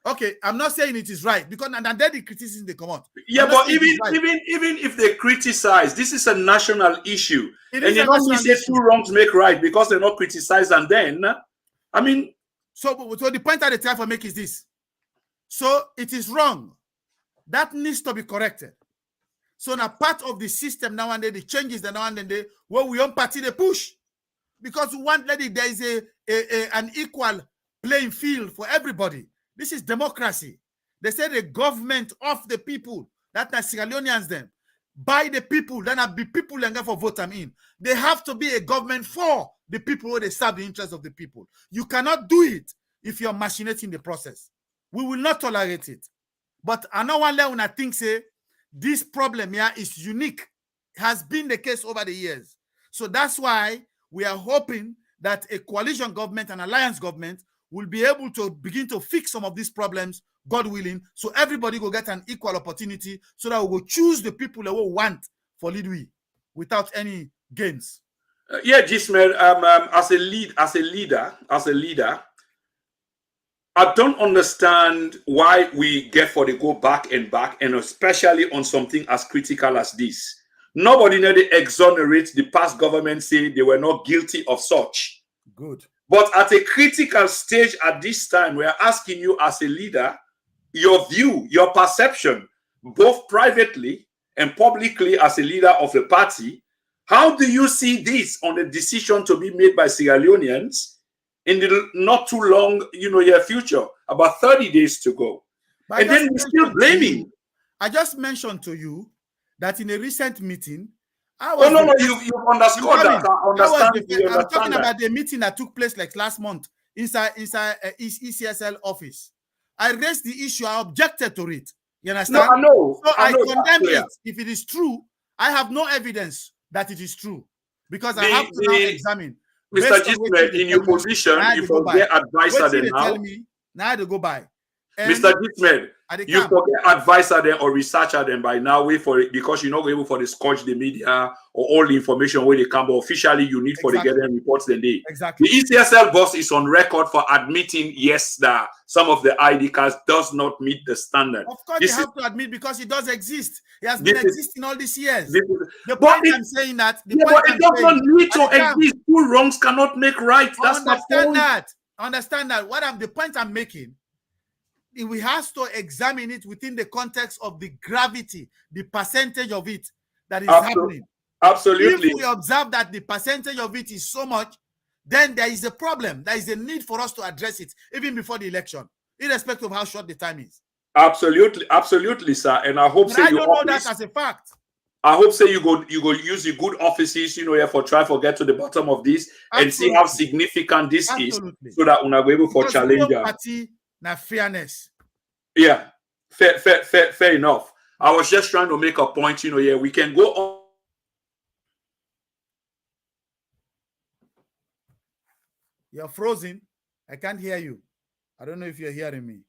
Okay, I'm not saying it is right because and then the criticism they come out.
Yeah, but even if they criticize, this is a national issue, and you don't say two wrongs make right because they're not criticized. And then, I mean,
so the point that they try to make is this: so it is wrong. That needs to be corrected. So now part of the system now and then, the changes that now and then, where we own party they push. Because we want that there is an equal playing field for everybody. This is democracy. They say the government of the people, that are Sierra Leoneans them, by the people, then be people and for vote them in. They have to be a government for the people where they serve the interests of the people. You cannot do it if you're machinating the process. We will not tolerate it. But another one level I think say this problem here is unique. Has been the case over the years. So that's why we are hoping that a coalition government and alliance government will be able to begin to fix some of these problems, God willing, so everybody will get an equal opportunity so that we will choose the people that we want for lead we without any gains.
Yeah, Jesmed, as a leader, I don't understand why we get for the go back, and especially on something as critical as this. Nobody nearly exonerates the past government, say they were not guilty of such.
Good.
But at a critical stage at this time, we are asking you as a leader, your view, your perception, both privately and publicly as a leader of the party. How do you see this on the decision to be made by Sierra Leoneans in the not too long, near future, about 30 days to go?
But
and then we're still blaming.
I just mentioned to you that in a recent meeting,
you've underscored that.
I'm talking about the meeting that took place like last month inside ECSL office. I raised the issue. I objected to it. You understand?
No, I know.
So I condemn it. If it is true, I have no evidence that it is true because I have to now examine.
Mr. Jesmed, in your position, you forget advisor then now.
Now I had to go by.
Mr. Jesmed, you forget advisor then or researcher then by now. Wait for it because you're not able for the scotch the media or all the information where they come, but officially you need for the get them reports the day.
Exactly.
The ECSL boss is on record for admitting yes that some of the ID cards does not meet the standard.
Of course, you have to admit because it does exist. It has been existing all these years. The point I'm saying that
but it does not need to exist. Two wrongs cannot make right. That's the point.
Understand that. The point I'm making. We have to examine it within the context of the gravity, the percentage of it that is happening.
Absolutely.
If we observe that the percentage of it is so much, then there is a problem. There is a need for us to address it even before the election, irrespective of how short the time is.
Absolutely, sir. And I hope
I don't know that as a fact.
I hope you go use your good offices, for get to the bottom of this and see how significant this is, so that we're able for challenge.
Now fairness.
Yeah, fair enough. I was just trying to make a point, we can go on.
You're frozen. I can't hear you. I don't know if you're hearing me.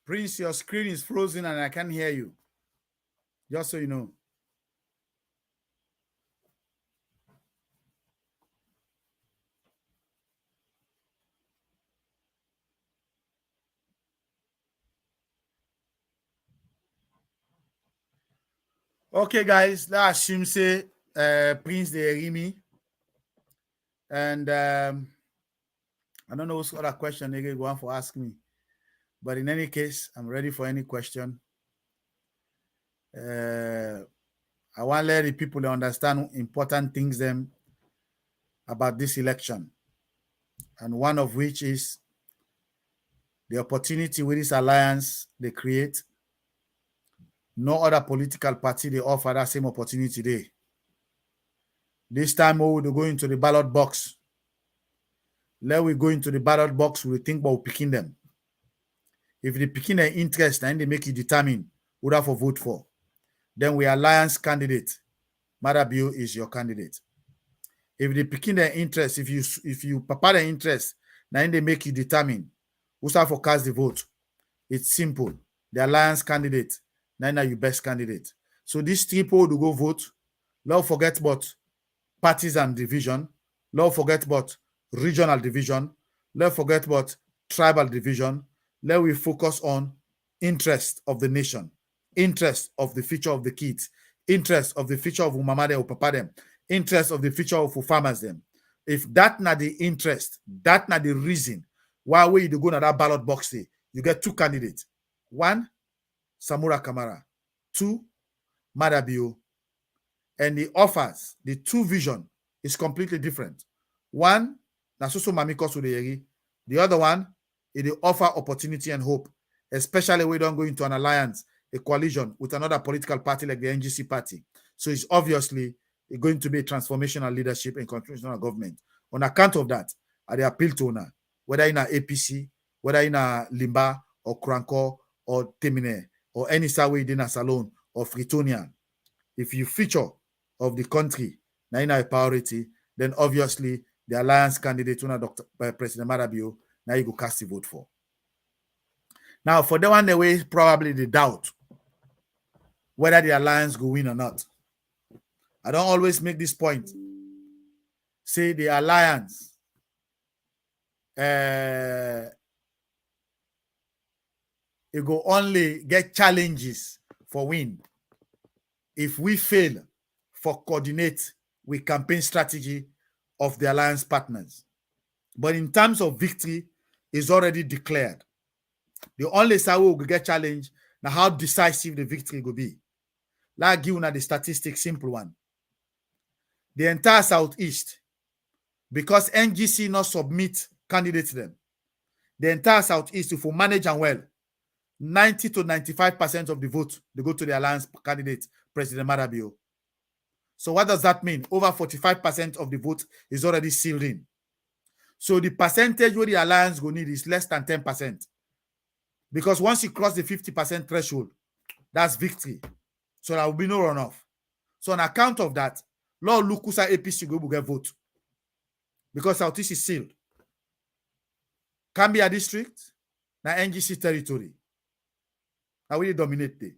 Prince, your screen is frozen and I can't hear you. Just so you know. Okay, guys, let's assume say Prince de Rimi. And I don't know what's other question they go on for ask me. But in any case, I'm ready for any question. I want to let the people understand important things them about this election. And one of which is the opportunity with this alliance they create. No other political party they offer that same opportunity today. This time we will go into the ballot box. Let we go into the ballot box, we think about picking them. If they picking their interest and they make you determine who to vote for, then we alliance candidate. Marabiu is your candidate. If they picking their interest, if you prepare their interest, then they make you determine who's for cast the vote. It's simple. The alliance candidate, then are your best candidate. So these three people to go vote. Don't forget about parties and division. Let's forget about regional division. Let's forget about tribal division. Let we focus on interest of the nation, interest of the future of the kids, interest of the future of mama them or papa them, interest of the future of farmers them. If that not the interest, that not the reason why we you go to that ballot box, you get two candidates. One, Samura Kamara. Two, Madabio. And the offers, the two vision is completely different. One, Nasuso Mamiko Sudeyeri. The other one, it offer opportunity and hope, especially when we don't go into an alliance, a coalition with another political party like the NGC party. So it's obviously going to be a transformational leadership and constitutional government. On account of that, I appeal to Una, whether in a APC, whether in a Limba or Kranko or Temine or any Sawe in a Salon or Fritonian, if you feature of the country now in a priority, then obviously the alliance candidate, Dr. President Marabio, now you go cast the vote for. Now, for the one the way, probably the doubt whether the alliance go win or not. I don't always make this point. Say the alliance it go only get challenges for win if we fail for coordinate with campaign strategy of the alliance partners. But in terms of victory, is already declared. The only side we will get challenged now how decisive the victory will be. Like give you the statistics, simple one. The entire Southeast, because NGC not submit candidates to them, the entire Southeast, if we manage and well, 90 to 95% of the vote, they go to the alliance candidate, President Marabio. So what does that mean? Over 45% of the vote is already sealed in. So the percentage where the alliance will need is less than 10%. Because once you cross the 50% threshold, that's victory. So there will be no runoff. So on account of that, Lord Lukusa APC will get vote. Because Southeast is sealed. Cambia district, na NGC territory. Now we dominate there.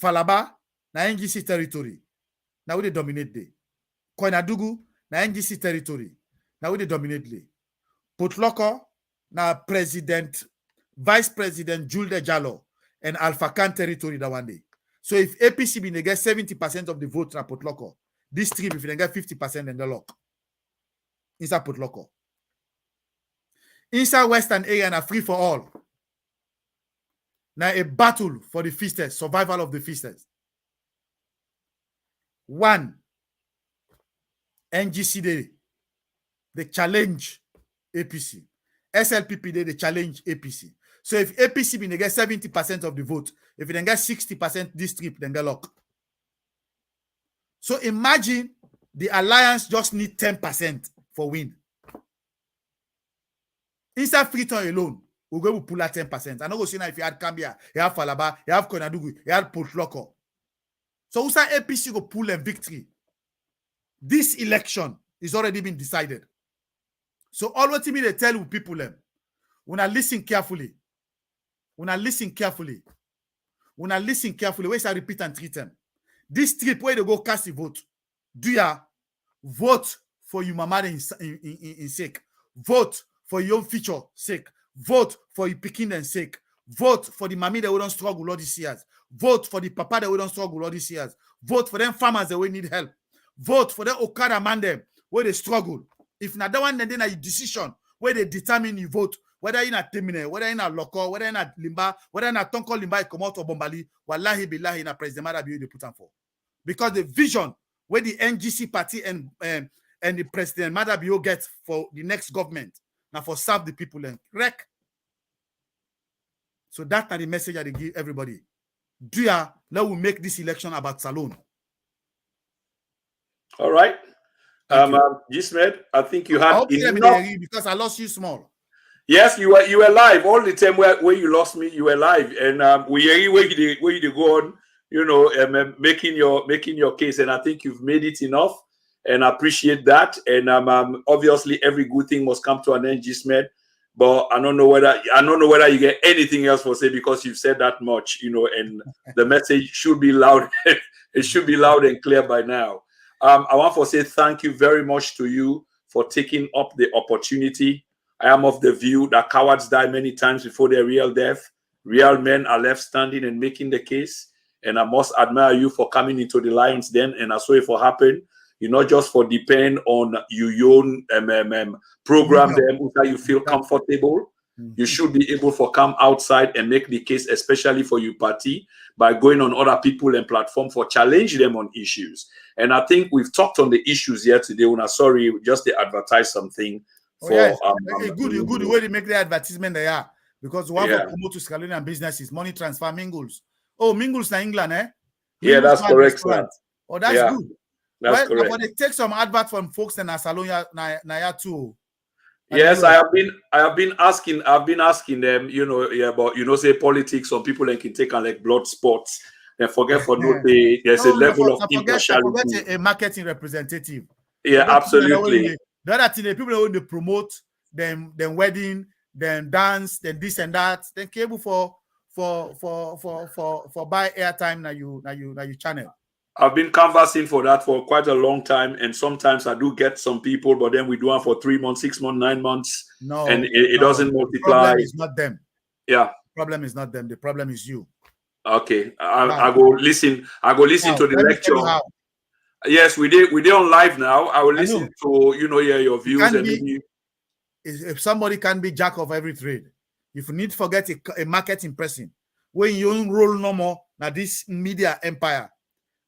Falaba, na NGC territory. Now we dominate there. Koinadugu, na NGC territory. Now we dominate there. Potloko, na President, Vice President Julde Jallo and Alpha Khan territory that one day. So if APC be get 70% of the vote na Potloko, this trip if they get 50%, then they lock. Inside Potloko. Inside Western area na free for all. Now a battle for the feasters, survival of the feasters. One, NGC Day, they challenge APC. SLPP Day, they challenge APC. So if APC they get 70% of the vote, if they get 60% this trip, then they lock. So imagine the alliance just need 10% for win. Inside Freetown alone, we're going to pull out 10%. I know see now if you had Cambia, you have Falaba, you have Koinadugu, you have Potloko. So who's APC go pull a victory? This election is already been decided. So all what they tell people them, when I listen carefully, when I listen carefully, where's I repeat and treat them. This trip where they go cast the vote, do ya vote for your mama in sake, vote for your future sake, vote for your Pekin and sake, vote for the mommy that we don't struggle all these years, vote for the papa that we don't struggle all these years, vote for them farmers that we need help, vote for them Okada man them where they struggle. If not that one, then a decision where they determine you vote, whether in a Temine, whether in a Loko, whether in a Limba, whether in a Tonko Limba, come out or Bombali, wallahi billahi in a President Marabi they put on for. Because the vision where the NGC party and the President Madabio gets for the next government, now for serve the people and wreck. So that's the message that they give everybody. Let we make this election about Salone.
All right. Jesmed, I think you had
enough. Because I lost you small.
Yes, you were live all the time where you lost me. You were live, and we hear where you go on, you know, making your case, and I think you've made it enough, and I appreciate that. And obviously every good thing must come to an end, Jesmed. But I don't know whether you get anything else for say because you've said that much, you know, and the message should be loud. It should be loud and clear by now. I want to say thank you very much to you for taking up the opportunity. I am of the view that cowards die many times before their real death. Real men are left standing and making the case. And I must admire you for coming into the lion's den. And I saw it for happen. You not just for depend on your own program them that you feel comfortable. You should be able to come outside and make the case, especially for your party, by going on other people and platform for challenge them on issues. And I think we've talked on the issues here today. When sorry, just to advertise something for
good way to make the advertisement they are, because one for promote to Scalonian businesses, money transfer mingles. Oh, mingles in England, eh?
Mingles that's correct, sir.
Oh, that's good.
That's correct.
But they take some advert from folks in Asalonia Naya too.
Yes, I have been asking them, say politics, some people can take on like blood sports and forget for no day. There's a level of impartiality.
Forget a marketing representative.
Yeah, absolutely.
The other thing, the people who they promote them wedding, then dance, then this and that, then cable for buy airtime na you channel.
I've been canvassing for that for quite a long time, and sometimes I do get some people, but then we do it for 3 months, 6 months, 9 months, and it doesn't multiply. The
problem is not them.
Yeah.
The problem is not them. The problem is you.
Okay. I go listen. To the lecture. Yes, we did on live now. I will listen to your views and
if somebody can be jack of every trade, if you need to forget a marketing person, when you don't roll no more now this media empire.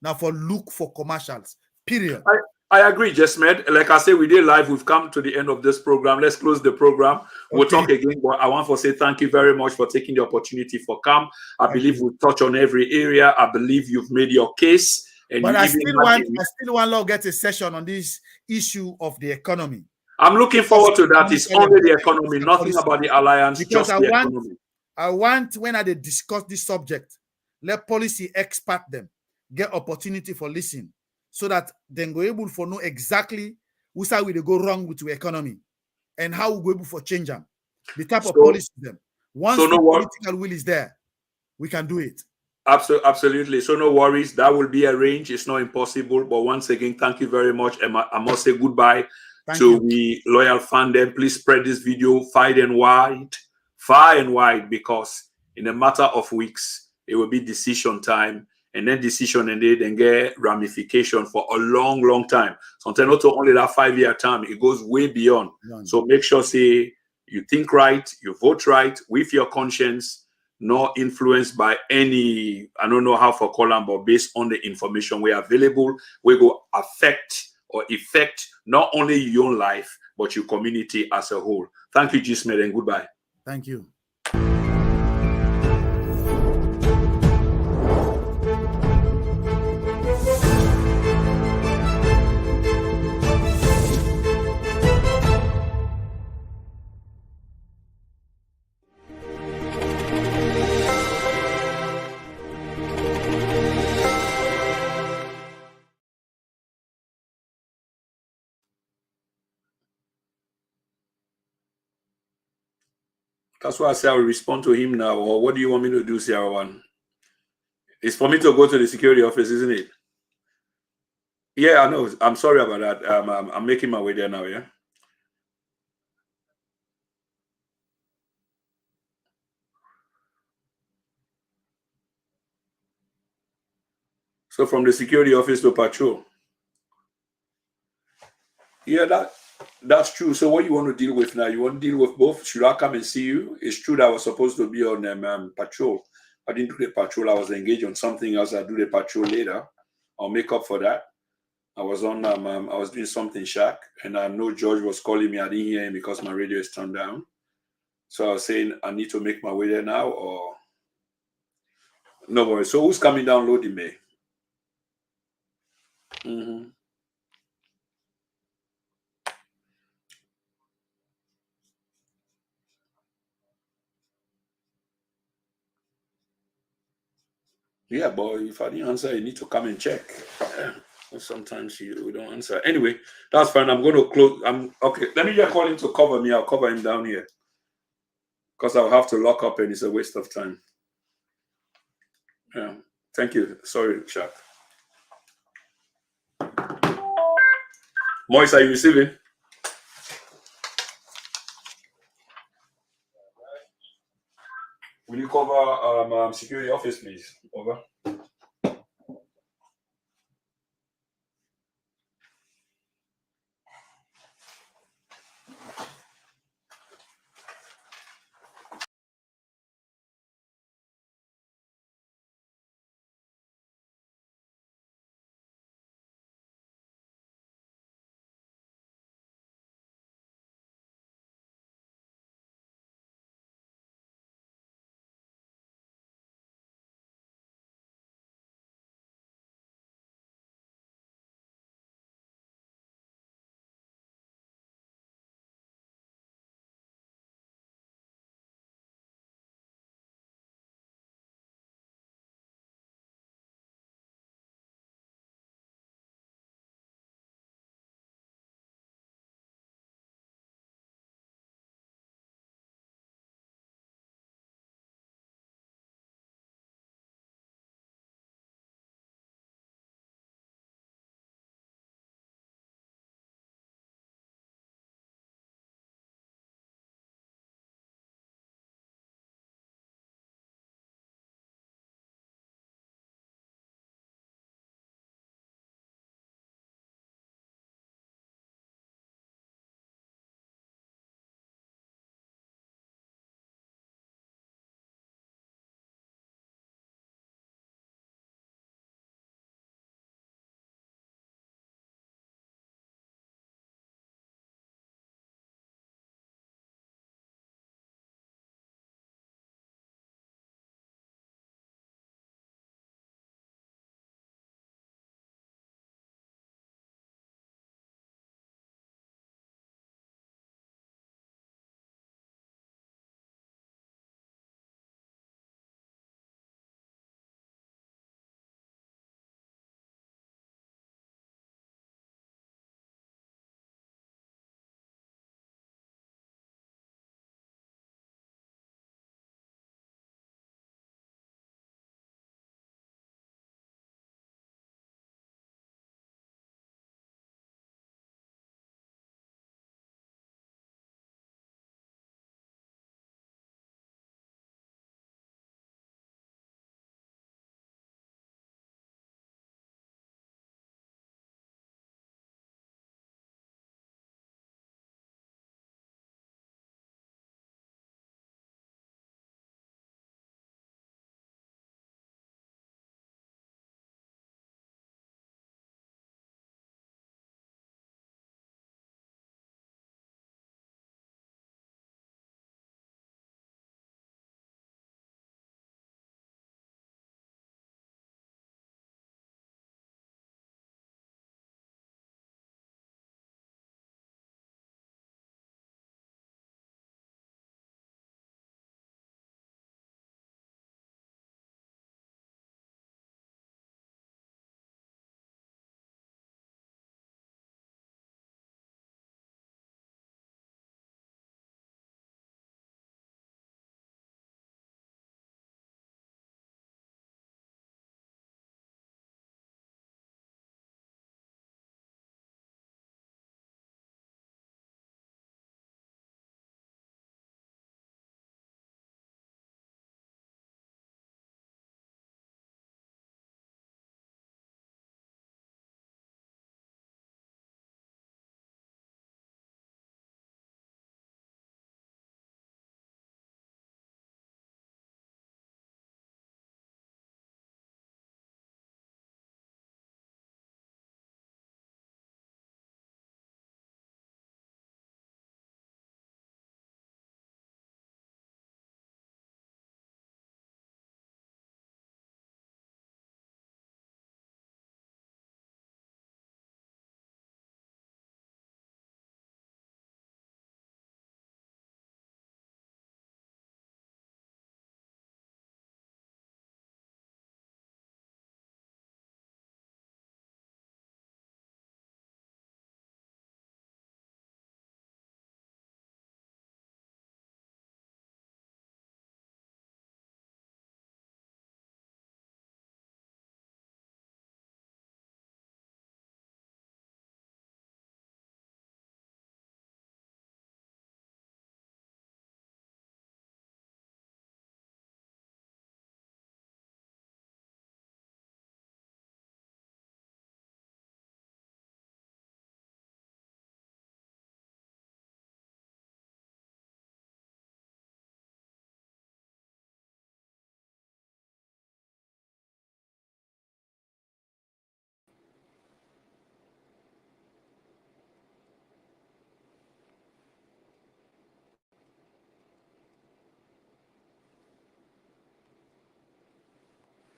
Now for look for commercials, period.
I agree, Jesmed. Like I say, we did live. We've come to the end of this program. Let's close the program. We'll talk again, but I want to say thank you very much for taking the opportunity for come. I believe we'll touch on every area. I believe you've made your case. And
but I still want to get a session on this issue of the economy.
I'm looking forward to that. It's only the economy, nothing about the alliance, because just the economy.
I want, when they discuss this subject, let policy expert them get opportunity for listening, so that then go able for know exactly which side will they go wrong with the economy and how we go able for change them. The type of policy them. Once the political will is there, we can do it.
Absolutely. So no worries. That will be arranged. It's not impossible. But once again, thank you very much. And I must say goodbye to the loyal fan. Then please spread this video far and wide, because in a matter of weeks, it will be decision time. And then decision and they then get ramification for a long, long time. Sometimes not only that 5-year term, it goes way beyond. So make sure, say, you think right, you vote right with your conscience, not influenced by any, I don't know how for call them, but based on the information we are available, we go affect not only your own life, but your community as a whole. Thank you, Jesmed, and goodbye.
Thank you.
That's why I say I will respond to him now. Or what do you want me to do, Sierra One? It's for me to go to the security office, isn't it? Yeah, I know. I'm sorry about that. I'm making my way there now, yeah? So from the security office to patrol. Yeah, that's true. So what you want to deal with now? You want to deal with both? Should I come and see you? It's true that I was supposed to be on patrol. I didn't do the patrol. I was engaged on something else. I'll do the patrol later. I'll make up for that. I was on. I was doing something shack, and I know George was calling me. I didn't hear him because my radio is turned down. So I was saying I need to make my way there now, or no worries. So who's coming down loading me? Yeah, but if I didn't answer, you need to come and check. Sometimes you don't answer. Anyway, that's fine. I'm going to close. Okay. Let me just call him to cover me. I'll cover him down here, because I'll have to lock up and it's a waste of time. Yeah. Thank you. Sorry, Shaq. Moise, are you receiving? Will you cover security office, please? Over.